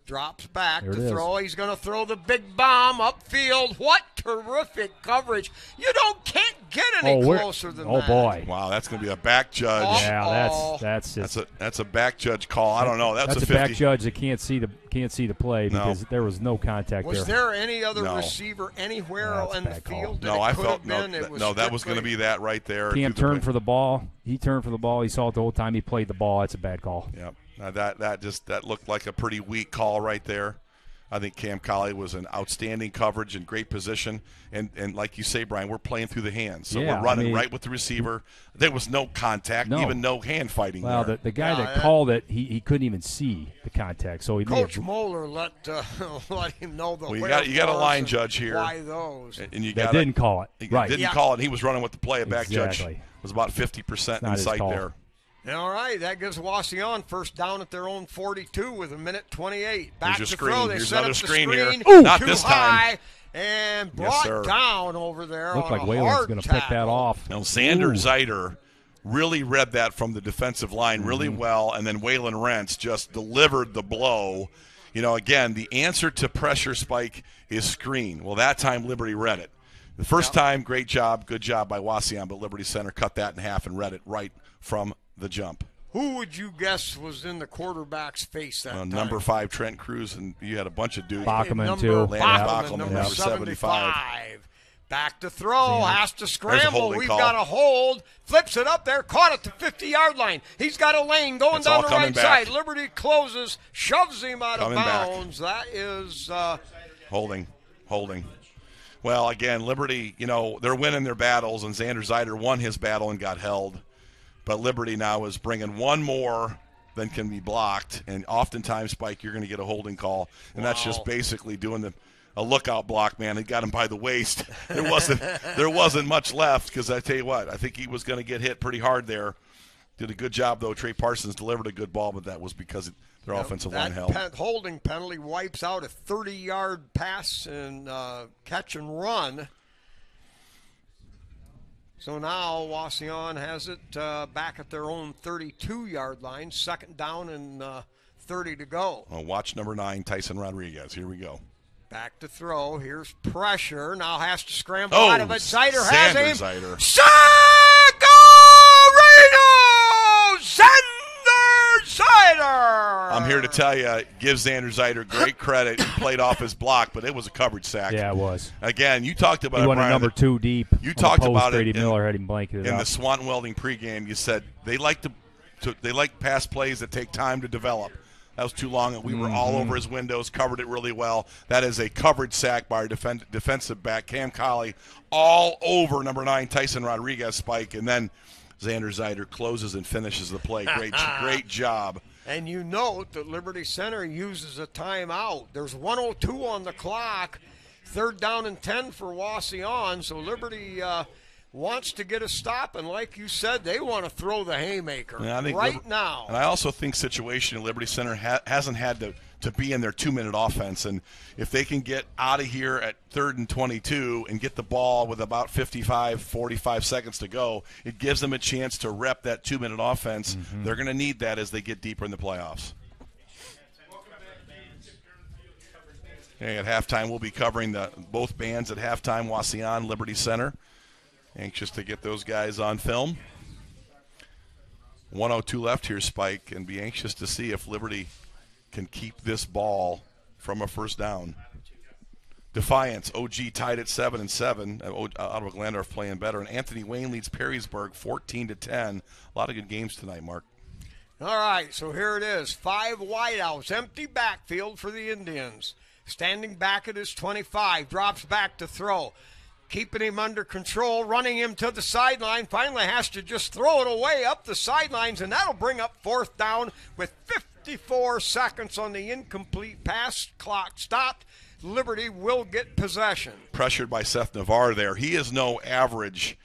Drops back to throw. He's going to throw the big bomb upfield. What terrific coverage. You can't get any closer than that. Oh, boy. Wow, that's going to be a back judge. Yeah, that's a back judge call. I don't know. That's a back judge that can't see the play because there was no contact there. Was there any other receiver anywhere in the field? No, I felt that was going to be that right there. Cam turned for the ball. He turned for the ball. He saw it the whole time he played the ball. That's a bad call. Yep. That looked like a pretty weak call right there. I think Cam Colley was an outstanding coverage and great position. And like you say, Brian, we're playing through the hands. So we're running right with the receiver. There was no contact, even no hand fighting there. Well, the guy that called it, he couldn't even see the contact. So Coach Moeller let him know you got a line judge here. Why those? And you didn't call it. Didn't call it. And he was running with the play. A back judge was about 50% in sight there. All right, that gives Wauseon first down at their own 42 with 1:28. Back Here's to your screen. throw. They Here's set another up the screen here. Ooh, not too this high time. and Yes, brought sir. down over there. Looked on like a Whalen's hard going to pick that tackle. off. Now, Xander Ooh. Zeiter really read that from the defensive line really well, and then Waylon Rentz just delivered the blow. You know, again, the answer to pressure spike is screen. Well, that time Liberty read it. The first time, great job, good job by Wauseon, but Liberty Center cut that in half and read it right from the jump. Who would you guess was in the quarterback's face that time? Number 5, Trent Cruz, and you had a bunch of dudes. Bachman, too. Landon Bachman, Bachman, number 75. Back to throw, has to There's a scramble. holding We've call. got a hold. Flips it up there, caught at the 50-yard line. He's got a lane going It's down all the coming right back. side. Liberty closes, shoves him out Coming of back. bounds. That is Holding. Well, again, Liberty, you know, they're winning their battles, and Xander Zeiter won his battle and got held. But Liberty now is bringing one more than can be blocked, and oftentimes, Spike, you're going to get a holding call, and that's just basically doing a lookout block, man. He got him by the waist. There wasn't much left because I tell you what, I think he was going to get hit pretty hard there. Did a good job, though. Trey Parsons delivered a good ball, but that was because their offensive line held. That holding penalty wipes out a 30-yard pass and catch and run. So now Wauseon has it back at their own 32-yard line, second down and 30 to go. Well, watch number 9, Tyson Rodriguez. Here we go. Back to throw. Here's pressure. Now has to scramble out of it. Zeiter has Xander him. Zeiter. Xander Zeiter! I'm here to tell you, give Xander Zeiter great credit. He played off his block, but it was a coverage sack. Yeah, it was. Again, you talked about He it, went a Brian, number 2 deep. You on the talked post. about Grady it Miller had him blanketed in up. the Swanton Welding pregame. You said they like they like pass plays that take time to develop. That was too long, and we were all over his windows, covered it really well. That is a coverage sack by our defensive back, Cam Colley, all over number 9, Tyson Rodriguez, Spike, and then Xander Zeiter closes and finishes the play. Great job. And you note that Liberty Center uses a timeout. There's 1:02 on the clock, third down and 10 for Wauseon, so Liberty wants to get a stop, and like you said, they want to throw the haymaker now. And I also think situation Liberty Center hasn't had to be in their 2-minute offense, and if they can get out of here at 3rd and 22 and get the ball with about 45 seconds to go, it gives them a chance to rep that 2-minute offense. They're going to need that as they get deeper in the playoffs. Okay, at halftime, we'll be covering both bands at halftime, Wauseon, Liberty Center. Anxious to get those guys on film. 1:02 left here, Spike, and be anxious to see if Liberty can keep this ball from a first down. Defiance, OG tied at 7-7. Out of Glandorf playing better, and Anthony Wayne leads Perrysburg 14-10. A lot of good games tonight, Mark. All right, so here it is. 5 wideouts, empty backfield for the Indians. Standing back at his 25, drops back to throw. Keeping him under control, running him to the sideline. Finally has to just throw it away up the sidelines, and that'll bring up fourth down with 54 seconds on the incomplete pass. Clock stopped. Liberty will get possession. Pressured by Seth Navarre there. He is no average,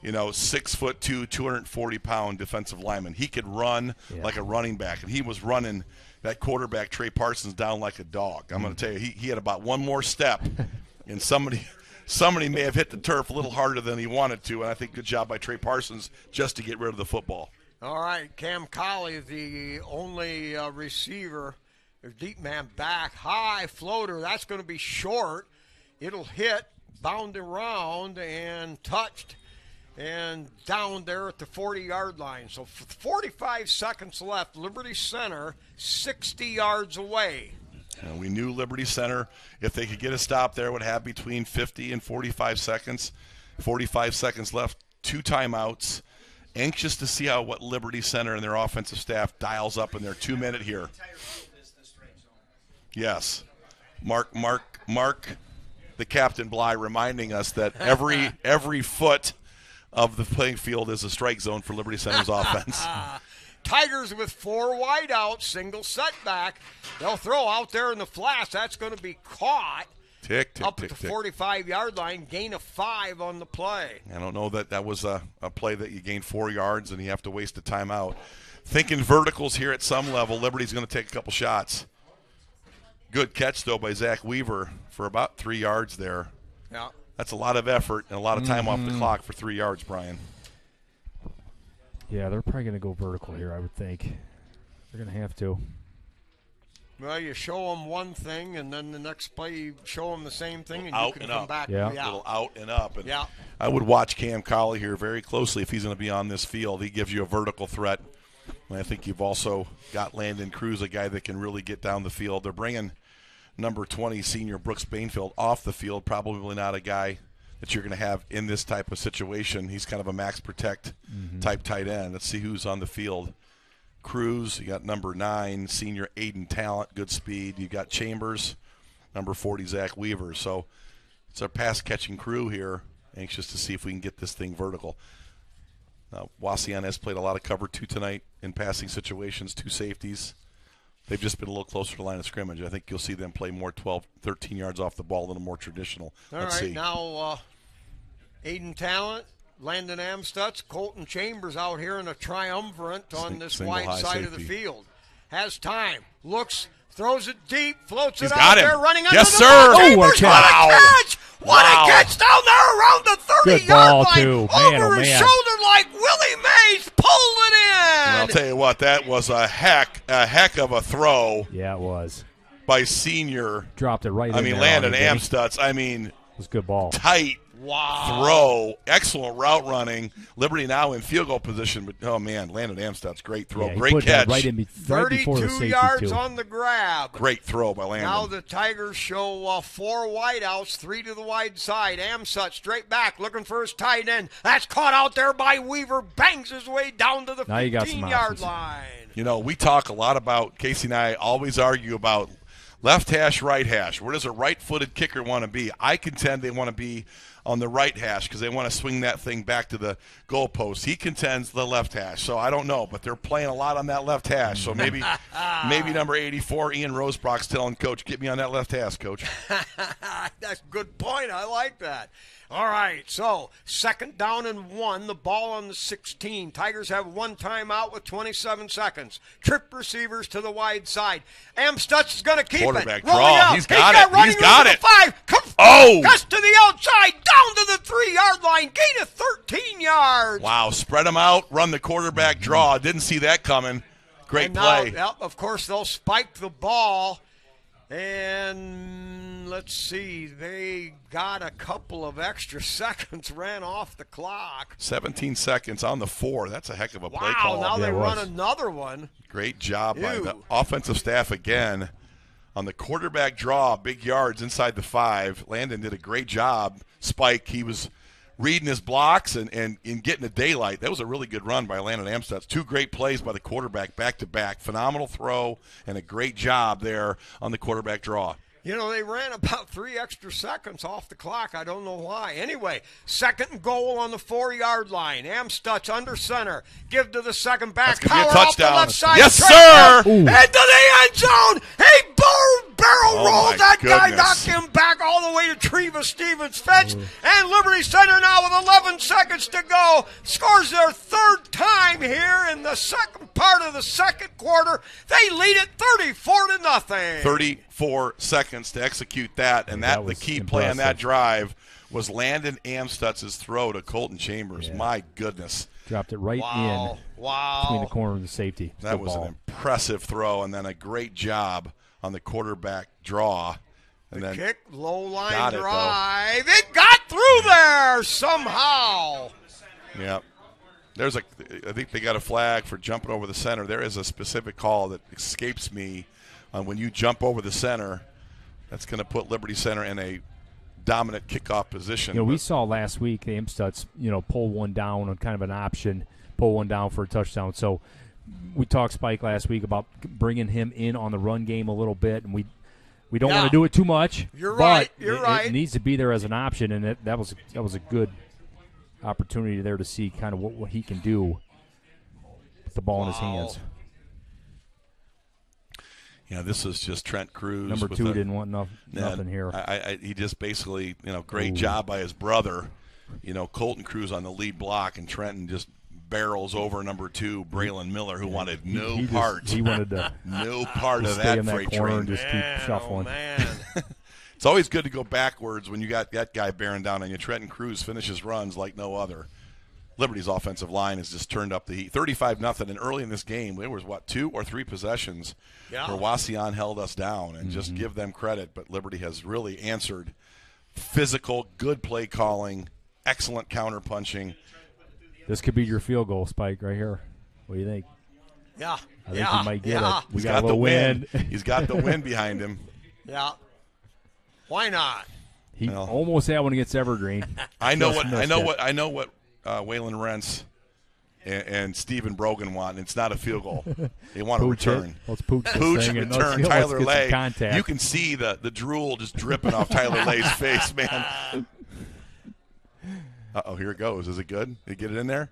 6'2", 240-pound defensive lineman. He could run like a running back, and he was running that quarterback, Trey Parsons, down like a dog. I'm going to tell you, he had about one more step, and somebody may have hit the turf a little harder than he wanted to, and I think good job by Trey Parsons just to get rid of the football. All right, Cam Colley, the only receiver, deep man back, high floater. That's going to be short. It'll hit, bound around, and touched, and down there at the 40-yard line. So 45 seconds left. Liberty Center 60 yards away. And we knew Liberty Center, if they could get a stop there, would have between 50 and 45 seconds. 45 seconds left, 2 timeouts. Anxious to see what Liberty Center and their offensive staff dials up in their 2-minute here. Yes. Mark, the Captain Bly, reminding us that every foot of the playing field is a strike zone for Liberty Center's offense. Tigers with 4 wideouts, single setback. They'll throw out there in the flats. That's going to be caught. Tick, up tick, at the tick. 45-yard line, gain of 5 on the play. I don't know that was a play that you gain 4 yards and you have to waste a timeout. Thinking verticals here at some level, Liberty's going to take a couple shots. Good catch, though, by Zach Weaver for about 3 yards there. Yeah. That's a lot of effort and a lot of time off the clock for 3 yards, Brian. Yeah, they're probably going to go vertical here, I would think. They're going to have to. Well, you show them one thing, and then the next play you show them the same thing, and Out you can and come up. back. Yeah. A little out and up. And Yeah. I would watch Cam Colley here very closely if he's going to be on this field. He gives you a vertical threat. And I think you've also got Landon Cruz, a guy that can really get down the field. They're bringing number 20, senior Brooks Bainfield, off the field. Probably not a guy that you're going to have in this type of situation. He's kind of a max protect type tight end. Let's see who's on the field. Cruz, you got number 9, senior Aiden Talent, good speed. You got Chambers, number 40, Zach Weaver. So it's our pass-catching crew here, anxious to see if we can get this thing vertical. Wauseon has played a lot of cover 2 tonight in passing situations, 2 safeties. They've just been a little closer to the line of scrimmage. I think you'll see them play more 12, 13 yards off the ball than a more traditional. Let's see. Now Aiden Talent, Landon Amstutz, Colton Chambers out here in a triumvirate on this Single wide high side of the safety. field. Has time, looks, throws it deep, floats He's it got out him. there, running under Yes, the sir. ball. Oh, Chambers, what a what a catch! What Wow. a catch down there around the Good 30-yard ball, line. too. Man, Over oh, his man. shoulder like Willie Mays, pulled it in. And I'll tell you what, that was a heck of a throw Yeah, it was. by senior. Dropped it right in I mean, there Landon on you, Vinny. Amstutz. I mean, It was a good ball. tight throw, excellent route running. Liberty now in field goal position, but oh man, Landon Amstutz, great throw, Yeah, he great put that catch, right before the 32 safety, yards too. on the grab. great throw by Landon. Now the Tigers show 4 wideouts, 3 to the wide side. Amsut straight back, looking for his tight end. That's caught out there by Weaver. Bangs his way down to the Now you got some 15-yard options. line. You know, we talk a lot about, Casey and I always argue about left hash, right hash. Where does a right-footed kicker want to be? I contend they want to be on the right hash because they want to swing that thing back to the goalpost. He contends the left hash, so I don't know, but they're playing a lot on that left hash. So maybe number 84, Ian Rosebrock's telling Coach, get me on that left hash, Coach. That's a good point. I like that. All right, so 2nd down and 1, the ball on the 16. Tigers have 1 timeout with 27 seconds. Trip receivers to the wide side. Amstutz is going to keep Quarterback it. Rolling draw. out. He's got it. Running He's got over it. the 5. Oh! Cuts to the outside, down to the 3-yard line. Gain of 13 yards. Wow, spread them out, run the quarterback draw. Didn't see that coming. Great And now, play. yep, of course, they'll spike the ball. And let's see, they got a couple of extra seconds, ran off the clock. 17 seconds on the 4. That's a heck of a play Wow, call. now Yeah, they it run was. another one. Great job by the Ew. offensive staff again. On the quarterback draw, big yards inside the 5. Landon did a great job. Spike, he was reading his blocks and getting the daylight. That was a really good run by Landon Amstutz. 2 great plays by the quarterback back-to-back. Phenomenal throw and a great job there on the quarterback draw. You know, they ran about 3 extra seconds off the clock. I don't know why. Anyway, 2nd and goal on the 4-yard line. Amstutz under center. Give to the second back. That's gonna be a Power off the touchdown. left side. Yes, Straight sir! down Into the end zone. He barrel Oh, rolled. my That guy goodness. knocked him back all the way to Treva Stevens' fence. And Liberty Center now with 11 seconds to go. Scores their 3rd time here in the second part of the second quarter. They lead it 34-0. 34 seconds to execute that, and Yeah, that that the was key play on that impressive. drive was Landon Amstutz's throw to Colton Chambers. Yeah. My goodness. Dropped it right in between the corner of the safety. That Good was ball. an impressive throw, and then a great job on the quarterback draw. And then Kick, low line Got it, though. drive. It got through there somehow. yeah. I think they got a flag for jumping over the center. There is a specific call that escapes me on when you jump over the center. That's going to put Liberty Center in a dominant kickoff position. You know, we But saw last week the Amstutz, pull one down on kind of an option, pull one down for a touchdown. So we talked Spike last week about bringing him in on the run game a little bit, and we don't Yeah. want to do it too much. You're but right, you're it right. needs to be there as an option, and that was a good opportunity there to see kind of what he can do with the ball in his hands. Yeah, this is just Trent Cruz. Number 2 didn't want nothing here. He just basically, great job by his brother. Colton Cruz on the lead block, and Trenton just barrels over number 2, Braylon Miller, who wanted no part. He wanted to no part of stay that in that freight corner train. and just keep shuffling. Man. It's always good to go backwards when you got that guy bearing down on you. Trenton Cruz finishes runs like no other. Liberty's offensive line has just turned up the heat. 35-0, and early in this game, there was, 2 or 3 possessions where Wauseon held us down, and just give them credit. But Liberty has really answered. Physical, good play calling, excellent counter punching. This could be your field goal, Spike, right here. What do you think? Yeah. I think he might get it. He's got the win. He's got the win behind him. Yeah. Why not? He almost had one against Evergreen. I know what Waylon Rentz and Stephen Brogan want. It's not a field goal. They want a return. Let's pooch return. Tyler Lay. You can see the drool just dripping off Tyler Lay's face, man. Uh-oh, here it goes. Is it good? Did he get it in there?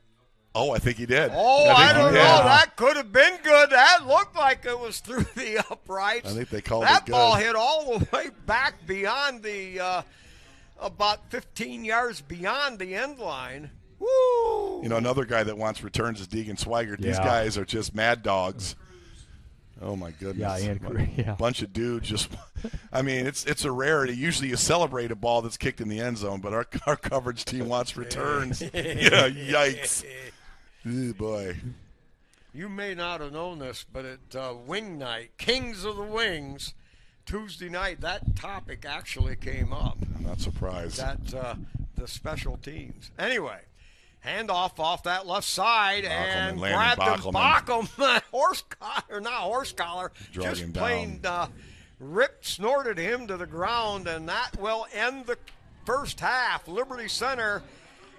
Oh, I think he did. Oh, I don't know. That could have been good. That looked like it was through the uprights. I think they called that it good. That ball hit all the way back beyond the about 15 yards beyond the end line. Woo! Another guy that wants returns is Deegan Swigert. These guys are just mad dogs. Oh, my goodness. Yeah, bunch of dudes just – I mean, it's a rarity. Usually you celebrate a ball that's kicked in the end zone, but our coverage team wants returns. Yeah, yikes. Ooh, boy. You may not have known this, but at Wing Night, Kings of the Wings, Tuesday night, that topic actually came up. I'm not surprised. That the special teams. Anyway, handoff off that left side and grabbed him. Bockelman, horse collar, drug just him plain snorted him to the ground, and that will end the first half. Liberty Center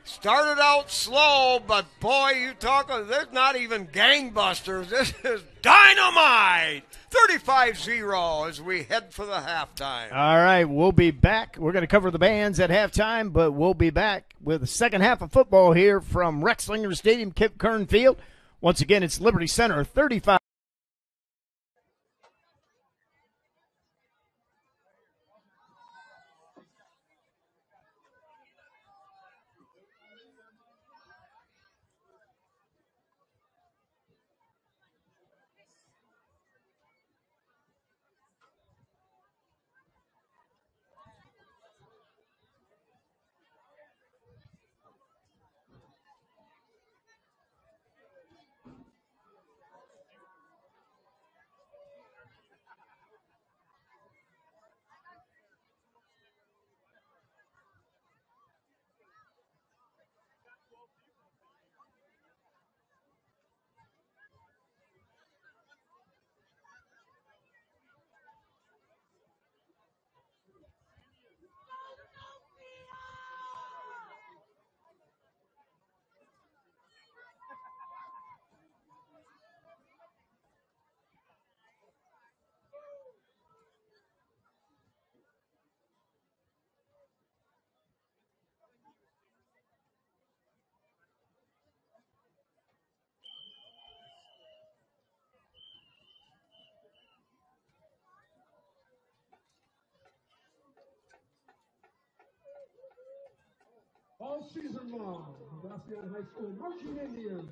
started out slow, but boy, there's not even gangbusters. This is dynamite. 35-0 as we head for the halftime. All right, we'll be back. We're going to cover the bands at halftime, but we'll be back with the second half of football here from Rex Lindgren Stadium, Kip Kern Field. Once again, it's Liberty Center 35. All season long, the Wauseon High School Marching Indians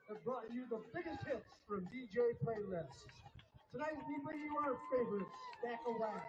have brought you the biggest hits from DJ playlists. Tonight we bring you our favorite stack of wax.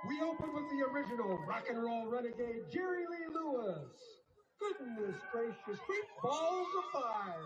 We open with the original rock and roll renegade Jerry Lee Lewis. Goodness gracious, 3 balls of fire.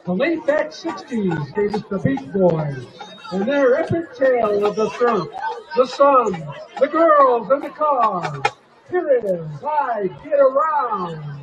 The late back 60s gave us the Beach Boys and their epic tale of the surf, the sun, the girls, and the cars. Here it is, I Get Around.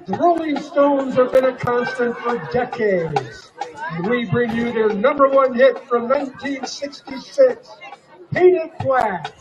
The Rolling Stones have been a constant for decades. And we bring you their #1 hit from 1966, Painted Black.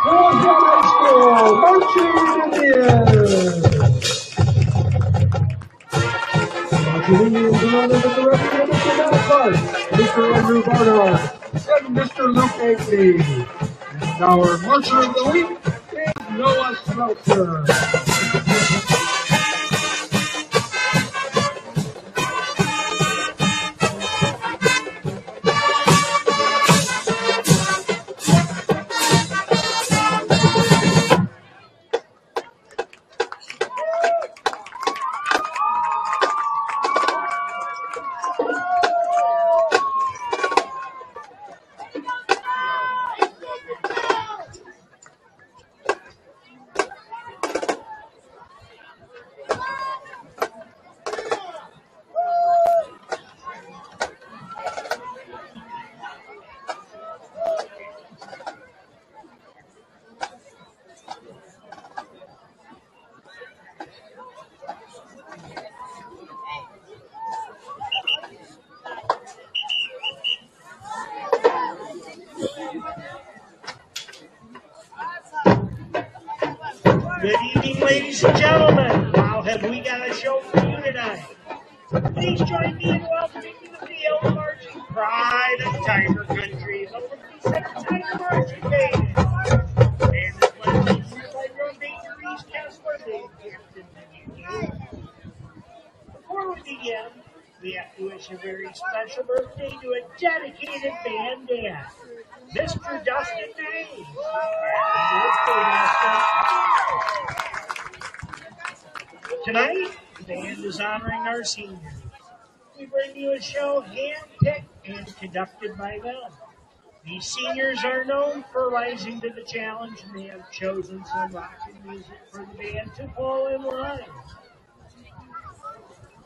Wauseon High School, Marching Indians. Marching Indians are honored with the representative Mr. Matt Clark, Mr. Andrew Barnard, and Mr. Luke Agney. And our Marcher of the Week is Noah Smeltzer. Good evening, ladies and gentlemen. How have we got a show for you tonight? Please join me in welcoming to the field marching pride of Tiger Country, the Liberty Center Tiger Marching Band. And this one is here by drum major East Kessler, the captain of the game. Before we begin, we have to wish a very special birthday to a dedicated band dad, Mr. Dustin Mays. Happy birthday, Dustin. Tonight, the band is honoring our seniors. We bring you a show hand-picked and conducted by them. These seniors are known for rising to the challenge, and they have chosen some rockin' music for the band to fall in line.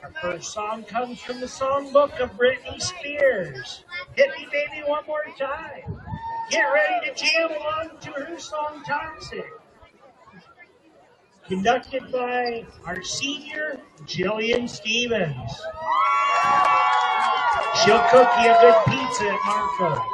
Our first song comes from the songbook of Britney Spears. Hit Me Baby One More Time. Get ready to jam along to her song Toxic. Conducted by our senior, Jillian Stevens. She'll cook you a good pizza at Marco.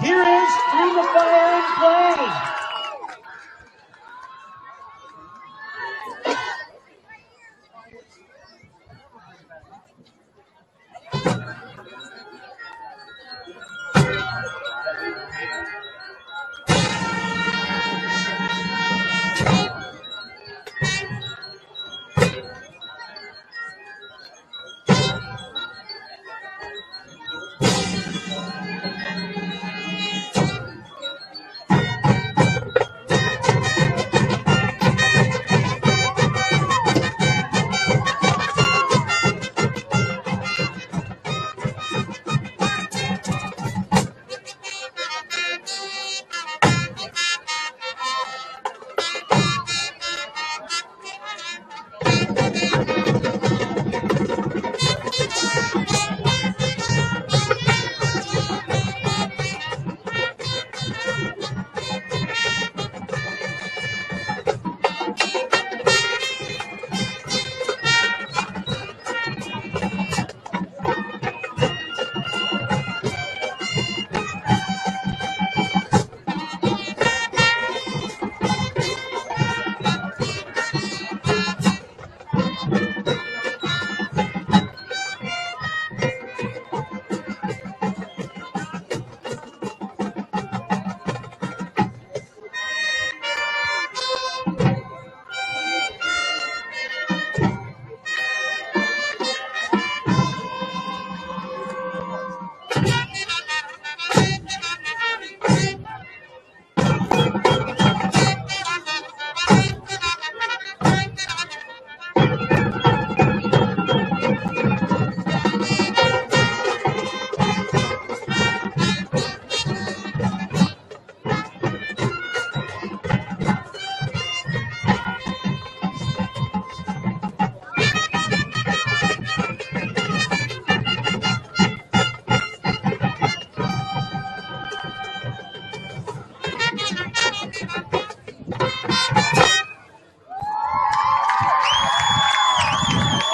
Here is Through the Fire and Play.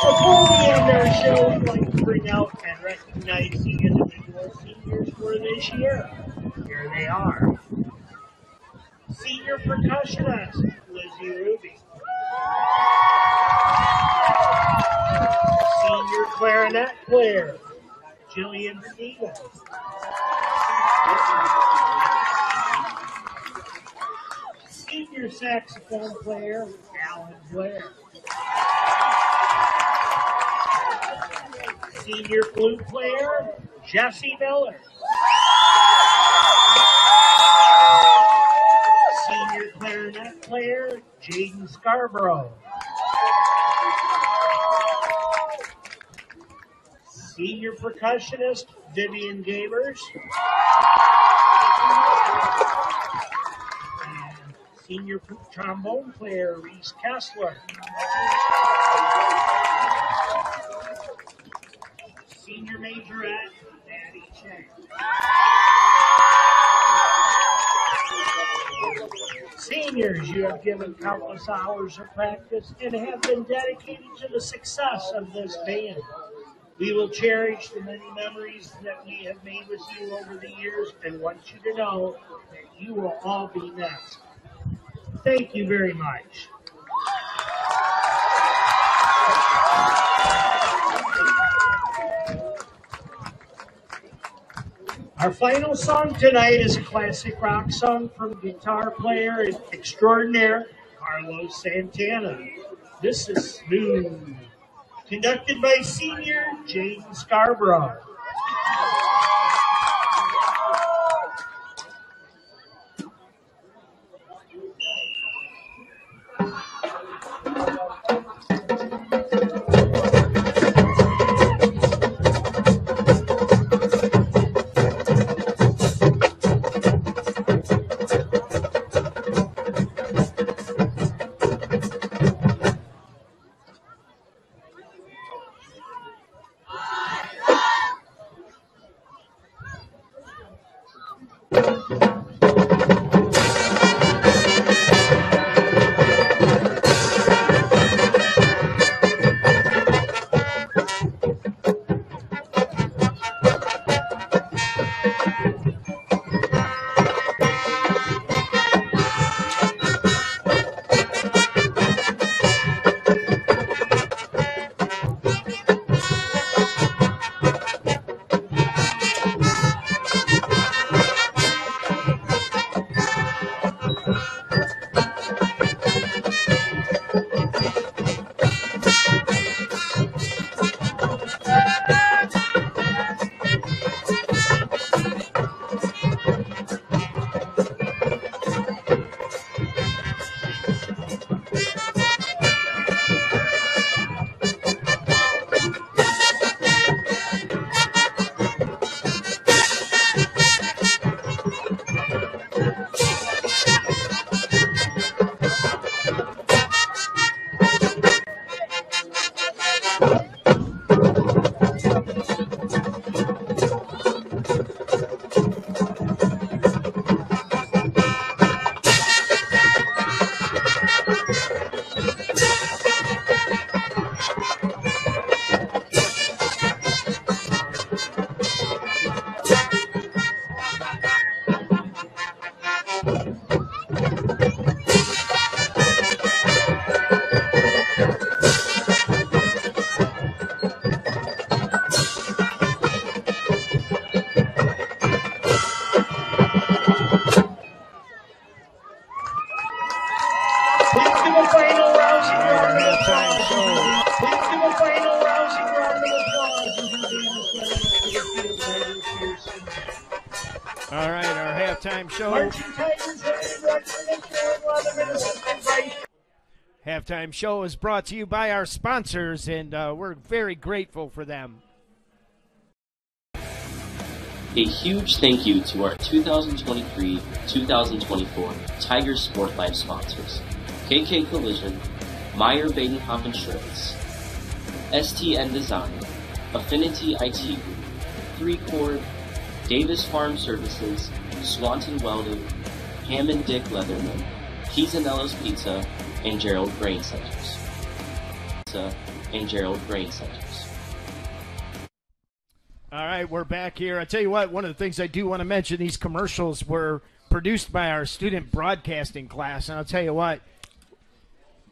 Before we end our show, we'd like to bring out and recognize the individual seniors for this year. Here they are. Senior percussionist, Lizzie Ruby. Senior clarinet player, Jillian Stevens. Senior saxophone player, Alan Blair. Senior flute player, Jesse Miller. Senior clarinet player, Jaden Scarborough. Senior percussionist, Vivian Gabers. And senior trombone player, Reese Kessler. Senior majorette, Maddie Chang. Seniors, you have given countless hours of practice and have been dedicated to the success of this band. We will cherish the many memories that we have made with you over the years and want you to know that you will all be missed. Thank you very much. Our final song tonight is a classic rock song from guitar player extraordinaire Carlos Santana. This is Smooth, conducted by senior Jaden Scarborough. All right, our halftime show. Halftime show is brought to you by our sponsors, and we're very grateful for them. A huge thank you to our 2023-2024 Tigers Sport Life sponsors: KK Collision, Meyer Badenhoff Insurance, STN Design, Affinity IT Group, 3Chord, Davis Farm Services, Swanton Welding, Ham and Dick Leatherman, Pisanello's Pizza, and Gerald Grain Centers. All right, we're back here. I tell you what, one of the things I do want to mention, these commercials were produced by our student broadcasting class, and I'll tell you what,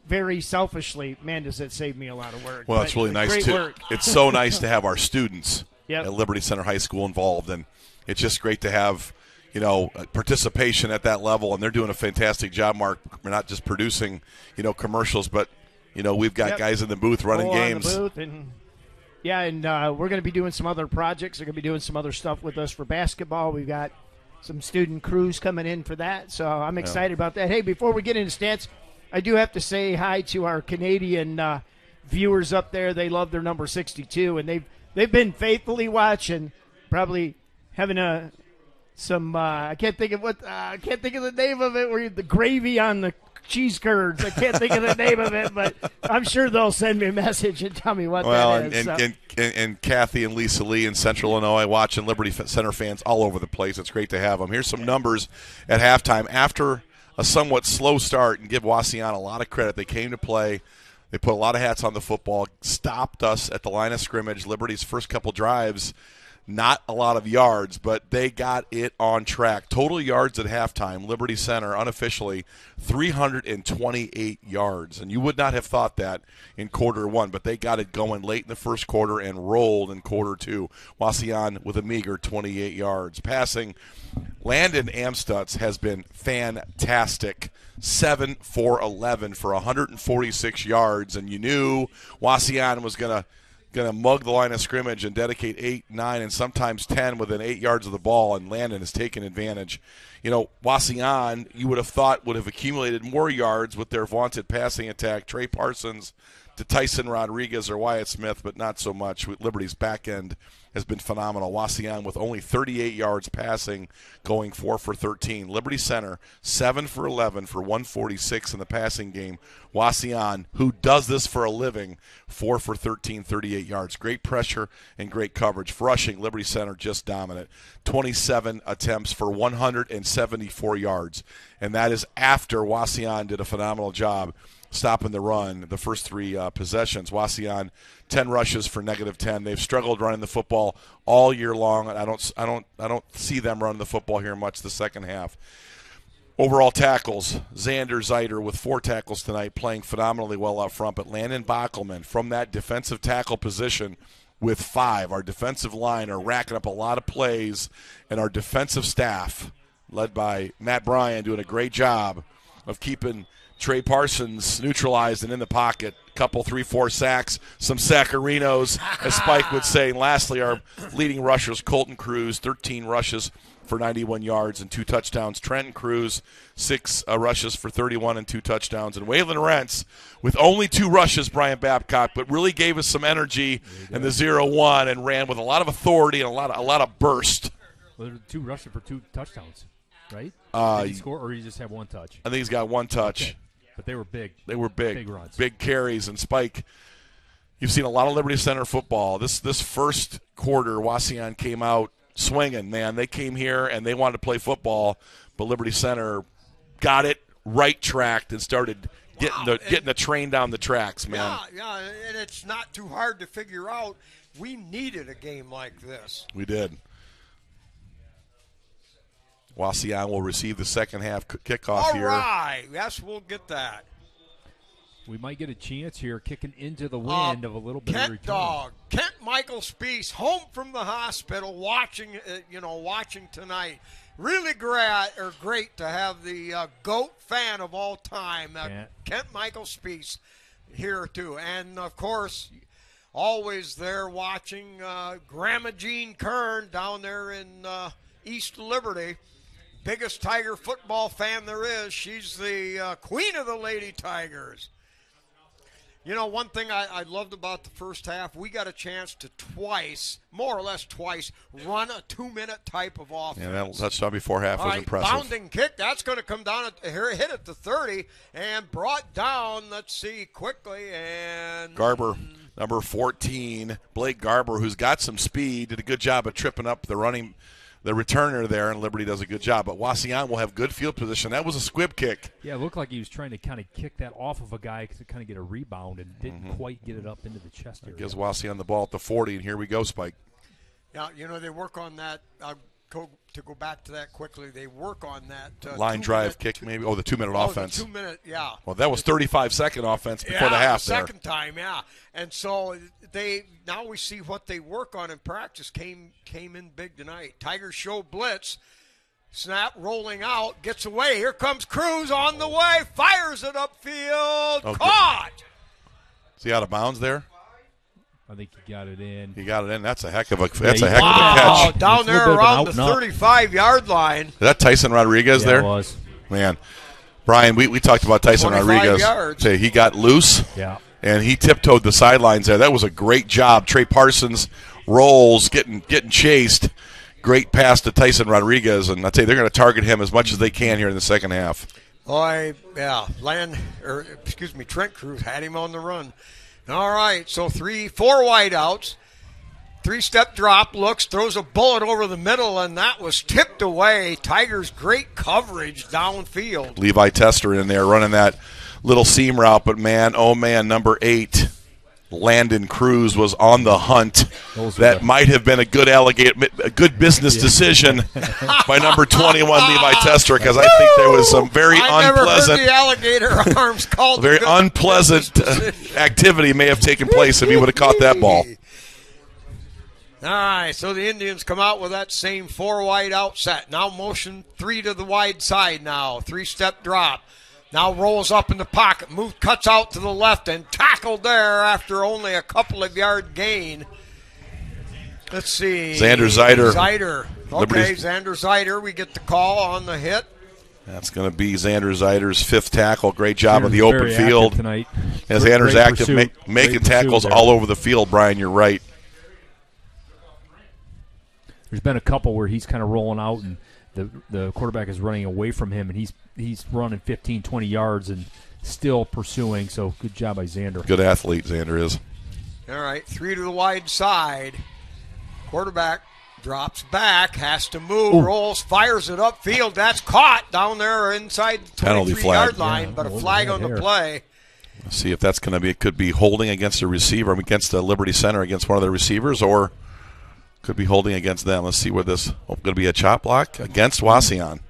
very selfishly, man, does that save me a lot of work. Well, it's really nice too. It's so nice to have our students Yep. at Liberty Center High School involved, and it's just great to have, you know, participation at that level, and they're doing a fantastic job, Mark. We're not just producing, you know, commercials, but, you know, we've got guys in the booth running games. In the booth and we're going to be doing some other projects. They're going to be doing some other stuff with us for basketball. We've got some student crews coming in for that, so I'm excited about that. Hey, before we get into stats, I do have to say hi to our Canadian viewers up there. They love their number 62, and they've been faithfully watching, probably having some I can't think of the name of it, where the gravy on the cheese curds. I can't think of the name of it, but I'm sure they'll send me a message and tell me what that is. And Kathy and Lisa Lee in Central Illinois watching, Liberty Center fans all over the place. It's great to have them. Here's some numbers at halftime. After a somewhat slow start, and give Wauseon a lot of credit, they came to play. They put a lot of hats on the football, stopped us at the line of scrimmage. Liberty's first couple drives, not a lot of yards, but they got it on track. Total yards at halftime, Liberty Center, unofficially, 328 yards. And you would not have thought that in quarter one, but they got it going late in the first quarter and rolled in quarter two. Wauseon with a meager 28 yards. Passing, Landon Amstutz has been fantastic. 7 for 11 for 146 yards, and you knew Wauseon was going to mug the line of scrimmage and dedicate 8, 9, and sometimes 10 within 8 yards of the ball, and Landon has taken advantage. You know, Wauseon, you would have thought, would have accumulated more yards with their vaunted passing attack, Trey Parsons to Tyson Rodriguez or Wyatt Smith, but not so much. Liberty's back end has been phenomenal. Wauseon with only 38 yards passing, going 4 for 13. Liberty Center, 7 for 11 for 146 in the passing game. Wauseon, who does this for a living, 4 for 13, 38 yards. Great pressure and great coverage. For rushing, Liberty Center just dominant. 27 attempts for 174 yards. And that is after Wauseon did a phenomenal job stopping the run the first three possessions. Wauseon, 10 rushes for -10. They've struggled running the football all year long, and I don't see them running the football here much the second half. Overall tackles, Xander Zeiter with 4 tackles tonight, playing phenomenally well up front, but Landon Bockelman from that defensive tackle position with 5. Our defensive line are racking up a lot of plays, and our defensive staff, led by Matt Bryan, doing a great job of keeping Trey Parsons neutralized and in the pocket. Couple 3-4 sacks, some saccarinos, as Spike would say. And lastly, our leading rushers, Colton Cruz, 13 rushes for 91 yards and 2 touchdowns. Trenton Cruz, 6 rushes for 31 and 2 touchdowns. And Waylon Rentz with only 2 rushes, Brian Babcock, but really gave us some energy in the 0-1 and ran with a lot of authority and a lot of burst. Well, there were 2 rushes for 2 touchdowns, right? Did he score, or did he just have 1 touch? I think he's got 1 touch. Okay. But they were big. They were big. Big runs. Big carries. And Spike, you've seen a lot of Liberty Center football. This first quarter, Wauseon came out swinging, man. They came here and they wanted to play football, but Liberty Center got it right-tracked and started getting the train down the tracks, man. Yeah, and it's not too hard to figure out. We needed a game like this. We did. Wauseon will receive the second half kickoff here. All right. Yes, we'll get that. We might get a chance here kicking into the wind of a little bit of Kent return. Dog, Kent Michael Speece, home from the hospital, watching tonight. Really great to have the GOAT fan of all time, Kent Michael Speece, here too. And, of course, always there watching Grandma Jean Kern down there in East Liberty. Biggest Tiger football fan there is. She's the queen of the Lady Tigers. You know, one thing I loved about the first half, we got a chance to more or less twice, run a 2-minute type of offense. Yeah, that touchdown before half was impressive. Bounding kick, that's going to come down, hit at the 30, and brought down, let's see, quickly, and Garber, number 14, Blake Garber, who's got some speed, did a good job of tripping up the returner there, and Liberty does a good job. But Wauseon will have good field position. That was a squib kick. Yeah, it looked like he was trying to kind of kick that off of a guy to kind of get a rebound and didn't quite get it up into the chest area. Gives Wauseon the ball at the 40, and here we go, Spike. Yeah, they work on that. To go back to that quickly, they work on that. Line drive kick, maybe. Oh, the 2-minute offense. The 2-minute, yeah. Well, that was 35-second offense before the half there. Second time, yeah. And so now we see what they work on in practice came in big tonight. Tigers show blitz. Snap rolling out, gets away. Here comes Cruz on the way, fires it upfield. Okay. Caught! Is he out of bounds there? I think he got it in. He got it in. That's a heck of a of a catch. Down there around the 35-yard line. Is that Tyson Rodriguez there? It was. Man, Brian, we talked about Tyson Rodriguez. Yards. He got loose. Yeah. And he tiptoed the sidelines there. That was a great job. Trey Parsons rolls, getting chased. Great pass to Tyson Rodriguez, and I tell you, they're going to target him as much as they can here in the second half. Trent Cruz had him on the run. All right, so 4 wideouts, 3-step drop, throws a bullet over the middle, and that was tipped away. Tigers great coverage downfield. Levi Tester in there running that little seam route, but man, oh man, number 8, Landon Cruz was on the hunt. That might have been a good business decision by number 21, Levi Tester, because I think there was some very unpleasant, never heard the alligator arms called. Very unpleasant activity may have taken place if he would have caught that ball. All right, so the Indians come out with that same 4 wide out set. Now motion 3 to the wide side now, 3-step drop. Now rolls up in the pocket, cuts out to the left, and tackled there after only a couple of yard gain. Let's see. Xander Zeider. Okay, Xander Zeider, we get the call on the hit. That's going to be Xander Zeider's 5th tackle. Great job on the open field. Tonight. As Xander's active, making tackles all over the field, Brian, you're right. There's been a couple where he's kind of rolling out and the quarterback is running away from him, and he's running 15, 20 yards and still pursuing. So good job by Xander. Good athlete, Xander is. All right, 3 to the wide side. Quarterback drops back, has to move, rolls, fires it upfield. That's caught down there inside the 23-yard line, but a flag on the play. Let's see if that's going to be. It could be holding against a receiver, against the Liberty Center, against one of the receivers, or could be holding against them. Let's see where this going to be a chop block against Wauseon.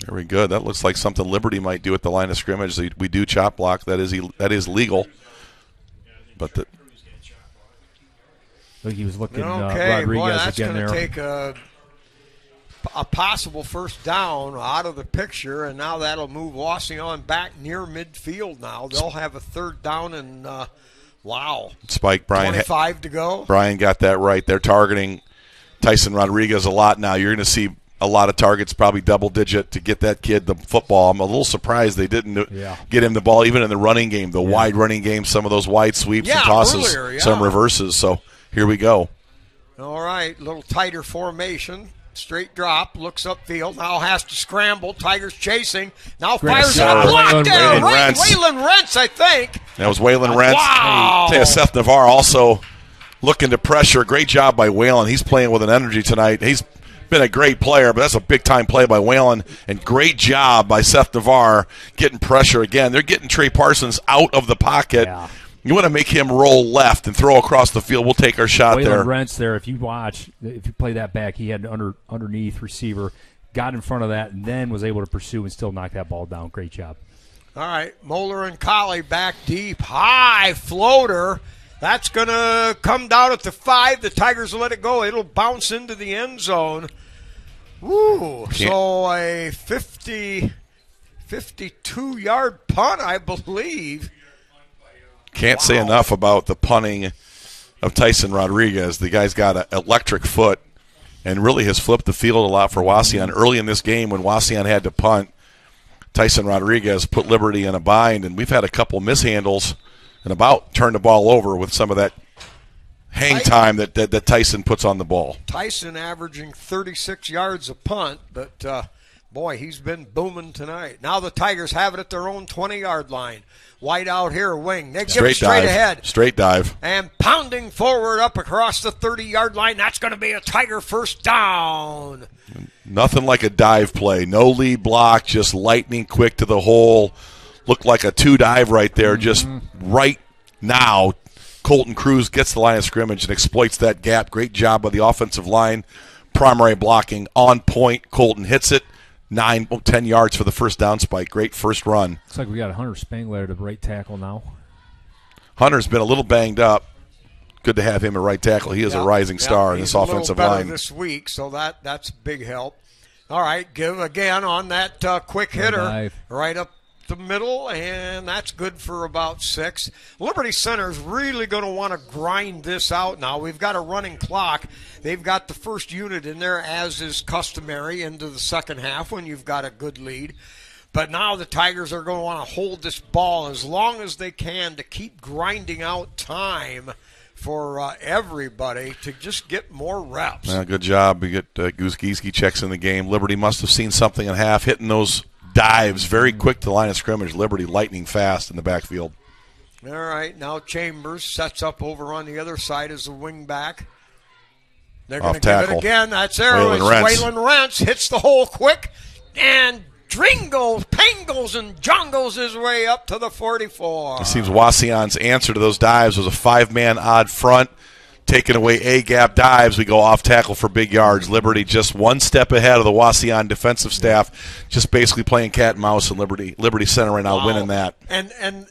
Very good. That looks like something Liberty might do at the line of scrimmage. We do chop block. That is legal. But I think he was looking okay, Rodriguez boy, that's again there. Take a a possible first down out of the picture, and now that'll move Wauseon back near midfield now. They'll have a third down and, Spike, Brian. 25 to go. Brian got that right. They're targeting Tyson Rodriguez a lot now. You're going to see a lot of targets, probably double-digit, to get that kid the football. I'm a little surprised they didn't get him the ball, even in the running game, the wide running game, some of those wide sweeps and tosses, earlier, some reverses. So here we go. All right, little tighter formation. Straight drop, looks upfield, now has to scramble. Tigers chasing, now fires a block there. Waylon Rentz, I think. That was Waylon Rentz. Wow. Seth Navarre also looking to pressure. Great job by Waylon. He's playing with an energy tonight. He's been a great player, but that's a big-time play by Waylon, and great job by Seth Navarre getting pressure again. They're getting Trey Parsons out of the pocket. Yeah. You want to make him roll left and throw across the field. We'll take our shot Waylon there. Rentz there, if you play that back, he had an underneath receiver, got in front of that, and then was able to pursue and still knock that ball down. Great job. All right, Moeller and Colley back deep. High floater. That's going to come down at the 5. The Tigers will let it go. It'll bounce into the end zone. Woo. So a 52-yard punt, I believe. Can't say enough about the punting of Tyson Rodriguez. The guy's got an electric foot and really has flipped the field a lot for Wauseon. Early in this game when Wauseon had to punt, Tyson Rodriguez put Liberty in a bind, and we've had a couple mishandles and about turned the ball over with some of that hang time that Tyson puts on the ball. Tyson averaging 36 yards a punt, but boy, he's been booming tonight. Now the Tigers have it at their own 20-yard line. White out here, wing. They give it straight ahead. Straight dive. And pounding forward up across the 30-yard line. That's going to be a Tiger first down. Nothing like a dive play. No lead block, just lightning quick to the hole. Looked like a 2-dive right there. Just right now, Colton Cruz gets the line of scrimmage and exploits that gap. Great job by the offensive line. Primary blocking on point. Colton hits it. 10 yards for the first down, Spike. Great first run. Looks like we got Hunter Spangler to right tackle now. Hunter's been a little banged up. Good to have him at right tackle. He is a rising star in this offensive line. He's a little better this week, so that's a big help. All right, give again on that quick hitter right up the middle, and that's good for about 6. Liberty Center's really going to want to grind this out now. We've got a running clock. They've got the first unit in there, as is customary, into the second half when you've got a good lead. But now the Tigers are going to want to hold this ball as long as they can to keep grinding out time for everybody to just get more reps. Good job. We get Goose Gieske checks in the game. Liberty must have seen something in half, hitting those dives very quick to the line of scrimmage. Liberty lightning fast in the backfield. All right, now Chambers sets up over on the other side as the wing back. They're going to give it again. That's there. Waylon Rentz hits the hole quick and pangles and jungles his way up to the 44. It seems Wauseon's answer to those dives was a 5-man odd front. Taking away A-gap dives, we go off tackle for big yards. Liberty just one step ahead of the Wauseon defensive staff, just basically playing cat and mouse, and Liberty Center right now winning that. And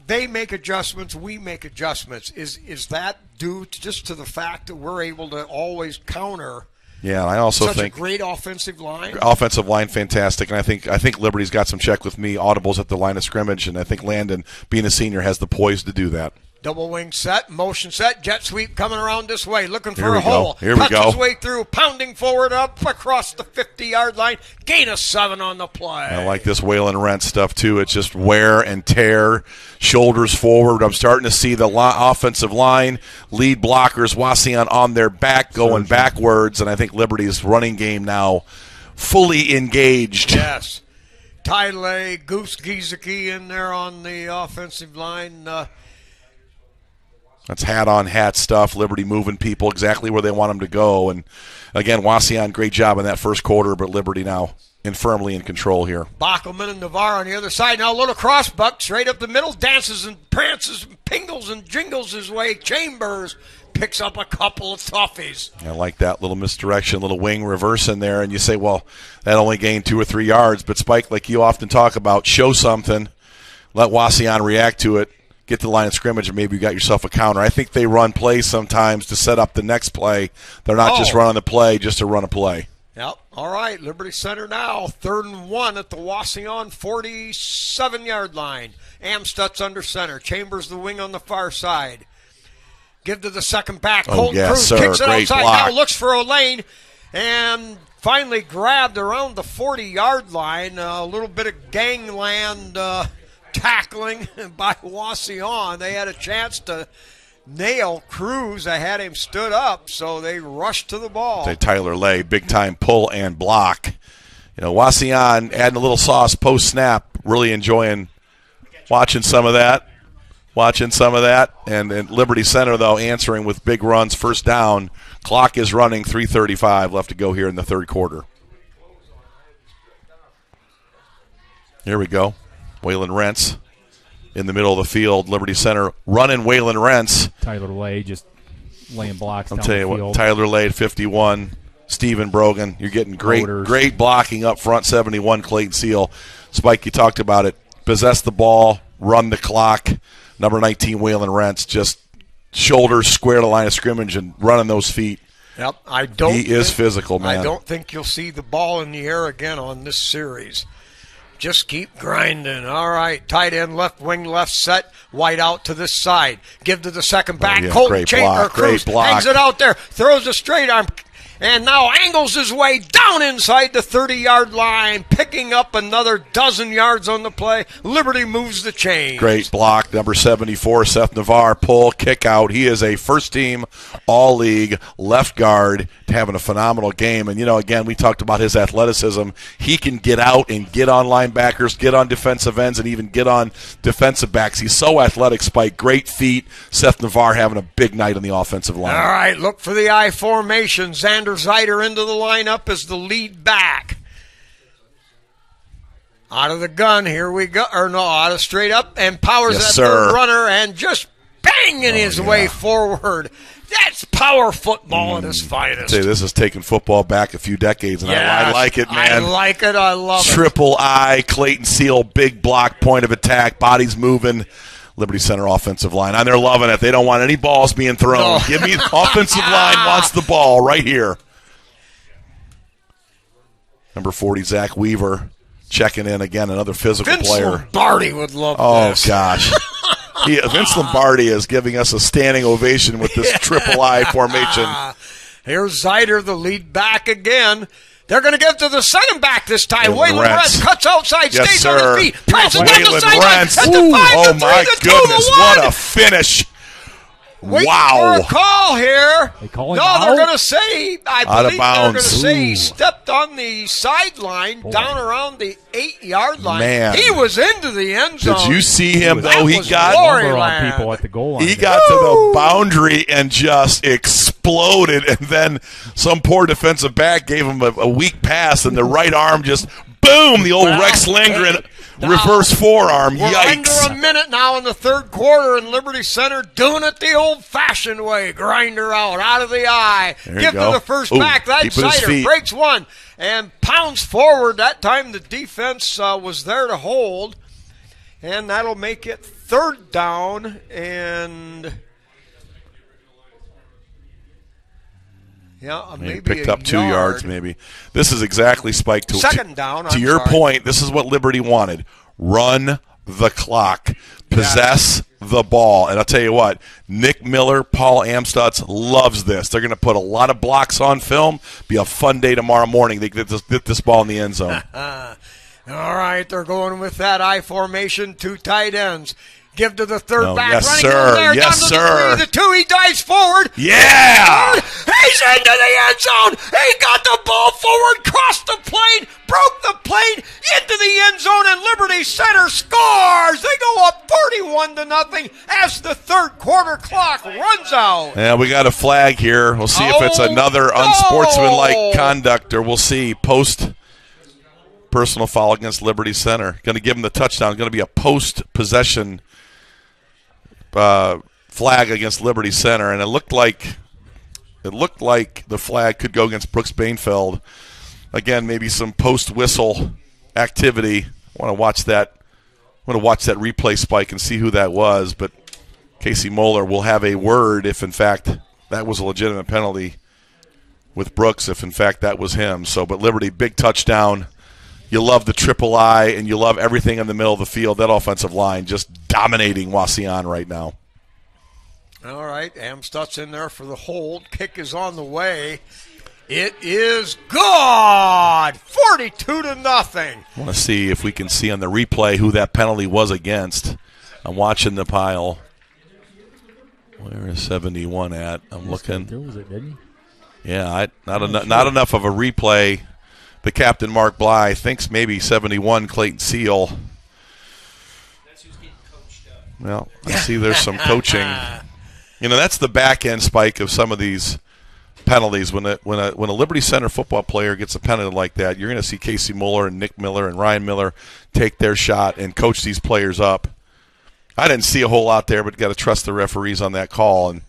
they make adjustments, we make adjustments. Is that due just to the fact that we're able to always counter? Yeah, and I also think a great offensive line. Offensive line, fantastic, and I think Liberty's got some check with me, audibles at the line of scrimmage, and I think Landon, being a senior, has the poise to do that. Double wing set, motion set, jet sweep coming around this way, looking for a hole. Here we go. Cuts his way through, pounding forward up across the 50-yard line. Gain of 7 on the play. I like this Waylon Rentz stuff, too. It's just wear and tear, shoulders forward. I'm starting to see the offensive line, lead blockers, Wauseon on their back, going backwards, and I think Liberty's running game now fully engaged. Yes. Tyler, Goose Gieske in there on the offensive line. That's hat-on-hat stuff. Liberty moving people exactly where they want them to go. And, again, Wauseon, great job in that first quarter, but Liberty now firmly in control here. Bockelman and Navarre on the other side. Now a little crossbuck straight up the middle. Dances and prances and pingles and jingles his way. Chambers picks up a couple of toughies. I like that little misdirection, little wing reverse in there. And you say, well, that only gained 2 or 3 yards. But, Spike, like you often talk about, show something, let Wauseon react to it. Get to the line of scrimmage, and maybe you got yourself a counter. I think they run plays sometimes to set up the next play. They're not just running the play just to run a play. Yep. All right, Liberty Center now. 3rd and 1 at the Wauseon 47-yard line. Amstutz under center. Chambers the wing on the far side. Give to the second back. Colton Cruz kicks it Great outside. block. Now looks for a lane. And finally grabbed around the 40-yard line. A little bit of gangland tackling by Wauseon. They had a chance to nail Cruz. They had him stood up, so they rushed to the ball. Tyler Lay, big-time pull and block. You know, Wauseon adding a little sauce post-snap, really enjoying watching some of that. And Liberty Center, though, answering with big runs, first down. Clock is running, 3:35 left to go here in the third quarter. Here we go. Waylon Rentz in the middle of the field. Liberty Center running Waylon Rentz. Tyler Lay just laying blocks I'm down telling the you field. what, Tyler Lay at 51. Stephen Brogan. You're getting Motors. great blocking up front, 71, Clayton Seal. Spike, you talked about it. Possess the ball, run the clock. Number 19, Waylon Rentz, just shoulders square to the line of scrimmage and running those feet. Yep, He is physical, man. I don't think you'll see the ball in the air again on this series. Just keep grinding. All right, tight end, left wing, left set, wide out to this side. Give to the second back. Colton Cruz hangs it out there, throws a straight arm, and now angles his way down inside the 30-yard line, picking up another dozen yards on the play. Liberty moves the chains. Great block, number 74, Seth Navarre, pull, kick out. He is a first-team All-League left guard, having a phenomenal game. And, you know, again, we talked about his athleticism. He can get out and get on linebackers, get on defensive ends, and even get on defensive backs. He's so athletic, Spike. Great feet. Seth Navarre having a big night on the offensive line. All right, look for the I formation. Xander Zeider into the lineup as the lead back. Out of the gun, here we go. Out of straight up, and powers third runner and just banging his way forward. That's power football at its finest. This is taking football back a few decades, and I like it, man. I like it. I love it. Triple I, Clayton Seal, big block, point of attack, bodies moving. Liberty Center offensive line. And they're loving it. They don't want any balls being thrown. No. Give me the offensive line wants the ball right here. Number 40, Zach Weaver, checking in again, another physical player. Vince Lombardi would love this. Oh, gosh. Vince Lombardi is giving us a standing ovation with this triple I formation. Here's Zeider, the lead back again. They're going to give to the second back this time. Waylon Rentz cuts outside, stays on his feet, passes down the sideline. Oh, my goodness, what a finish. Wait wow. for a call here. They call him they're going to say, I believe they're going to say he Ooh. stepped on the sideline down around the 8-yard line. Man. He was into the end zone. Did you see him, though? He got on people at the goal line. He got to the boundary and just exploded, and then some poor defensive back gave him a weak pass, and the right arm just, boom, the old Rex Lindgren reverse forearm. We're Yikes. under a minute now in the third quarter, and Liberty Center doing it the old-fashioned way. Grinder out of the eye. Give to the first back. That's Zeider. Breaks one and pounds forward. That time the defense was there to hold, and that'll make it third down. And maybe picked up 2 yards, maybe. This is exactly, Spike, second down. To your point, this is what Liberty wanted. Run the clock. Possess the ball. And I'll tell you what, Nick Miller, Paul Amstutz loves this. They're going to put a lot of blocks on film. Be a fun day tomorrow morning. They get this ball in the end zone. All right, they're going with that I formation, 2 tight ends. Give to the third back. Yes, running sir. there, Yes, down to sir. the 3, the 2. He dives forward. Yeah. He's into the end zone. He got the ball forward, crossed the plane, broke the plane into the end zone, and Liberty Center scores. They go up 31-0 as the third quarter clock runs out. Yeah, we got a flag here. We'll see if it's another unsportsmanlike conduct, or we'll see personal foul against Liberty Center. Going to give him the touchdown. Going to be a post-possession flag against Liberty Center, and it looked like the flag could go against Brooks Bainfeld. Again, maybe some post-whistle activity. I want to watch that replay, Spike, and see who that was. But Casey Moeller will have a word if, in fact, that was a legitimate penalty with Brooks, if in fact that was him. So, but Liberty, big touchdown. You love the triple I, and you love everything in the middle of the field. That offensive line just dominating Wauseon right now. All right, Amstut's in there for the hold. Kick is on the way. It is good! 42-0. I want to see if we can see on the replay who that penalty was against. I'm watching the pile. Where is 71 at? I'm looking. Was it, didn't he? Yeah, not enough of a replay. The captain, Mark Bly, thinks maybe 71, Clayton Seal. That's who's getting coached up. Well, I see there's some coaching. You know, that's the back end spike of some of these penalties. When a Liberty Center football player gets a penalty like that, you're going to see Casey Mueller and Nick Miller and Ryan Miller take their shot and coach these players up. I didn't see a whole lot there, but got to trust the referees on that call. And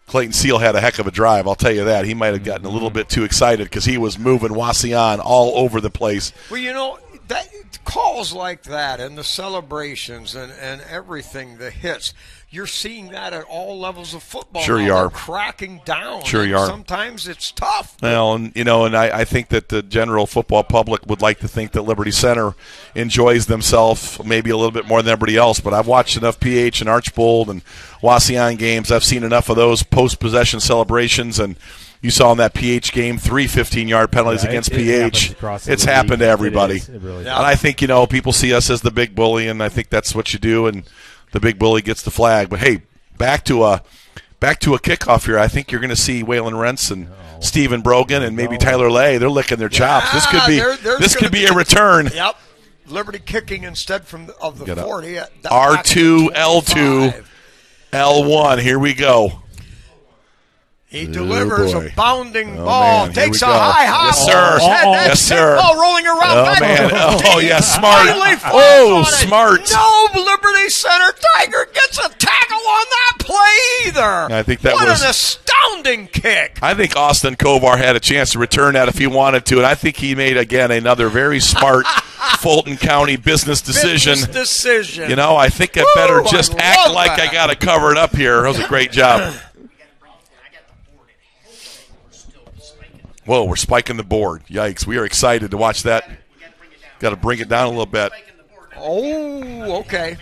Clayton Seal had a heck of a drive, I'll tell you that. He might have gotten a little bit too excited because he was moving Wauseon all over the place. Well, you know, that calls like that and the celebrations and everything, the hits, you're seeing that at all levels of football. Sure now. you are. They're cracking down. Sure you are. Sometimes it's tough. Well, and I think that the general football public would like to think that Liberty Center enjoys themselves maybe a little bit more than everybody else. But I've watched enough PH and Archbold and Wauseon games. I've seen enough of those post-possession celebrations, and you saw in that PH game 3 15-yard penalties against PH. It's happened to everybody. It really and I think, people see us as the big bully, and I think that's what you do, and the big bully gets the flag. But, hey, back to a kickoff here. I think you're going to see Waylon Rentz and Stephen Brogan and maybe Tyler Lay. They're licking their chops. This could be a return. Yep. Liberty kicking instead of the 40. R2, L2, L1. Here we go. He delivers a bounding Oh, ball, man, takes a here we go. high hop. Yes, sir. Yes, sir. Ball rolling around. Oh, man. Oh, yeah, smart. Finally Oh, on it. smart. No Liberty Center Tiger gets a tackle on that play either. I think that what was an astounding kick. I think Austin Kovar had a chance to return that if he wanted to, and I think he made, again, another very smart Fulton County business decision. I think I better just act like I got to cover it up here. That was a great job. Whoa, we're spiking the board. Yikes. We are excited to watch that. Got to bring it down a little bit. Oh, okay.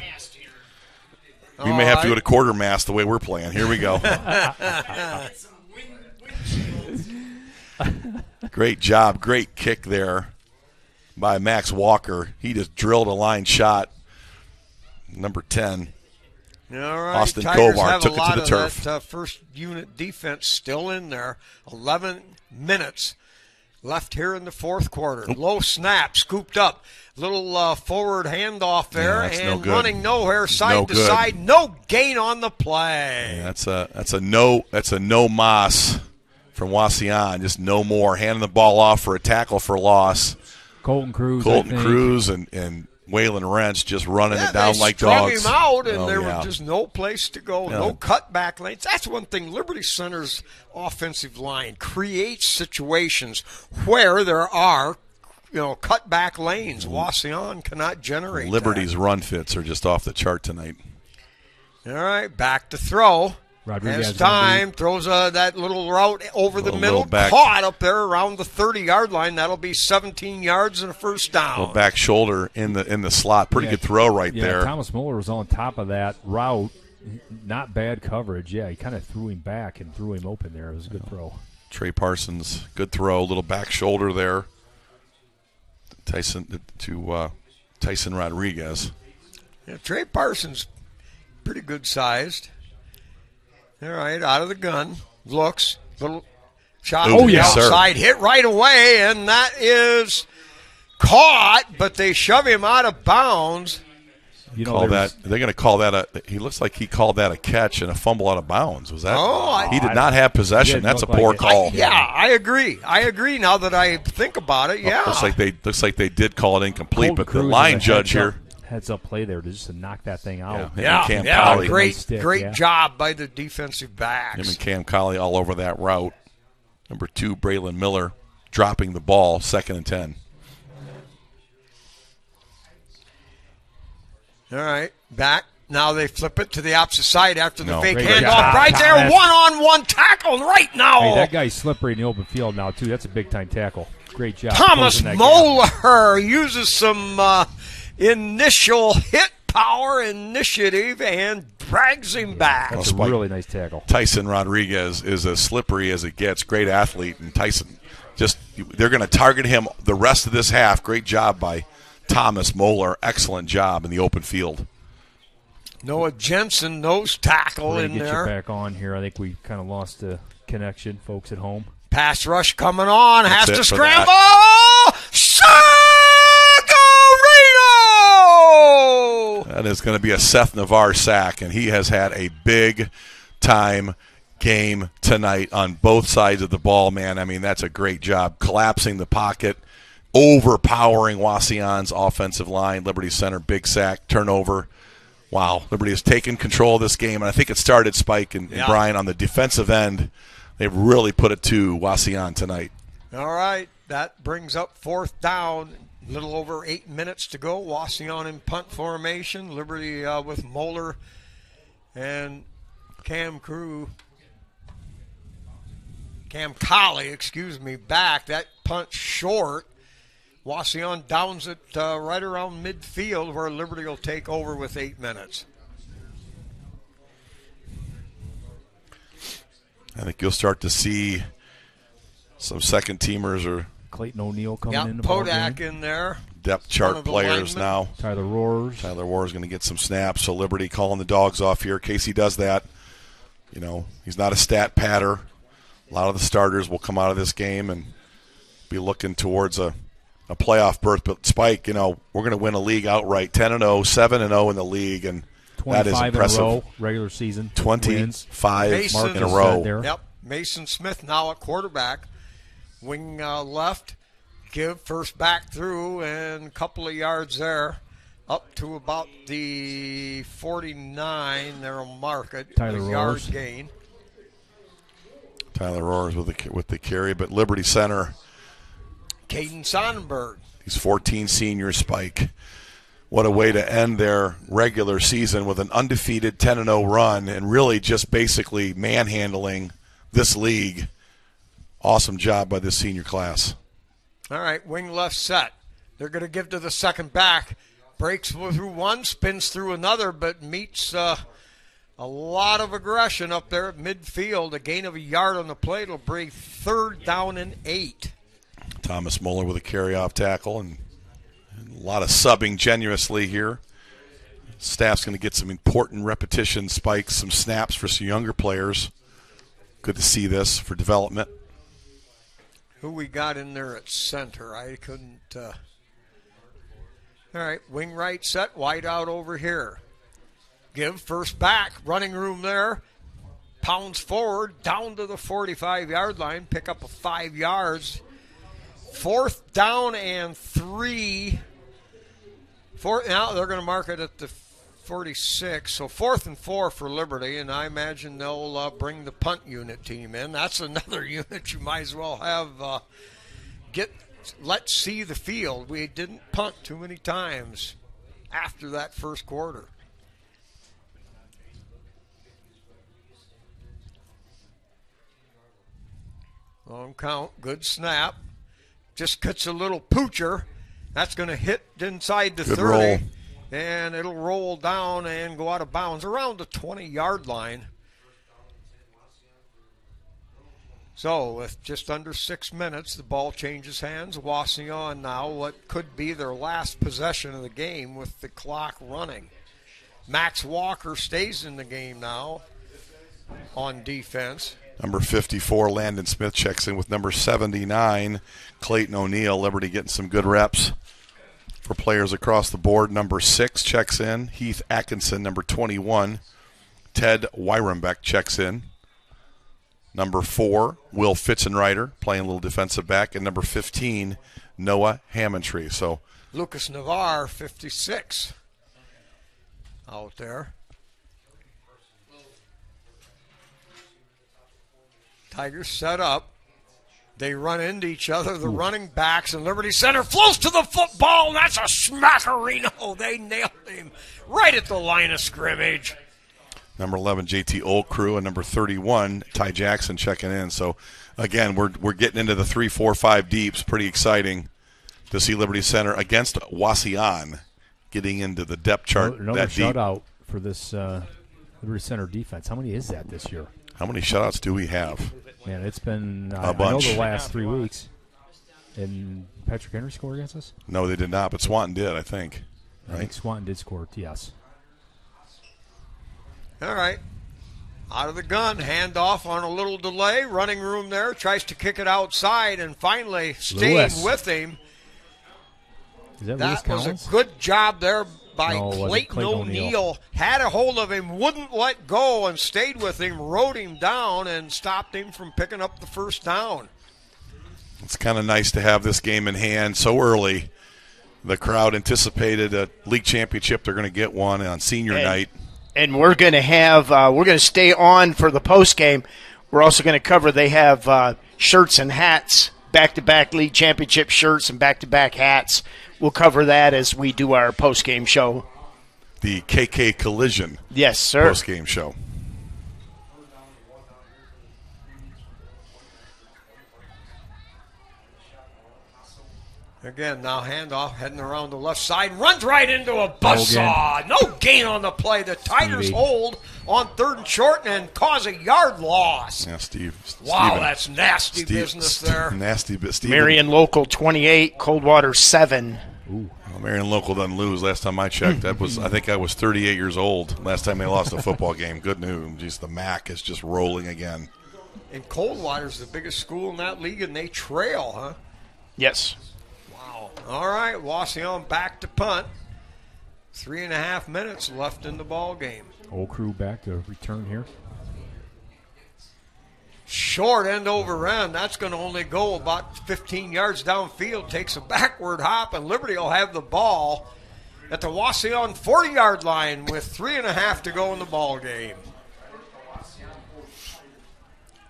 We may have to go to quartermass the way we're playing. Here we go. Great job. Great kick there by Max Walker. He just drilled a line shot. Number 10. All right. Austin Tigers Kovar have took a it to lot the of turf. That, first unit defense still in there. 11 minutes left here in the fourth quarter. Low snap, scooped up. Little forward handoff there, and running nowhere, side to side. No gain on the play. Yeah, that's a no mas from Wauseon. Just no more. Handing the ball off for a tackle for loss. Colton Cruz and Waylon Rentz just running it down like dogs. They strung him out, and there was just no place to go. No cutback lanes. That's one thing. Liberty Center's offensive line creates situations where there are cutback lanes. Wauseon cannot generate Liberty's run fits are just off the chart tonight. All right, back to throw. Rodriguez has time, throws that little route over the middle, caught up there around the 30-yard line. That'll be 17 yards and a first down. Little back shoulder in the slot. Pretty good throw right there. Thomas Mueller was on top of that route. Not bad coverage. Yeah, he kind of threw him back and threw him open there. It was a good throw. Trey Parsons, good throw. Little back shoulder there. Tyson Rodriguez. Yeah, Trey Parsons, pretty good sized. All right, out of the gun, looks, little shot outside, hit right away, and that is caught, but they shove him out of bounds. They're going to call that he looks like he called that a catch and a fumble out of bounds. Was that? He did not have possession. That's a poor call. I agree. Now that I think about it, yeah. Looks like they did call it incomplete, but the line judge here. Heads up play there just to knock that thing out. Great job by the defensive backs. Him and Cam Colley all over that route. Number 2, Braylon Miller dropping the ball, 2nd and 10. All right, back Now they flip it to the opposite side after the fake great handoff. job, Right there, Thomas. one-on-one tackle right now. Hey, that guy's slippery in the open field now, too. That's a big-time tackle. Great job. Thomas closing that Moeller uses some initial hit power initiative and drags him back. That's a really nice tackle. Tyson Rodriguez is as slippery as it gets. Great athlete, and Tyson they're going to target him the rest of this half. Great job by Thomas Moeller. Excellent job in the open field. Noah Jensen, nose tackle We're in gonna get there. you back on here. I think we kind of lost the connection, folks at home. Pass rush coming on. That's has it to for scramble. Sagarino! That is going to be a Seth Navarre sack, and he has had a big-time game tonight on both sides of the ball, man. I mean, that's a great job. Collapsing the pocket, overpowering Wauseon's offensive line. Liberty Center, big sack, turnover. Wow, Liberty has taken control of this game, and I think it started, Spike and Brian, on the defensive end. They've really put it to Wauseon tonight. All right, that brings up fourth down. A little over 8 minutes to go. Wauseon in punt formation. Liberty with Moeller and Cam Colley, back. That punt short. Wauseon downs it right around midfield where Liberty will take over with 8 minutes. I think you'll start to see some second-teamers or Clayton O'Neill coming in the Podak ballgame. in there. depth chart players now. Tyler Roars. Tyler Roars is going to get some snaps, so Liberty calling the dogs off here. Casey does that. You know, he's not a stat patter. A lot of the starters will come out of this game and be looking towards a playoff berth. But Spike, you know, we're going to win a league outright, 10-0, 7-0 in the league, and that is impressive. 25 in a row, regular season. 25 Mason, in a row. Yep. Mason Smith now at quarterback. Wing left. Give first back through and a couple of yards there. Up to about the 49. They'll mark it. Tyler a yard Roars. gain. Tyler Roars with the carry, but Liberty Center. Caden Sonnenberg. These 14 senior Spike. What a way to end their regular season with an undefeated 10-0 run and really just basically manhandling this league. Awesome job by this senior class. All right, wing left set. They're going to give to the second back. Breaks through one, spins through another, but meets a lot of aggression up there at midfield. A gain of a yard on the plate will bring 3rd down and 8. Thomas Moeller with a carry-off tackle and a lot of subbing generously here. Staff's going to get some important repetition spikes, some snaps for some younger players. Good to see this for development. Who we got in there at center? I couldn't. All right, wing right set, wide out over here. Give first back, running room there. Pounds forward, down to the 45-yard line, pick up a 5 yards. 4th down and 3. Now they're going to mark it at the 46. So 4th and 4 for Liberty, and I imagine they'll bring the punt unit team in. That's another unit you might as well have let's see the field. We didn't punt too many times after that first quarter. Long count, good snap. Just cuts a little poocher. That's going to hit inside the Good 30. roll. And it'll roll down and go out of bounds around the 20-yard line. So with just under 6 minutes, the ball changes hands. Wauseon now what could be their last possession of the game with the clock running. Max Walker stays in the game now on defense. Number 54, Landon Smith checks in with number 79, Clayton O'Neill. Liberty getting some good reps for players across the board. Number 6 checks in. Heath Atkinson, number 21. Ted Wyrembeck checks in. Number 4, Will Fitzenreiter, playing a little defensive back. And number 15, Noah Hammontree. So Lucas Navarre, 56, out there. Tigers set up. They run into each other, the running backs, and Liberty Center flows to the football, and that's a smackerino. They nailed him right at the line of scrimmage. Number 11, JT Old Crew, and number 31, Ty Jackson checking in. So, again, we're getting into the 3, 4, 5 deeps. Pretty exciting to see Liberty Center against Wauseon getting into the depth chart. Another that deep. shout-out for this Liberty Center defense. How many is that this year? How many shutouts do we have? Man, it's been A I know bunch. the last 3 weeks. And Patrick Henry score against us? No, they did not, but Swanton did, I think. I think Swanton did score, yes. All right. Out of the gun, handoff on a little delay. Running room there, tries to kick it outside, and finally staying Lewis. with him. Is that That Lewis was Collins? a good job there by No, it wasn't. Clayton Clayton O'Neill. O'Neill. Had a hold of him, wouldn't let go, and stayed with him, rode him down, and stopped him from picking up the first down. It's kind of nice to have this game in hand so early. The crowd anticipated a league championship. They're going to get one on senior night. And we're going to have we're going to stay on for the post game. We're also going to cover. They have shirts and hats, back-to-back league championship shirts and back-to-back hats. We'll cover that as we do our post game show. The KK Collision. Yes, sir. Post game show. Again, now handoff, heading around the left side, runs right into a buzzsaw. No gain on the play. The Tigers Stevie. hold on 3rd and short and cause a yard loss. Yeah, Steve. Wow, Steven. that's nasty business there. Nasty bit. Steven. Marion Local 28, Coldwater 7. Well, Marion Local doesn't lose. Last time I checked, I think I was 38 years old. Last time they lost a football game. Good news. Just the MAC is just rolling again. And Coldwater's the biggest school in that league, and they trail, huh? Yes. Wow. All right, Wauseon back to punt. 3.5 minutes left in the ball game. Old Crew back to return here. Short end over end. That's going to only go about 15 yards downfield. Takes a backward hop, and Liberty will have the ball at the Wauseon 40-yard line with 3.5 to go in the ball game.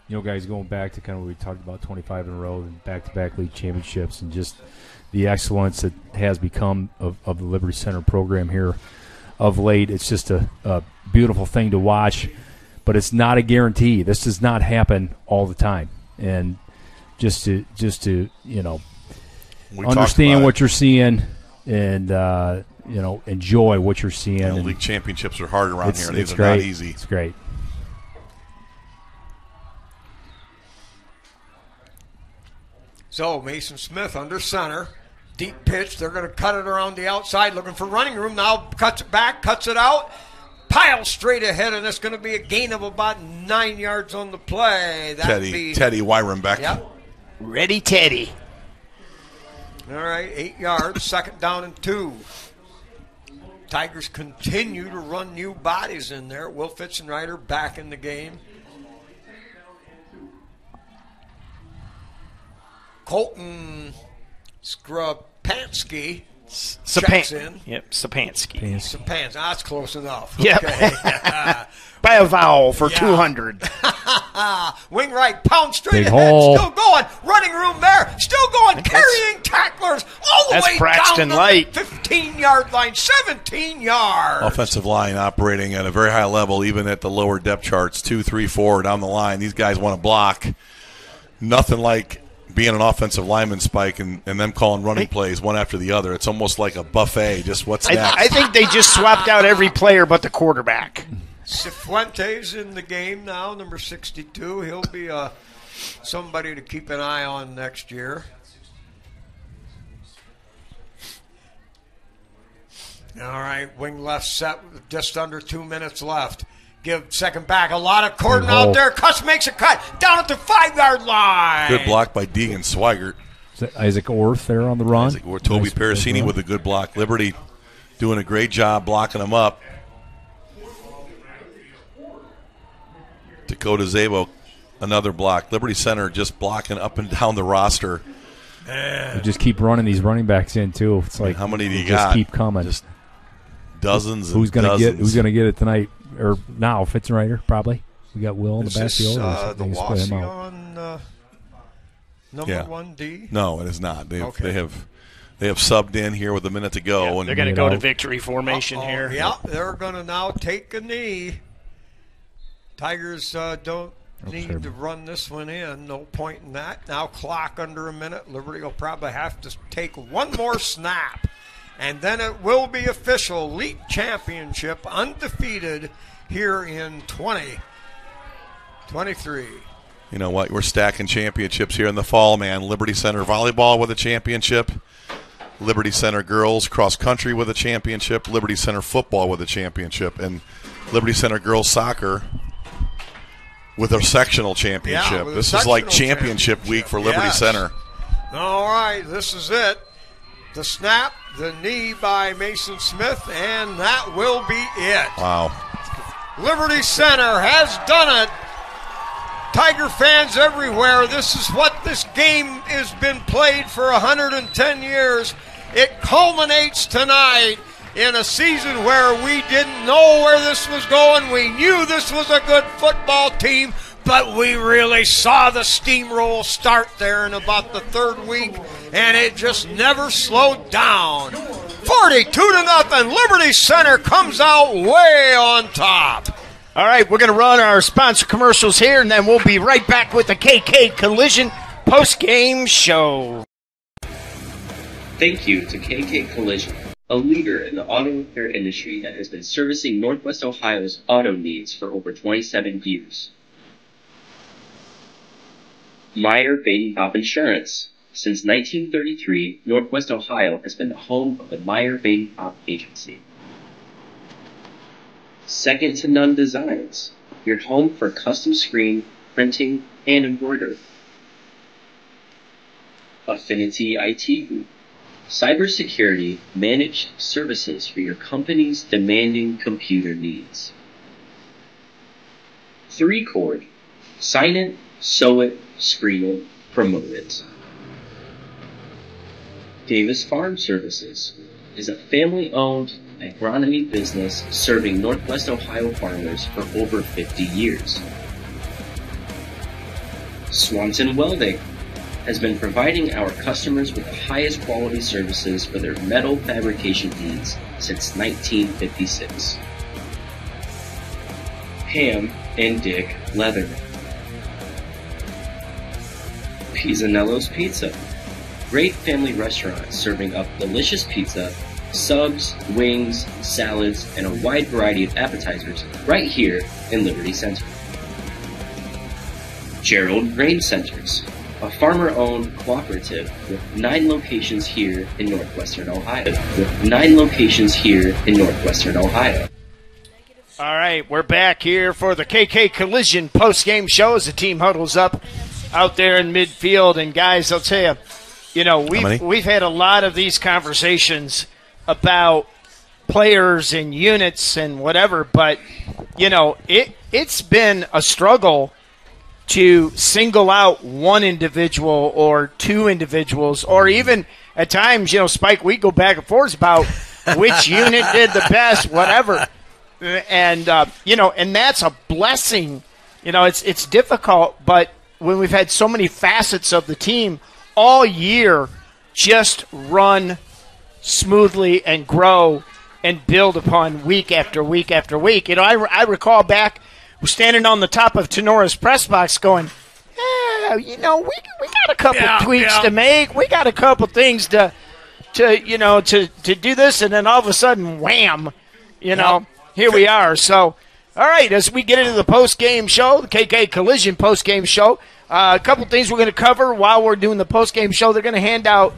You know, guys, going back to kind of what we talked about, 25 in a row and back-to-back league championships and just the excellence that has become of the Liberty Center program here of late. It's just a beautiful thing to watch. But it's not a guarantee. This does not happen all the time. And just to understand what you're seeing and enjoy what you're seeing. And league championships are hard around here. These are great. not easy. It's great. So Mason Smith under center. Deep pitch. They're going to cut it around the outside, looking for running room. Now cuts it back, cuts it out. Pile straight ahead, and it's going to be a gain of about 9 yards on the play. Teddy Wyrenbeck. Yep. Ready, Teddy. All right, 8 yards, 2nd down and 2. Tigers continue to run new bodies in there. Will Fitzenreiter back in the game. Colton Skrapansky checks in. Yep, Sapansky. Sapansky. That's close enough. Yep. Okay. By a vowel for 200. Wing right, pound straight Big ahead. hole. Still going. Running room there. Still going. Carrying tacklers all the That's way Braxton down Light. the 15-yard line. 17 yards. Offensive line operating at a very high level, even at the lower depth charts, 2, 3, 4 down the line. These guys want to block. Nothing like being an offensive lineman, Spike, and them calling running plays one after the other. It's almost like a buffet. Just what's next? I think they just swapped out every player but the quarterback. Cifuentes in the game now, number 62. He'll be somebody to keep an eye on next year. All right, wing left set with just under 2 minutes left. Give second back. A lot of cordon out there. Cuss makes a cut down at the 5-yard line. Good block by Deegan Swigert. Is that Isaac Orth there on the run? Toby Nice Parasini run. with a good block. Liberty doing a great job blocking them up. Dakota Zabo, another block. Liberty Center just blocking up and down the roster. They just keep running these running backs in too. It's like How many do you just got? keep coming. Just dozens. Who's going to Who's gonna get it tonight or now? Fitzenreiter probably. We got Will in the Is this backfield. the Or split him out. Wauseon Number 1D? No, it is not. They Okay. have subbed in here with a minute to go. Yeah, and they're going to go to victory formation here. Yeah, they're going to now take a knee. Tigers don't need to run this one in. No point in that. Now clock under a minute. Liberty will probably have to take one more snap. And then it will be official. League championship undefeated here in 2023. You know what? We're stacking championships here in the fall, man. Liberty Center volleyball with a championship. Liberty Center girls cross country with a championship. Liberty Center football with a championship. And Liberty Center girls soccer with a sectional championship. Yeah, this is like championship week for Liberty Center. All right, this is it. The snap, the knee by Mason Smith, and that will be it. Wow. Liberty Center has done it. Tiger fans everywhere, this is what this game has been played for 110 years. It culminates tonight in a season where we didn't know where this was going. We knew this was a good football team, but we really saw the steamroll start there in about the third week, and it just never slowed down. 42-0, Liberty Center comes out way on top. All right, we're going to run our sponsor commercials here, and then we'll be right back with the KK Collision post-game show. Thank you to KK Collision, a leader in the auto repair industry that has been servicing Northwest Ohio's auto needs for over 27 years. Meyer Baden-Pop Insurance. Since 1933, Northwest Ohio has been the home of the Meyer Baden-Pop Agency. Second to None Designs, your home for custom screen, printing, and embroidery. Affinity IT Group, cybersecurity managed services for your company's demanding computer needs. 3Chord, sign it, sew it, screen it, promote it. Davis Farm Services is a family-owned agronomy business serving Northwest Ohio farmers for over 50 years. Swanson Welding has been providing our customers with the highest quality services for their metal fabrication needs since 1956. Ham and Dick Leatherman. Pizzanello's Pizza, great family restaurant serving up delicious pizza, subs, wings, salads, and a wide variety of appetizers right here in Liberty Center. Gerald Grain Centers, a farmer-owned cooperative with 9 locations here in northwestern Ohio. All right, we're back here for the KK Collision post-game show as the team huddles up out there in midfield. And guys, I'll tell you, we've had a lot of these conversations about players and units and whatever, but it's been a struggle to single out one individual or two individuals, or even at times, Spike, we go back and forth about which unit did the best, whatever. And and that's a blessing. It's difficult, but when we've had so many facets of the team all year just run smoothly and grow and build upon week after week after week. I recall back, we're standing on the top of Tenora's press box going, we got a couple tweaks to make. We got a couple things to do this, and then all of a sudden, wham, here we are. So, all right, as we get into the post-game show, the KK Collision post-game show, a couple things we're going to cover while we're doing the post-game show. They're going to hand out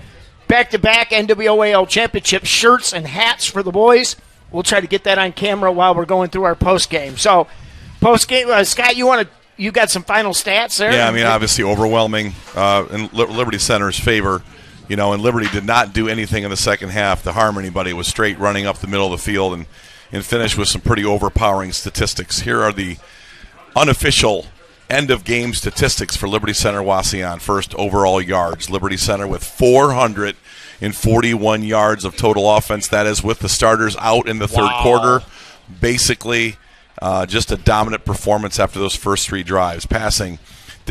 back-to-back NWOAL championship shirts and hats for the boys. We'll try to get that on camera while we're going through our post-game. So, post-game, Scott, you got some final stats there? Yeah, obviously overwhelming in Liberty Center's favor. And Liberty did not do anything in the second half to harm anybody. It was straight running up the middle of the field and finished with some pretty overpowering statistics. Here are the unofficial end-of-game statistics for Liberty Center Wauseon. First, overall yards. Liberty Center with 441 yards of total offense. That is with the starters out in the third quarter. Basically, just a dominant performance after those first 3 drives. Passing,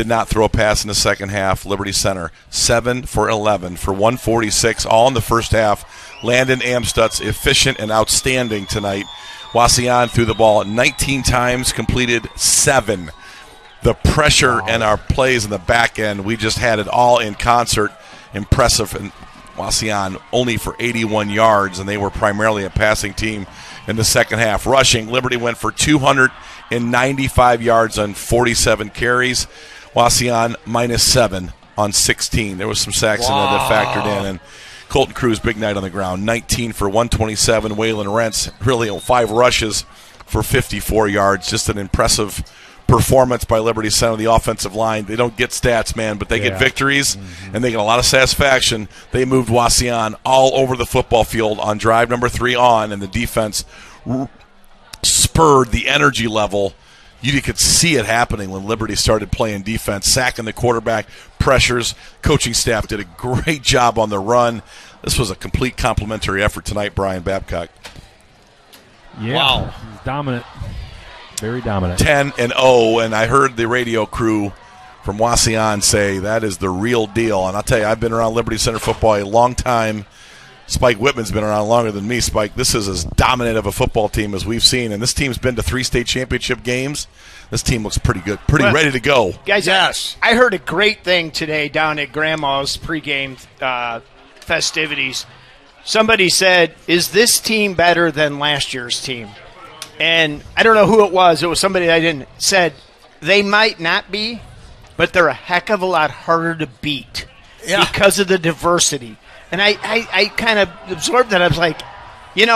did not throw a pass in the second half. Liberty Center, 7 for 11 for 146, all in the first half. Landon Amstutz, efficient and outstanding tonight. Wauseon threw the ball 19 times, completed 7. The pressure and our plays in the back end, we just had it all in concert. Impressive. And Wauseon only for 81 yards, and they were primarily a passing team in the second half. Rushing, Liberty went for 295 yards on 47 carries. Wauseon -7 on 16. There was some sacks in there that factored in. And Colton Cruz, big night on the ground, 19 for 127. Waylon Rentz, really 5 rushes for 54 yards. Just an impressive performance by Liberty Center. The offensive line, they don't get stats, man, but they get victories, and they get a lot of satisfaction. They moved Wauseon all over the football field on drive number 3 on, and the defense spurred the energy level. You could see it happening when Liberty started playing defense, sacking the quarterback, pressures. Coaching staff did a great job on the run. This was a complete complimentary effort tonight, Brian Babcock. Yeah, wow. Dominant. Very dominant. 10-0, and I heard the radio crew from Wauseon say that is the real deal. And I'll tell you, I've been around Liberty Center football a long time. Spike Whitman's been around longer than me. Spike, this is as dominant of a football team as we've seen, and this team's been to 3 state championship games. This team looks pretty good, ready to go. Guys, yes. I heard a great thing today down at Grandma's pregame festivities. Somebody said, is this team better than last year's team? And I don't know who it was. It was somebody I didn't. Said they might not be, but they're a heck of a lot harder to beat because of the diversity. And I kind of absorbed that. I was like, you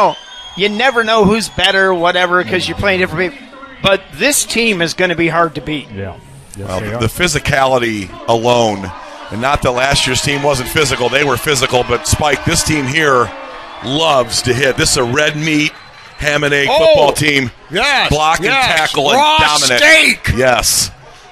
never know who's better, whatever, because you're playing different people. But this team is going to be hard to beat. Yeah. Yes, well, the physicality alone, and not that last year's team wasn't physical. They were physical, but Spike, this team here loves to hit. This is a red meat, ham and egg football team. Yes, block and tackle and raw dominant. Steak. Yes.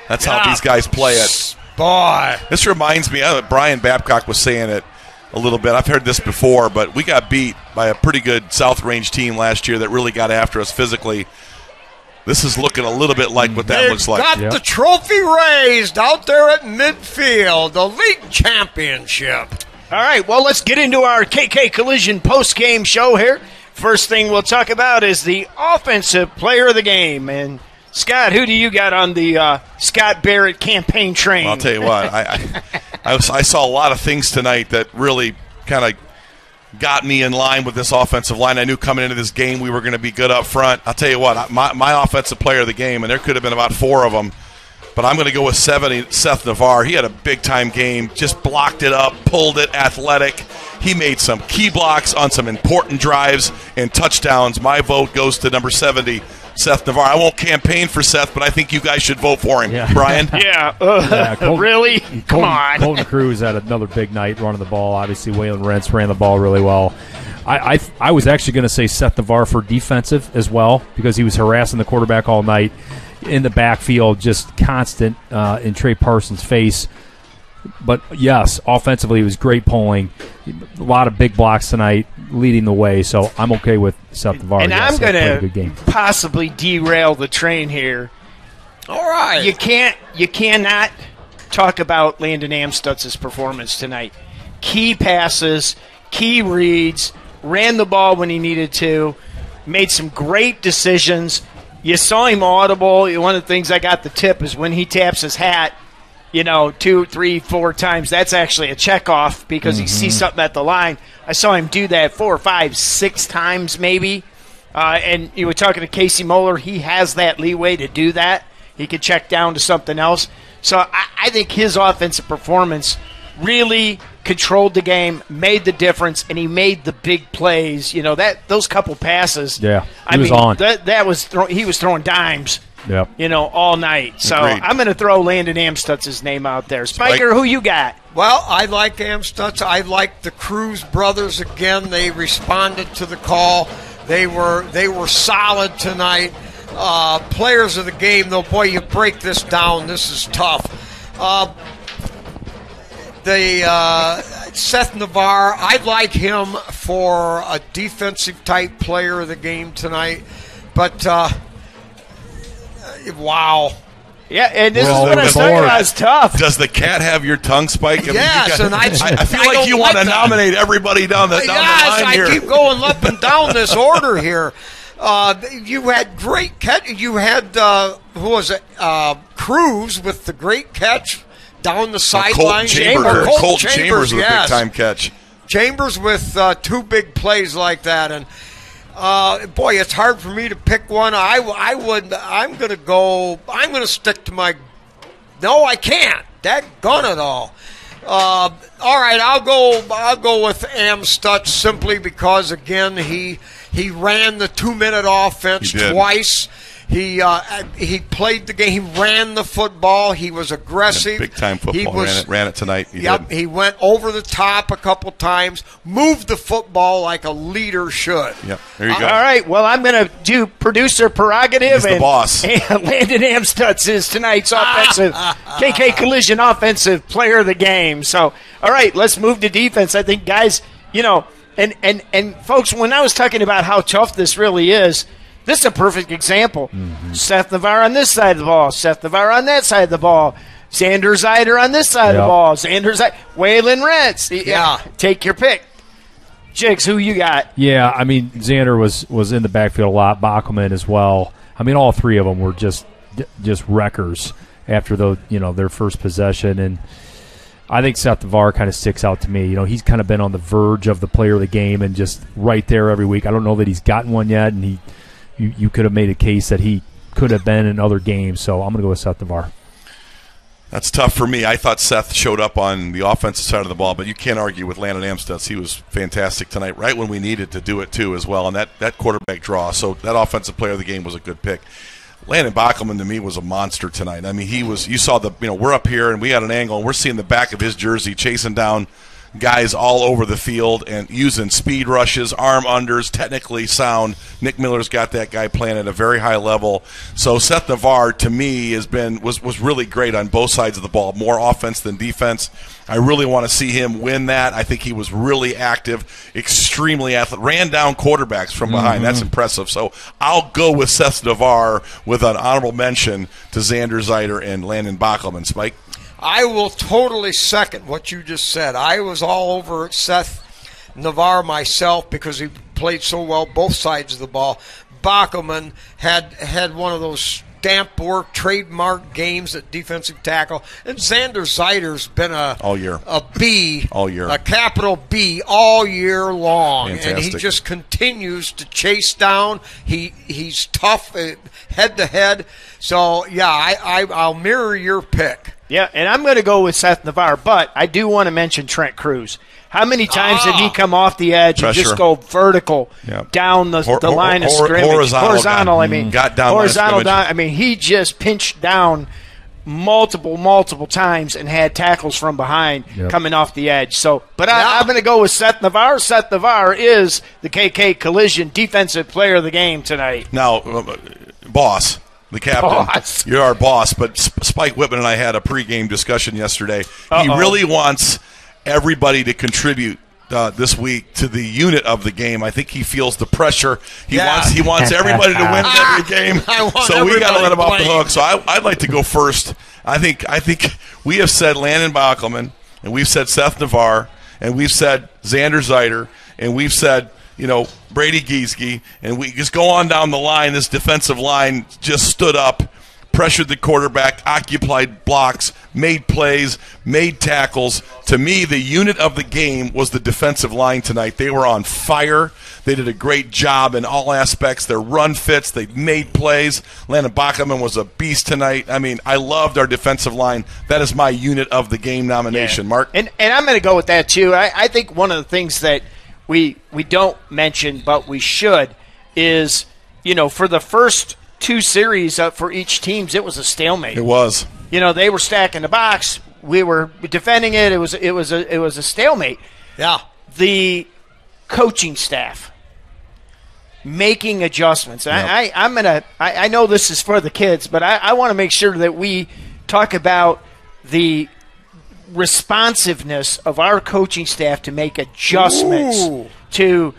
That's how these guys play it. Boy. This reminds me, Brian Babcock was saying it a little bit. I've heard this before, but we got beat by a pretty good South Range team last year that really got after us physically. This is looking a little bit like what that looks like. Got the trophy raised out there at midfield, the league championship. All right, well, let's get into our KK Collision post-game show here. First thing we'll talk about is the offensive player of the game. And, Scott, who do you got on the Scott Barrett campaign train? Well, I'll tell you what. I saw a lot of things tonight that really kind of got me in line with this offensive line. I knew coming into this game we were going to be good up front. I'll tell you what, my offensive player of the game, and there could have been about 4 of them, but I'm going to go with Seth Navarre. He had a big-time game, just blocked it up, pulled it, athletic. He made some key blocks on some important drives and touchdowns. My vote goes to number 70, Seth Navarre. I won't campaign for Seth, but I think you guys should vote for him. Yeah. Brian? Really? Come on. Colton Cruz had another big night running the ball. Obviously, Waylon Rentz ran the ball really well. I was actually going to say Seth Navarre for defensive as well because he was harassing the quarterback all night in the backfield, just constant in Trey Parsons' face. But, yes, offensively it was great pulling. A lot of big blocks tonight leading the way, so I'm okay with Seth Navarre. And I'm going to possibly derail the train here. All right. You cannot talk about Landon Amstutz's performance tonight. Key passes, key reads, ran the ball when he needed to, made some great decisions. You saw him audible. One of the things I got the tip is when he taps his hat, 2, 3, 4 times, that's actually a checkoff because he sees something at the line. I saw him do that 4, 5, 6 times maybe. And you were talking to Casey Moeller. He has that leeway to do that. He could check down to something else. So I think his offensive performance really controlled the game, made the difference, and he made the big plays. Those couple passes. Yeah, he was on. He was throwing dimes. Yep. All night. So Agreed. I'm going to throw Landon Amstutz's name out there. Spiker, who you got? Well, I like Amstutz. I like the Cruz brothers again. They responded to the call. They were solid tonight. Players of the game, though, boy, you break this down. This is tough. Seth Navarre, I like him for a defensive type player of the game tonight. But wow. Yeah, and this is what I was talking about. It's tough. Does the cat have your tongue, Spike? Yes, and I feel like you want to nominate everybody down the line here. I keep going up and down this order here. You had great catch. You had who was it? Cruz with the great catch down the sideline. Colt Chambers with a big time catch. Chambers with 2 big plays like that, and boy, it's hard for me to pick one. I'm going to stick to my. No, I can't. Daggone it all. All right, I'll go with Amstutz simply because again he ran the 2-minute offense twice. He played the game. He ran the football. He was aggressive. Big time football. Ran it tonight. He went over the top a couple times. Moved the football like a leader should. Yep. There you go. All right. Well, I'm going to do producer prerogative. He's the boss. And Landon Amstutz is tonight's offensive KK Collision offensive player of the game. So, all right, let's move to defense. I think, guys, and folks, when I was talking about how tough this really is. This is a perfect example. Mm-hmm. Seth Navarre on this side of the ball. Seth Navarre on that side of the ball. Xander Zeider on this side of the ball. Waylon Rentz. Yeah. Take your pick. Jigs, who you got? Yeah, I mean, Xander was in the backfield a lot. Bachman as well. I mean, all 3 of them were just wreckers after their first possession. And I think Seth Navarre kind of sticks out to me. He's kind of been on the verge of the player of the game and just right there every week. I don't know that he's gotten one yet, and you could have made a case that he could have been in other games, so I'm going to go with Seth Navarre. That's tough for me. I thought Seth showed up on the offensive side of the ball, but you can't argue with Landon Amstutz. He was fantastic tonight, right when we needed to do it too as well, and that quarterback draw. So that offensive player of the game was a good pick. Landon Bachman, to me, was a monster tonight. I mean, you saw we're up here, and we had an angle, and we're seeing the back of his jersey chasing down guys all over the field and using speed rushes, arm unders, technically sound. Nick Miller's got that guy playing at a very high level. So Seth Navarre, to me, was really great on both sides of the ball, more offense than defense. I really want to see him win that. I think he was really active, extremely athletic, ran down quarterbacks from behind. Mm-hmm. That's impressive. So I'll go with Seth Navarre with an honorable mention to Xander Zeider and Landon Bachman. Spike? I will totally second what you just said. I was all over Seth Navarre myself because he played so well both sides of the ball. Bachman had one of those stamp work, trademark games at defensive tackle. And Xander Zeider's been all year. A B. All year. A capital B all year long. Fantastic. And he just continues to chase down. He's tough head to head. So, yeah, I'll mirror your pick. Yeah, and I'm going to go with Seth Navarre, but I do want to mention Trent Cruz. How many times did he come off the edge and just go vertical down the line of scrimmage? Horizontal, got down horizontal down. I mean, he just pinched down multiple times and had tackles from behind coming off the edge. So, but I'm going to go with Seth Navarre. Seth Navarre is the KK Collision Defensive Player of the Game tonight. Now, boss. The captain, you're our boss, but Spike Whitman and I had a pregame discussion yesterday. He really wants everybody to contribute this week to the unit of the game. I think he feels the pressure. He wants everybody to win every game. So we got to let him off the hook. So I'd like to go first. I think we have said Landon Bachman, and we've said Seth Navarre, and we've said Xander Zeider, and we've said Brady Gieske, and we just go on down the line. This defensive line just stood up, pressured the quarterback, occupied blocks, made plays, made tackles. To me, the unit of the game was the defensive line tonight. They were on fire. They did a great job in all aspects. Their run fits. They made plays. Landon Bachman was a beast tonight. I mean, I loved our defensive line. That is my unit of the game nomination, Mark. And I'm going to go with that, too. I think one of the things that we don't mention, but we should, is, for the first 2 series for each teams, it was a stalemate. It was. They were stacking the box. We were defending it. It was a stalemate. Yeah. The coaching staff making adjustments. Yep. I know this is for the kids, but I want to make sure that we talk about the responsiveness of our coaching staff to make adjustments to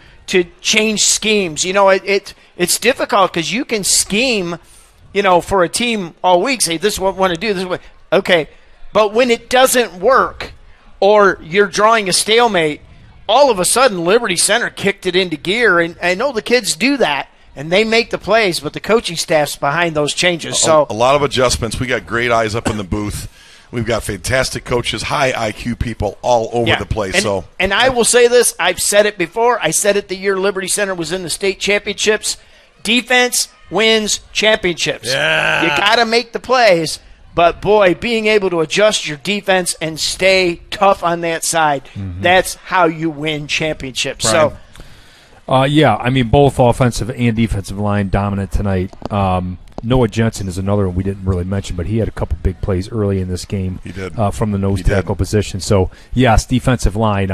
change schemes. It's difficult because you can scheme for a team all week, say this is what we want to do, this is what, okay. But when it doesn't work or you're drawing a stalemate, all of a sudden Liberty Center kicked it into gear, and I know the kids do that, and they make the plays, but the coaching staff's behind those changes. So a lot of adjustments. We got great eyes up in the booth. We've got fantastic coaches, high IQ people all over the place. And I will say this, I've said it before. I said it the year Liberty Center was in the state championships. Defense wins championships. Yeah. You got to make the plays. But, boy, being able to adjust your defense and stay tough on that side, that's how you win championships. Brian. So, both offensive and defensive line dominant tonight. Noah Jensen is another one we didn't really mention, but he had a couple big plays early in this game. He did. From the nose tackle position. So, yes, defensive line,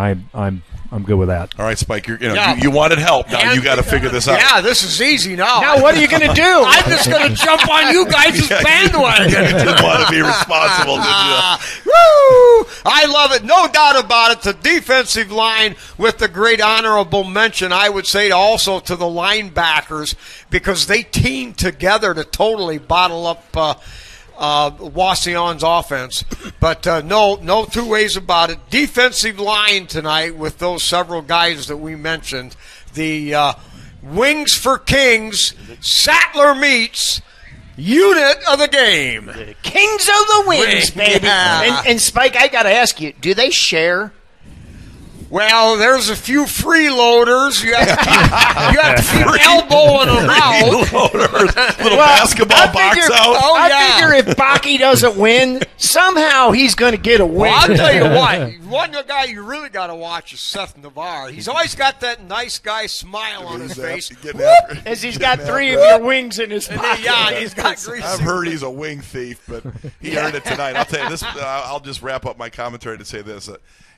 I'm good with that. All right, Spike, you wanted help. Now you got to figure this out. Yeah, this is easy now. Now what are you going to do? I'm just going to jump on you guys' bandwagon. You didn't want to be responsible, did you? Woo! I love it. No doubt about it. The defensive line with the great honorable mention, I would say also to the linebackers, because they teamed together to totally bottle up Wauseon's offense. But no two ways about it. Defensive line tonight with those several guys that we mentioned. The Wings for Kings, Sattler meets unit of the game. The Kings of the Wings, baby. Yeah. And Spike, I got to ask you, do they share? Well, there's a few freeloaders. You have to keep elbowing them out. Little basketball box out. I figure if Baki doesn't win, somehow he's going to get a win. Well, I'll tell you what. One guy you really got to watch is Seth Navarre. He's always got that nice guy smile on his face. As he's got three of your wings in his pocket. Yeah, he's got greasy. I've heard he's a wing thief, but he earned it tonight. I'll tell you this. I'll just wrap up my commentary to say this.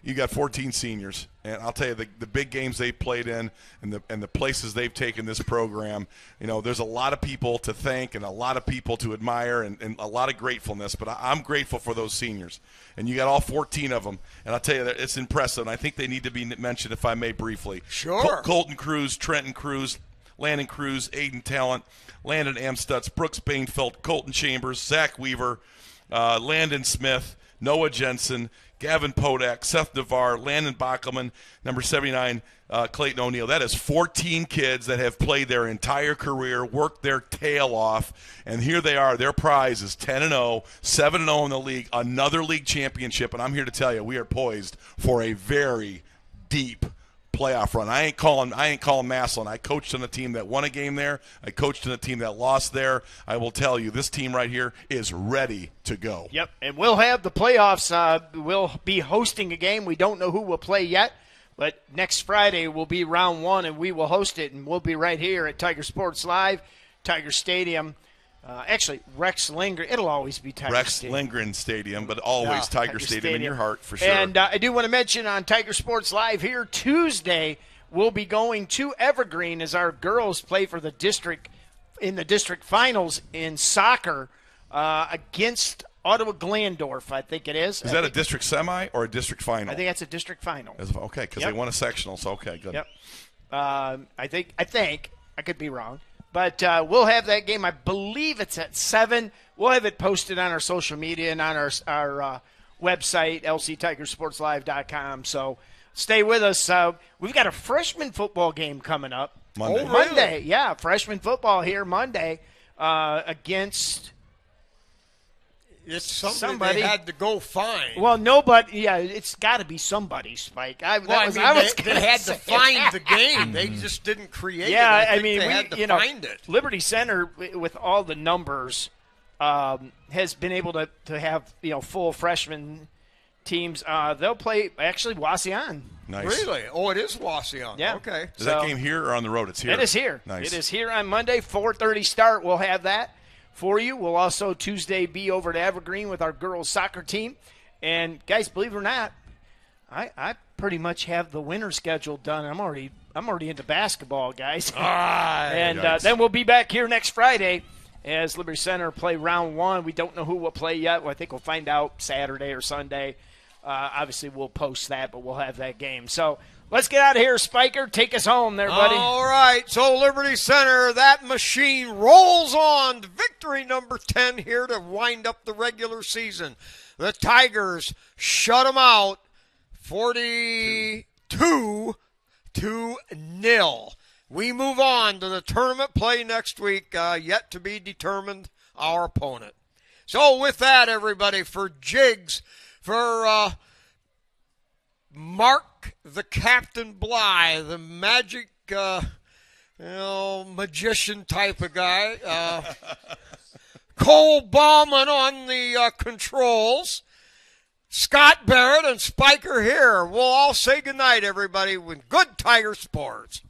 You got 14 seniors, and I'll tell you the big games they played in and the places they've taken this program. There's a lot of people to thank and a lot of people to admire and a lot of gratefulness. But I'm grateful for those seniors, and you got all 14 of them. And I'll tell you that it's impressive. And I think they need to be mentioned, if I may briefly. Sure. Colton Cruz, Trenton Cruz, Landon Cruz, Aiden Talent, Landon Amstutz, Brooks Bainfeld, Colton Chambers, Zach Weaver, Landon Smith, Noah Jensen, Gavin Podak, Seth Navarre, Landon Backelman, number 79, Clayton O'Neill. That is 14 kids that have played their entire career, worked their tail off, and here they are. Their prize is 10-0, 7-0 in the league, another league championship, and I'm here to tell you we are poised for a very deep playoff run. I ain't calling Massillon. I coached on a team that won a game there. I coached on a team that lost there. I will tell you, this team right here is ready to go. Yep, and we'll have the playoffs. We'll be hosting a game. We don't know who will play yet, but next Friday will be round one, and we will host it, and we'll be right here at Tiger Sports Live, Tiger Stadium. Actually, Rex Lindgren. It'll always be Tiger Stadium. Lindgren Stadium, but always Tiger Stadium in your heart for sure. And I do want to mention on Tiger Sports Live here Tuesday, we'll be going to Evergreen as our girls play for the district in the district finals in soccer against Ottawa Glandorf, I think it is. Is that a district semi or a district final? I think that's a district final. Okay, because they won a sectional, so okay, good. Yep. I think I could be wrong. But we'll have that game. I believe it's at 7. We'll have it posted on our social media and on our website, lctigersportslive.com. So stay with us. We've got a freshman football game coming up. Monday. Monday, yeah. Freshman football here Monday against it's somebody they had to go find. Well, nobody. Yeah, it's got to be somebody, Spike. They had to find the game. They just didn't create it. Yeah, they had to find it. Liberty Center, with all the numbers, has been able to have full freshman teams. They'll play actually Wauseon. Nice. Really? Oh, it is Wauseon. Yeah. Okay. Is that game here or on the road? It's here. It is here. Nice. It is here on Monday, 4:30 start. We'll have that for you. We'll also Tuesday be over to Evergreen with our girls soccer team. And guys, believe it or not, I pretty much have the winter schedule done. I'm already into basketball, guys. And then we'll be back here next Friday as Liberty Center play round one. We don't know who will play yet. Well, I think we'll find out Saturday or Sunday. Obviously, we'll post that, but we'll have that game. So Let's get out of here, Spiker. Take us home there, buddy. All right. So Liberty Center, that machine rolls on to victory number 10 here to wind up the regular season. The Tigers shut them out 42-0. We move on to the tournament play next week, yet to be determined our opponent. So with that, everybody, for Jigs, for Mark the Captain Bly, the magic magician type of guy, Cole Bauman on the controls, Scott Barrett and Spiker here. We'll all say goodnight, everybody, with good Tiger Sports.